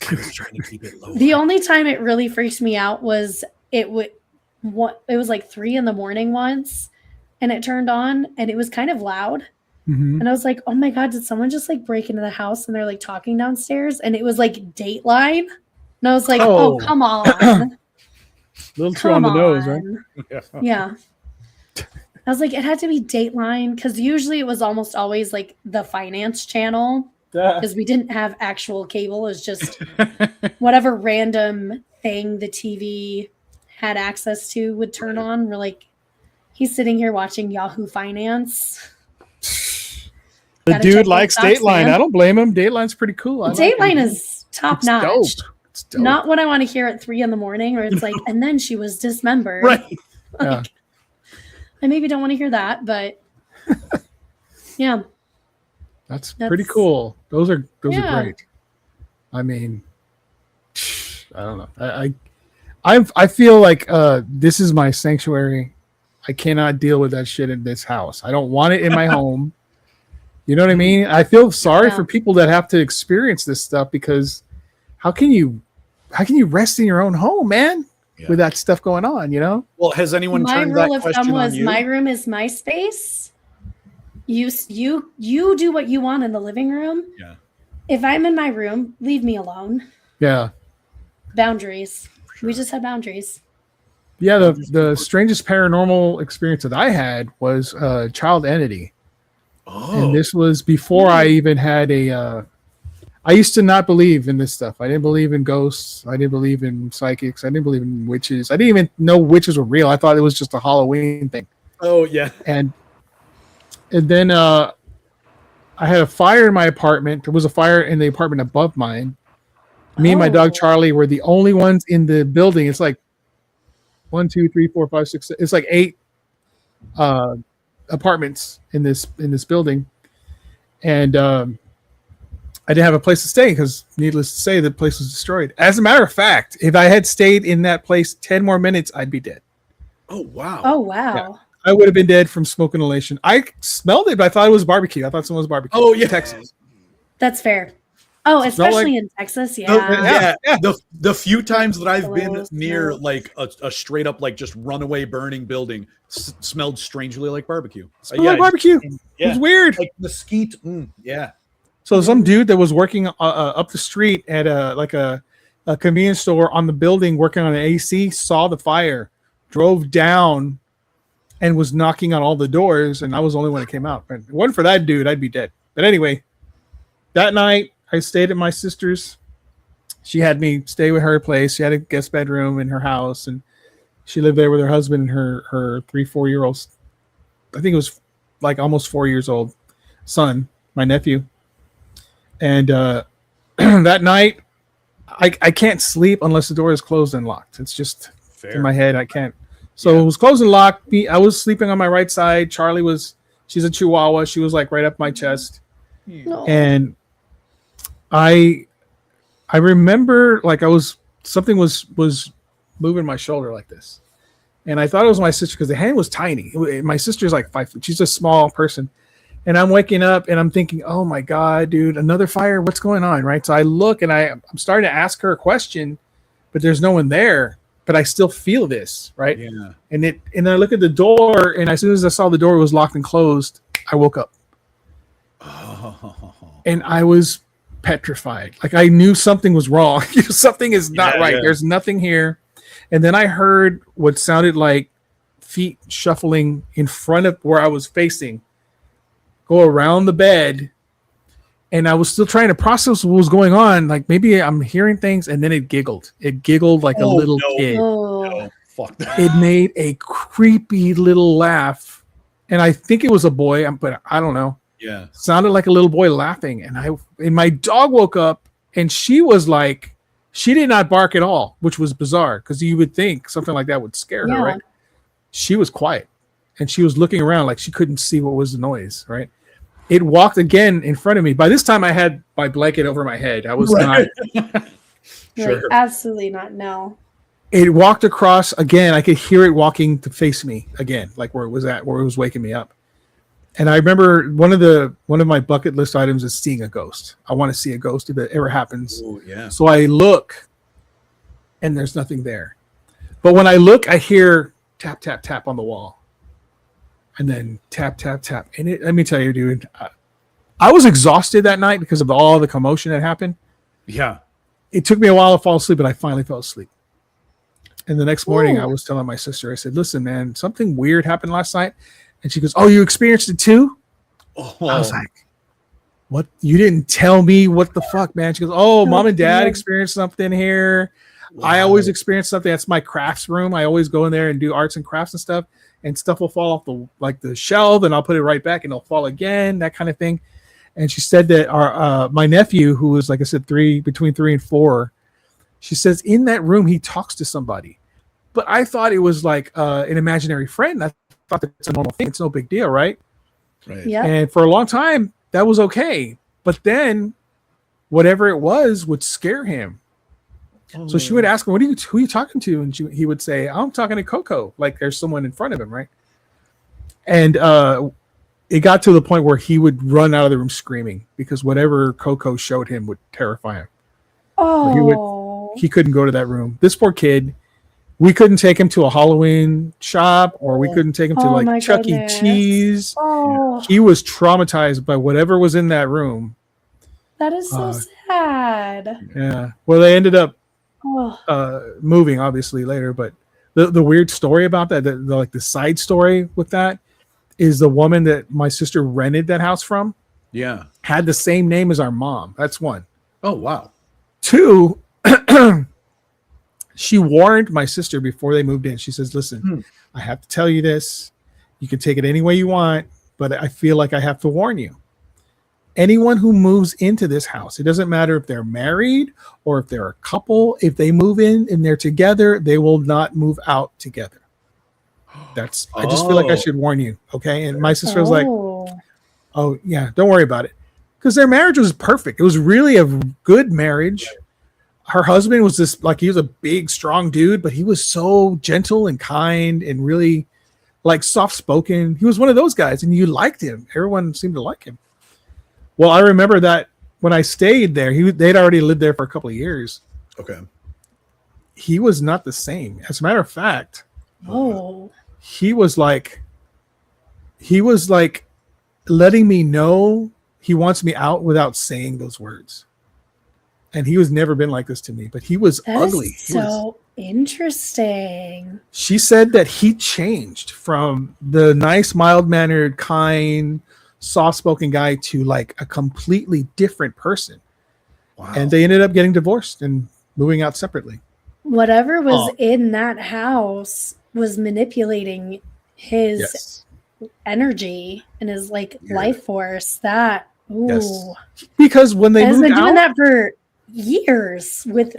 I was trying to keep it low. The only time it really freaked me out was it was like 3 a.m. once, and it turned on and it was kind of loud. And I was like, oh my God, did someone just like break into the house and they're like talking downstairs? And it was like Dateline. And I was like, oh come on. A little too on the nose, right? Yeah. I was like, it had to be Dateline, because usually it was almost always like the finance channel, because we didn't have actual cable. It was just whatever random thing the TV had access to would turn on. We're like, he's sitting here watching Yahoo Finance. The Gotta dude check likes those stocks, Dateline. man. I don't blame him. Dateline's pretty cool. I like Dateline it. is top It's notch. dope. It's dope. Not what I want to hear at 3 a.m, or it's like, and then she was dismembered. Right. Yeah. I maybe don't want to hear that, but yeah, That's pretty cool. Those are Yeah. great. I mean, I don't know. I feel like this is my sanctuary. I cannot deal with that shit in this house. I don't want it in my home. You know what I mean? I feel sorry Yeah. for people that have to experience this stuff, because how can you rest in your own home, man, with that stuff going on, you know? Well, has anyone my turned rule that of question thumb on was you? my room is my space. You do what you want in the living room. Yeah. If I'm in my room, leave me alone. Yeah. Boundaries. We just had boundaries. Yeah, the strangest paranormal experience that I had was Child Entity. Oh. And this was before I even had I used to not believe in this stuff. I didn't believe in ghosts. I didn't believe in psychics. I didn't believe in witches. I didn't even know witches were real. I thought it was just a Halloween thing. Oh, yeah. And then I had a fire in my apartment. There was a fire in the apartment above mine. Me and my dog Charlie were the only ones in the building. It's like 1, 2, 3, 4, 5, 6. It's like 8 apartments in this building, and I didn't have a place to stay because, needless to say, the place was destroyed. As a matter of fact, if I had stayed in that place 10 more minutes, I'd be dead. Oh, wow. Oh wow. Yeah. I would have been dead from smoke inhalation. I smelled it, but I thought it was barbecue. I thought someone was barbecue. Oh, yeah. Texas. That's fair. Oh, Smell especially like- in Texas. Oh, Yeah. Yeah. The few times that I've been Gross, near no. like a straight up like just runaway burning building smelled strangely like barbecue. Smelled like barbecue. It Yeah. was weird. Like mesquite. Yeah. So some dude that was working up the street at a convenience store on the building working on an AC saw the fire, drove down, and was knocking on all the doors, and I was the only one that came out. But if it wasn't for that dude, I'd be dead. But anyway, that night I stayed at my sister's. She had me stay with her place. She had a guest bedroom in her house, and she lived there with her husband and her 3-4-year-old. I think it was like almost 4 years old son, my nephew. And that night, I can't sleep unless the door is closed and locked. It's just Fair. in my head. I can't. So it was closed and locked. I was sleeping on my right side. Charlie she's a Chihuahua. She was like right up my chest. No. And I remember like something was moving my shoulder like this. And I thought it was my sister because the hand was tiny. My sister's like 5 foot. She's a small person. And I'm waking up and I'm thinking, oh my God, dude, another fire. What's going on? Right. So I look and I'm starting to ask her a question, but there's no one there. But I still feel this. Right. Yeah. And I look at the door, and as soon as I saw the door was locked and closed, I woke up. Oh. And I was petrified. Like I knew something was wrong. Something is not right. Yeah. There's nothing here. And then I heard what sounded like feet shuffling in front of where I was facing, go around the bed. And I was still trying to process what was going on. Like maybe I'm hearing things, and then it giggled. It giggled like a little kid. Oh. No, fuck that. It made a creepy little laugh. And I think it was a boy, but I don't know. Yeah. Sounded like a little boy laughing. And my dog woke up, and she was like, she did not bark at all, which was bizarre because you would think something like that would scare her, right? She was quiet, and she was looking around like she couldn't see what was the noise, right? It walked again in front of me. By this time, I had my blanket over my head. I was not. You're like, absolutely not. No. It walked across again. I could hear it walking to face me again, like where it was at, where it was waking me up. And I remember one of my bucket list items is seeing a ghost. I want to see a ghost if it ever happens. Ooh, yeah. So I look, and there's nothing there. But when I look, I hear tap, tap, tap on the wall. And then tap, tap, tap. And let me tell you, dude, I was exhausted that night because of all the commotion that happened. Yeah. It took me a while to fall asleep, but I finally fell asleep. And the next morning, Ooh. I was telling my sister, I said, listen, man, something weird happened last night. And she goes, oh, you experienced it too? Oh. I was like, what? You didn't tell me what the fuck, man. She goes, oh, mom and dad experienced something here. Wow. I always experience something. That's my crafts room. I always go in there and do arts and crafts and stuff. And stuff will fall off the shelf, and I'll put it right back, and it'll fall again, that kind of thing. And she said that our my nephew, who was, like I said, between 3 and 4, she says in that room he talks to somebody. But I thought it was like an imaginary friend. I thought that's a normal thing. It's no big deal, right? Right. Yeah. And for a long time, that was okay. But then whatever it was would scare him. So she would ask him, who are you talking to? And he would say, I'm talking to Coco. Like there's someone in front of him, right? And it got to the point where he would run out of the room screaming because whatever Coco showed him would terrify him. Oh. He couldn't go to that room. This poor kid, we couldn't take him to a Halloween shop, or we couldn't take him to like Chuck E. Cheese. Oh, He was traumatized by whatever was in that room. that is so sad. Yeah. Well, they ended up Oh, moving obviously later, but the weird story about that, the side story with that is the woman that my sister rented that house from Yeah. had the same name as our mom. That's one. Oh, wow. 2, she warned my sister before they moved in. She says, listen, I have to tell you this. You can take it any way you want, but I feel like I have to warn you. Anyone who moves into this house, it doesn't matter if they're married or if they're a couple, if they move in and they're together, they will not move out together. I just feel like I should warn you. Okay. And my sister was like, oh yeah, don't worry about it. Because their marriage was perfect. It was really a good marriage. Her husband was he was a big, strong dude, but he was so gentle and kind and really like soft spoken. He was one of those guys and you liked him. Everyone seemed to like him. Well, I remember that when I stayed there, they'd already lived there for a couple of years. Okay. He was not the same. As a matter of fact, he was like letting me know he wants me out without saying those words. And he was never been like this to me, but he was ugly. Interesting. She said that he changed from the nice, mild-mannered, kind, soft-spoken guy to like a completely different person. Wow. And they ended up getting divorced and moving out separately. Whatever was in that house was manipulating his energy and his life force. That because when they moved been out, doing that for years with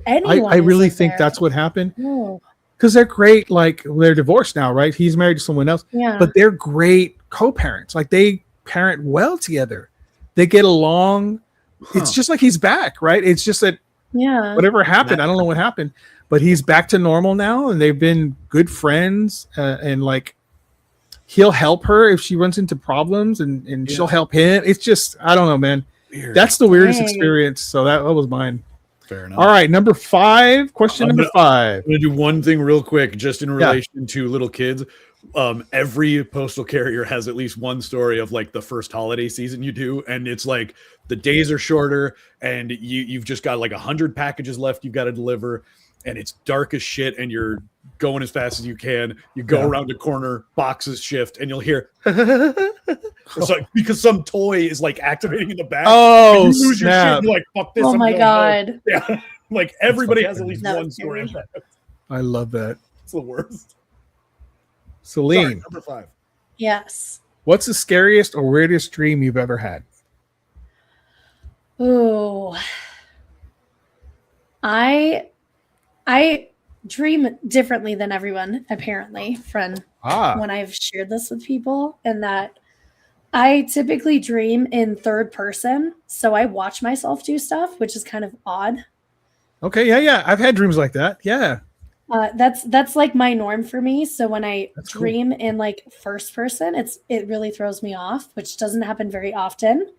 anyone. I really think that's what happened. Because they're great, they're divorced now, right? He's married to someone else. Yeah. But they're great co-parents. Like they parent well together. They get along. It's just like he's back, right? It's just that whatever happened, I don't know what happened, but he's back to normal now, and they've been good friends. And he'll help her if she runs into problems, and she'll help him. It's just, I don't know, man. Weird. That's the weirdest experience. So that was mine. Fair enough. All right, number 5. Question number 5. I'm gonna do one thing real quick, just in relation to little kids. Every postal carrier has at least one story of the first holiday season you do, and it's like the days are shorter, and you've just got 100 packages left you've got to deliver, and it's dark as shit, and you're going as fast as you can. You go around a corner, boxes shift, and you'll hear it's because some toy is activating in the back. Oh, and you lose your shit. You're like, fuck this. Oh my god. Yeah. Everybody has at least one story of that. I love that. It's the worst. Celine. Sorry, number 5. Yes. What's the scariest or weirdest dream you've ever had? Ooh. I dream differently than everyone, apparently, from when I've shared this with people, and that I typically dream in third person. So I watch myself do stuff, which is kind of odd. Okay, yeah. I've had dreams like that. Yeah. That's my norm for me. So when I dream in first person, it really throws me off, which doesn't happen very often.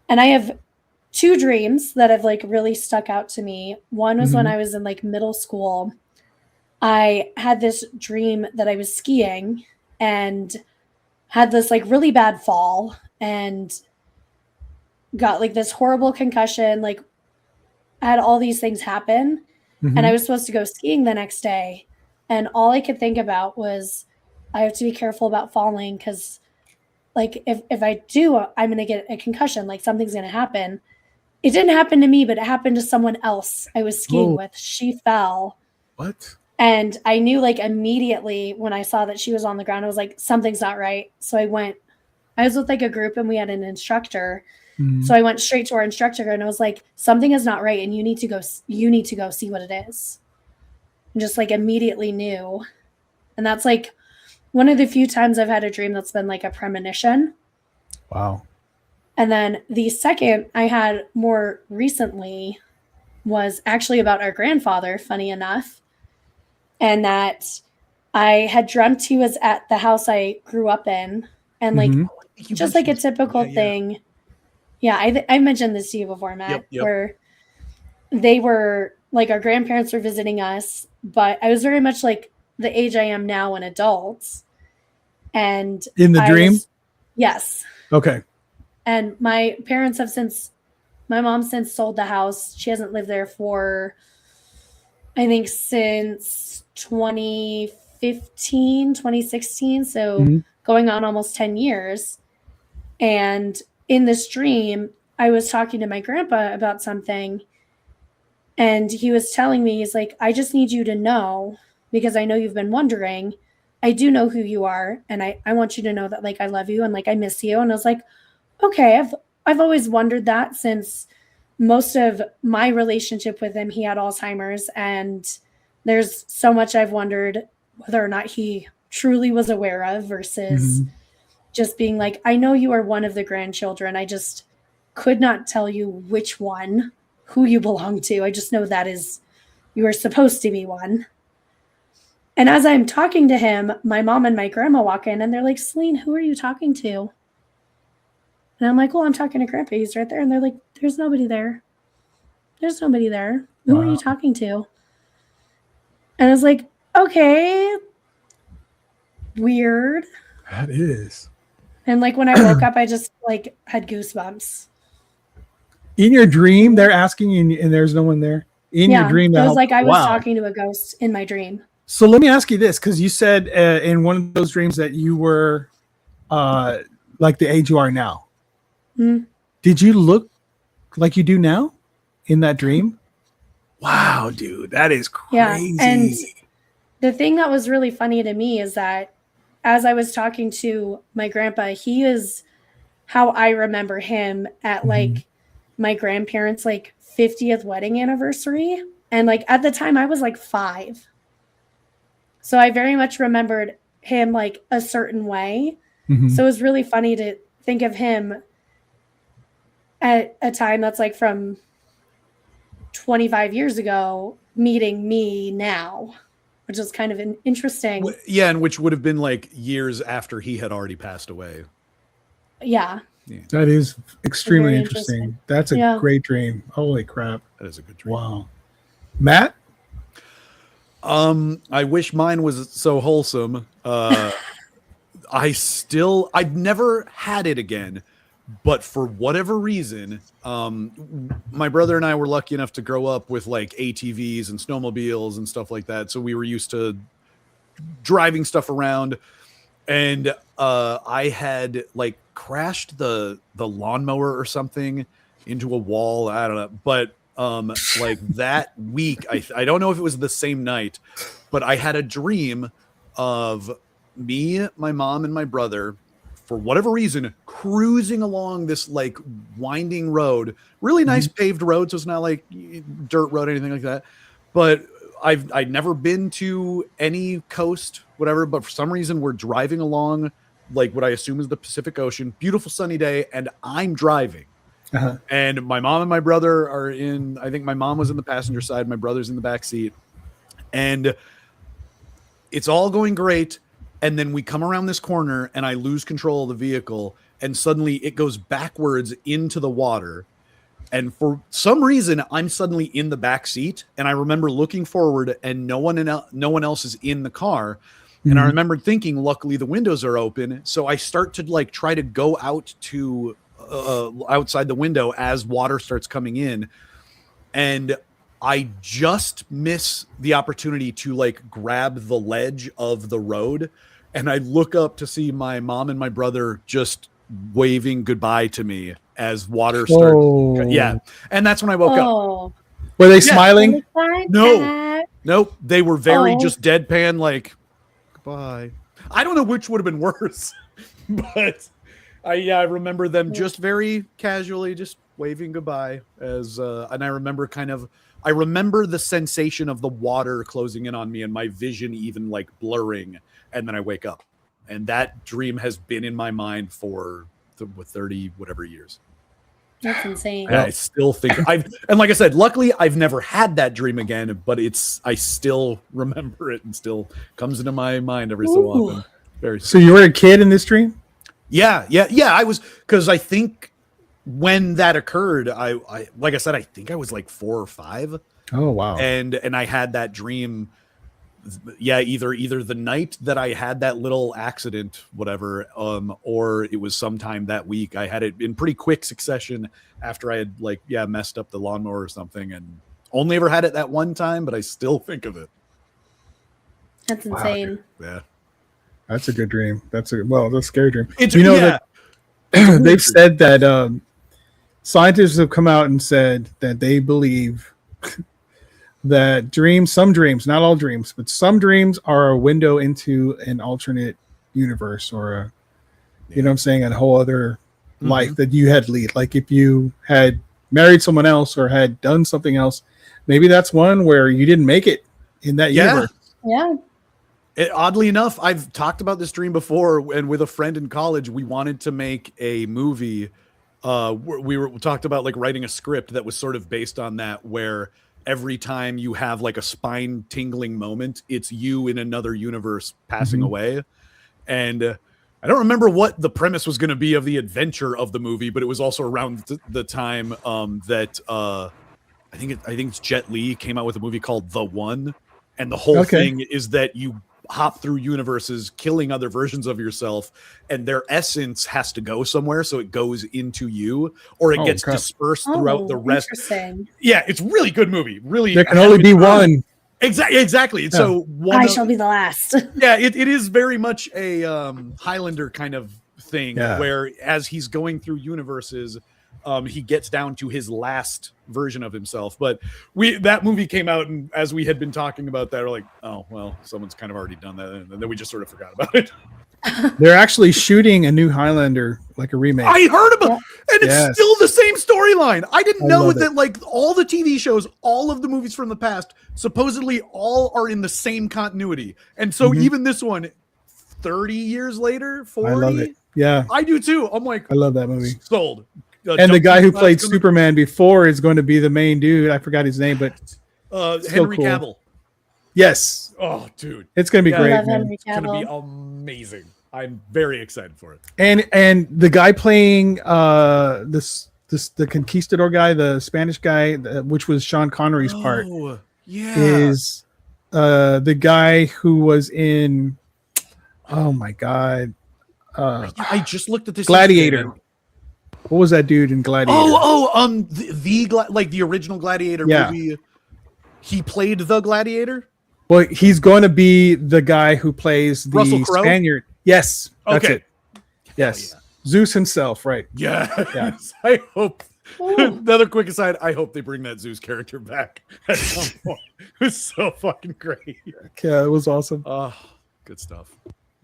And I have 2 dreams that have really stuck out to me. One was when I was in middle school. I had this dream that I was skiing and had this really bad fall and got this horrible concussion, had all these things happen. And I was supposed to go skiing the next day. And all I could think about was I have to be careful about falling because if I do, I'm going to get a concussion. Something's going to happen. It didn't happen to me, but it happened to someone else I was skiing with. She fell. What? And I knew immediately when I saw that she was on the ground, I was like, something's not right. So I went I was with like a group and we had an instructor. So I went straight to our instructor and I was like, something is not right and you need to go see what it is. And just like immediately knew. And that's like one of the few times I've had a dream that's been like a premonition. Wow. And then the second I had more recently was actually about our grandfather, funny enough. And that I had dreamt he was at the house I grew up in. And like, just like a typical thing. Yeah, I mentioned this to you before, Matt, where they were like our grandparents were visiting us, but I was very much like the age I am now, an adult. And in the dream? Yes. Okay. And my mom since sold the house. She hasn't lived there for, I think, since 2015, 2016. So going on almost 10 years. And in this dream, I was talking to my grandpa about something. And he was telling me, he's like, I just need you to know, because I know you've been wondering, I do know who you are. And I want you to know that like, I love you and like, I miss you. And I was like, okay, I've always wondered that since most of my relationship with him, he had Alzheimer's. And there's so much I've wondered whether or not he truly was aware of versus just being like, I know you are one of the grandchildren. I just could not tell you which one, who you belong to. I just know that is, you are supposed to be one. And as I'm talking to him, my mom and my grandma walk in and they're like, Celine, who are you talking to? And I'm like, well, I'm talking to Grandpa. He's right there. And they're like, there's nobody there. There's nobody there. Who are you talking to? And I was like, okay, weird. That is. And like when I woke up, I just like had goosebumps. In your dream, they're asking you, and there's no one there. In your dream, it was like I was talking to a ghost in my dream. So let me ask you this, because you said in one of those dreams that you were like the age you are now. Did you look like you do now in that dream? Wow, dude, that is crazy. Yeah, and the thing that was really funny to me is that as I was talking to my grandpa, he is how I remember him at like my grandparents' like 50th wedding anniversary. And like at the time I was like 5. So I very much remembered him like a certain way. So it was really funny to think of him at a time that's like from 25 years ago meeting me now, which is kind of an interesting. Yeah, and which would have been like years after he had already passed away. Yeah. That is extremely interesting. That's a great dream. Holy crap. That is a good dream. Wow. Matt? I wish mine was so wholesome. I'd never had it again, but for whatever reason, my brother and I were lucky enough to grow up with like ATVs and snowmobiles and stuff like that. So we were used to driving stuff around, and I had like crashed the lawnmower or something into a wall. I don't know, but like that week, I don't know if it was the same night, but I had a dream of me, my mom, and my brother, for whatever reason, cruising along this like winding road, really nice paved road. So it's not like dirt road or anything like that. But I'd never been to any coast, whatever. But for some reason, we're driving along like what I assume is the Pacific Ocean, beautiful sunny day, and I'm driving. And my mom and my brother are in, I think my mom was in the passenger side, my brother's in the back seat, and it's all going great. And then we come around this corner and I lose control of the vehicle, and suddenly it goes backwards into the water. And for some reason, I'm suddenly in the back seat, and I remember looking forward and no one else is in the car. And I remember thinking, luckily the windows are open. So I start to like try to go out to outside the window as water starts coming in. And I just miss the opportunity to like grab the ledge of the road. And I look up to see my mom and my brother just waving goodbye to me as water starts. Yeah. And that's when I woke up. Were they smiling? No. Nope. They were very just deadpan, like, goodbye. I don't know which would have been worse, but I remember them just very casually just waving goodbye and I remember the sensation of the water closing in on me and my vision even like blurring, and then I wake up. And that dream has been in my mind for 30 whatever years. That's insane. And I still think and like I said, luckily I've never had that dream again, but I still remember it and still comes into my mind every so often. So you were a kid in this dream? Yeah. I was, because I think when that occurred, I like I said, I think I was like 4 or 5. Oh wow. And I had that dream. Yeah, either the night that I had that little accident, whatever, or it was sometime that week. I had it in pretty quick succession after I had messed up the lawnmower or something, and only ever had it that one time, but I still think of it. That's insane. Wow. Yeah. That's a good dream. That's a scary dream. That they've said that scientists have come out and said that they believe that some dreams, not all dreams, but some dreams are a window into an alternate universe or you know what I'm saying, a whole other life that you had lead. Like if you had married someone else or had done something else, maybe that's one where you didn't make it in that universe. Yeah. Oddly enough, I've talked about this dream before, and with a friend in college, we wanted to make a movie. We talked about like writing a script that was sort of based on that, where every time you have like a spine tingling moment, it's you in another universe passing away. And I don't remember what the premise was going to be of the adventure of the movie, but it was also around the time that I think it's Jet Li came out with a movie called The One, and the whole thing is that you hop through universes, killing other versions of yourself, and their essence has to go somewhere, so it goes into you, or it gets dispersed throughout the rest. Interesting. Yeah, it's really good movie. Really, there can only be one. Exactly. Yeah. So I shall be the last. Yeah, it is very much a Highlander kind of thing, where as he's going through universes, he gets down to his last version of himself. But that movie came out, and as we had been talking about that, we're like, oh well, someone's kind of already done that, and then we just sort of forgot about it. They're actually shooting a new Highlander, like a remake. I heard about and it's still the same storyline. I didn't know that like all the TV shows, all of the movies from the past, supposedly all are in the same continuity. And so even this one, 30 years later, 40. I love it. Yeah. I do too. I'm like, I love that movie. Sold. And the guy who played Superman before is going to be the main dude. I forgot his name, but Henry Cavill. Yes. Oh, dude. It's going to be great. It's going to be amazing. I'm very excited for it. And the guy playing the conquistador guy, the Spanish guy, which was Sean Connery's part, is the guy who was in, oh my God. I just looked at this. Gladiator. What was that dude in Gladiator? The original Gladiator movie. He played the Gladiator. Well, he's going to be the guy who plays the Spaniard. Yes, that's it. Yes, Zeus himself, right? Yeah. I hope. Another quick aside: I hope they bring that Zeus character back at some point. It was so fucking great. Yeah, it was awesome. Oh, good stuff.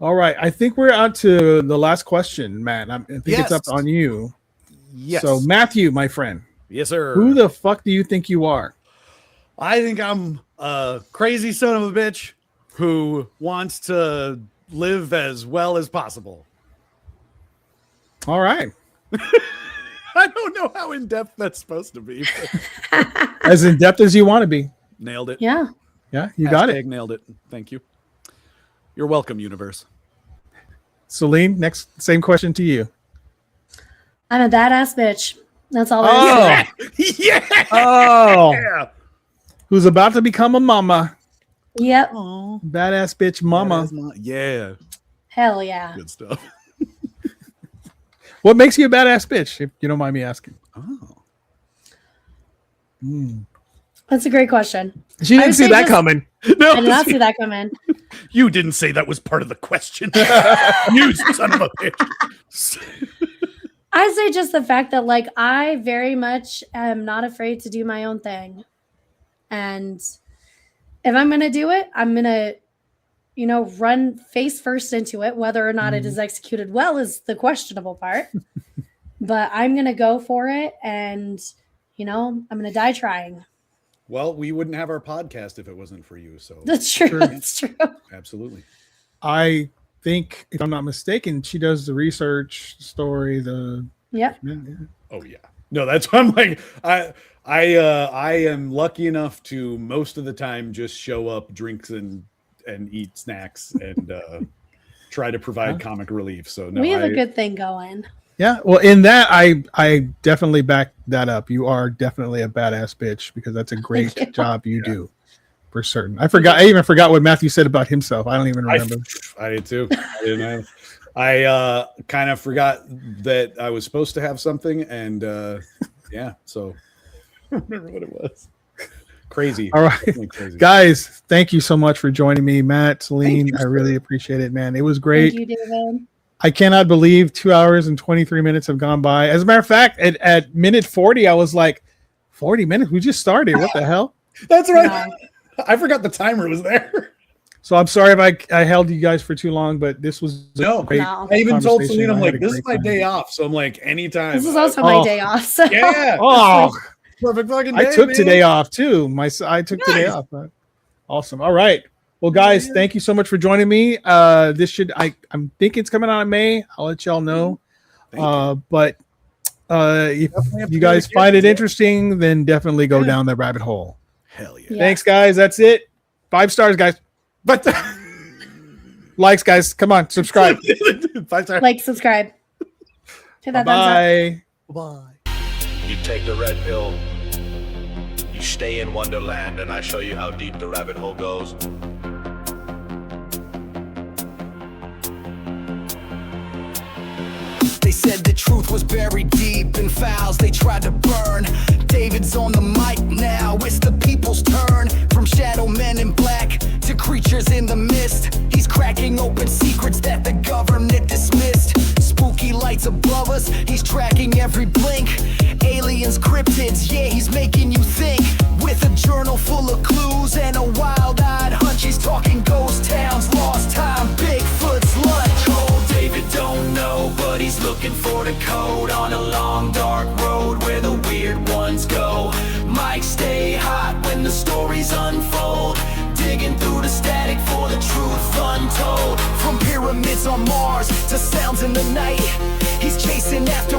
All right, I think we're out to the last question, Matt. I think it's up on you. Yes. So, Matthew, my friend. Yes, sir. Who the fuck do you think you are? I think I'm a crazy son of a bitch who wants to live as well as possible. All right. I don't know how in-depth that's supposed to be. As in-depth as you want to be. Nailed it. Yeah. Yeah, you got it. Nailed it. Thank you. You're welcome, universe. Celine, same question to you. I'm a badass bitch. That's all there is. Yeah. Oh. Yeah. Who's about to become a mama. Yep. Aww. Badass bitch mama. Yeah. Hell yeah. Good stuff. What makes you a badass bitch, if you don't mind me asking? Oh. That's a great question. She didn't see that coming. No, I did not see that coming. You didn't say that was part of the question. You son of a bitch. I say just the fact that like I very much am not afraid to do my own thing. And if I'm going to do it, I'm going to run face first into it. Whether or not it is executed well is the questionable part. But I'm going to go for it. And, I'm going to die trying. Well, we wouldn't have our podcast if it wasn't for you. So That's true. That's true. Absolutely. I think, if I'm not mistaken, she does the research story. Yep. Oh yeah. No, that's why I'm like, I am lucky enough to most of the time just show up, drinks and eat snacks and try to provide comic relief. So no, we have a good thing going. Yeah. Well, in that, I definitely back that up. You are definitely a badass bitch, because that's a great job you do, for certain. I even forgot what Matthew said about himself. I don't even remember. I did too. I didn't have. I kind of forgot that I was supposed to have something, and yeah, so I don't remember what it was. Crazy. All right, crazy. Guys, thank you so much for joining me, Matt, Celine. I really appreciate it, man. It was great. Thank you, David. I cannot believe 2 hours and 23 minutes have gone by. As a matter of fact, at minute 40, I was like, 40 minutes? We just started. What the hell? That's right. I forgot the timer was there. So I'm sorry if I held you guys for too long, but this was great. No. I even told Celine, I'm like, this is my day off. So I'm like, anytime. This is also my day off. So. Yeah. Oh, perfect fucking day, I took man. today off too. I took today off. Awesome. All right. Well, guys, thank you so much for joining me. I'm thinking it's coming out in May. I'll let y'all know. But if you guys find it interesting, then definitely go down that rabbit hole. Hell yeah. Thanks, guys. That's it. 5 stars, guys. But likes, guys. Come on, subscribe. 5 stars. Like, subscribe. Hit that thumbs up. Bye. You take the red pill, you stay in Wonderland, and I show you how deep the rabbit hole goes. They said the truth was buried deep in files they tried to burn. David's on the mic now, it's the people's turn. From shadow men in black to creatures in the mist, he's cracking open secrets that the government dismissed. Spooky lights above us, he's tracking every blink. Aliens, cryptids, yeah, he's making you think. With a journal full of clues and a wild-eyed hunch, he's talking ghost towns, lost time, Bigfoot's lunch. Old Dayvid don't know, but he's looking for the code on a long dark road where the weird ones go. Might stay hot when the stories unfold, digging through the static for the truth untold. From pyramids on Mars to sounds in the night, he's chasing after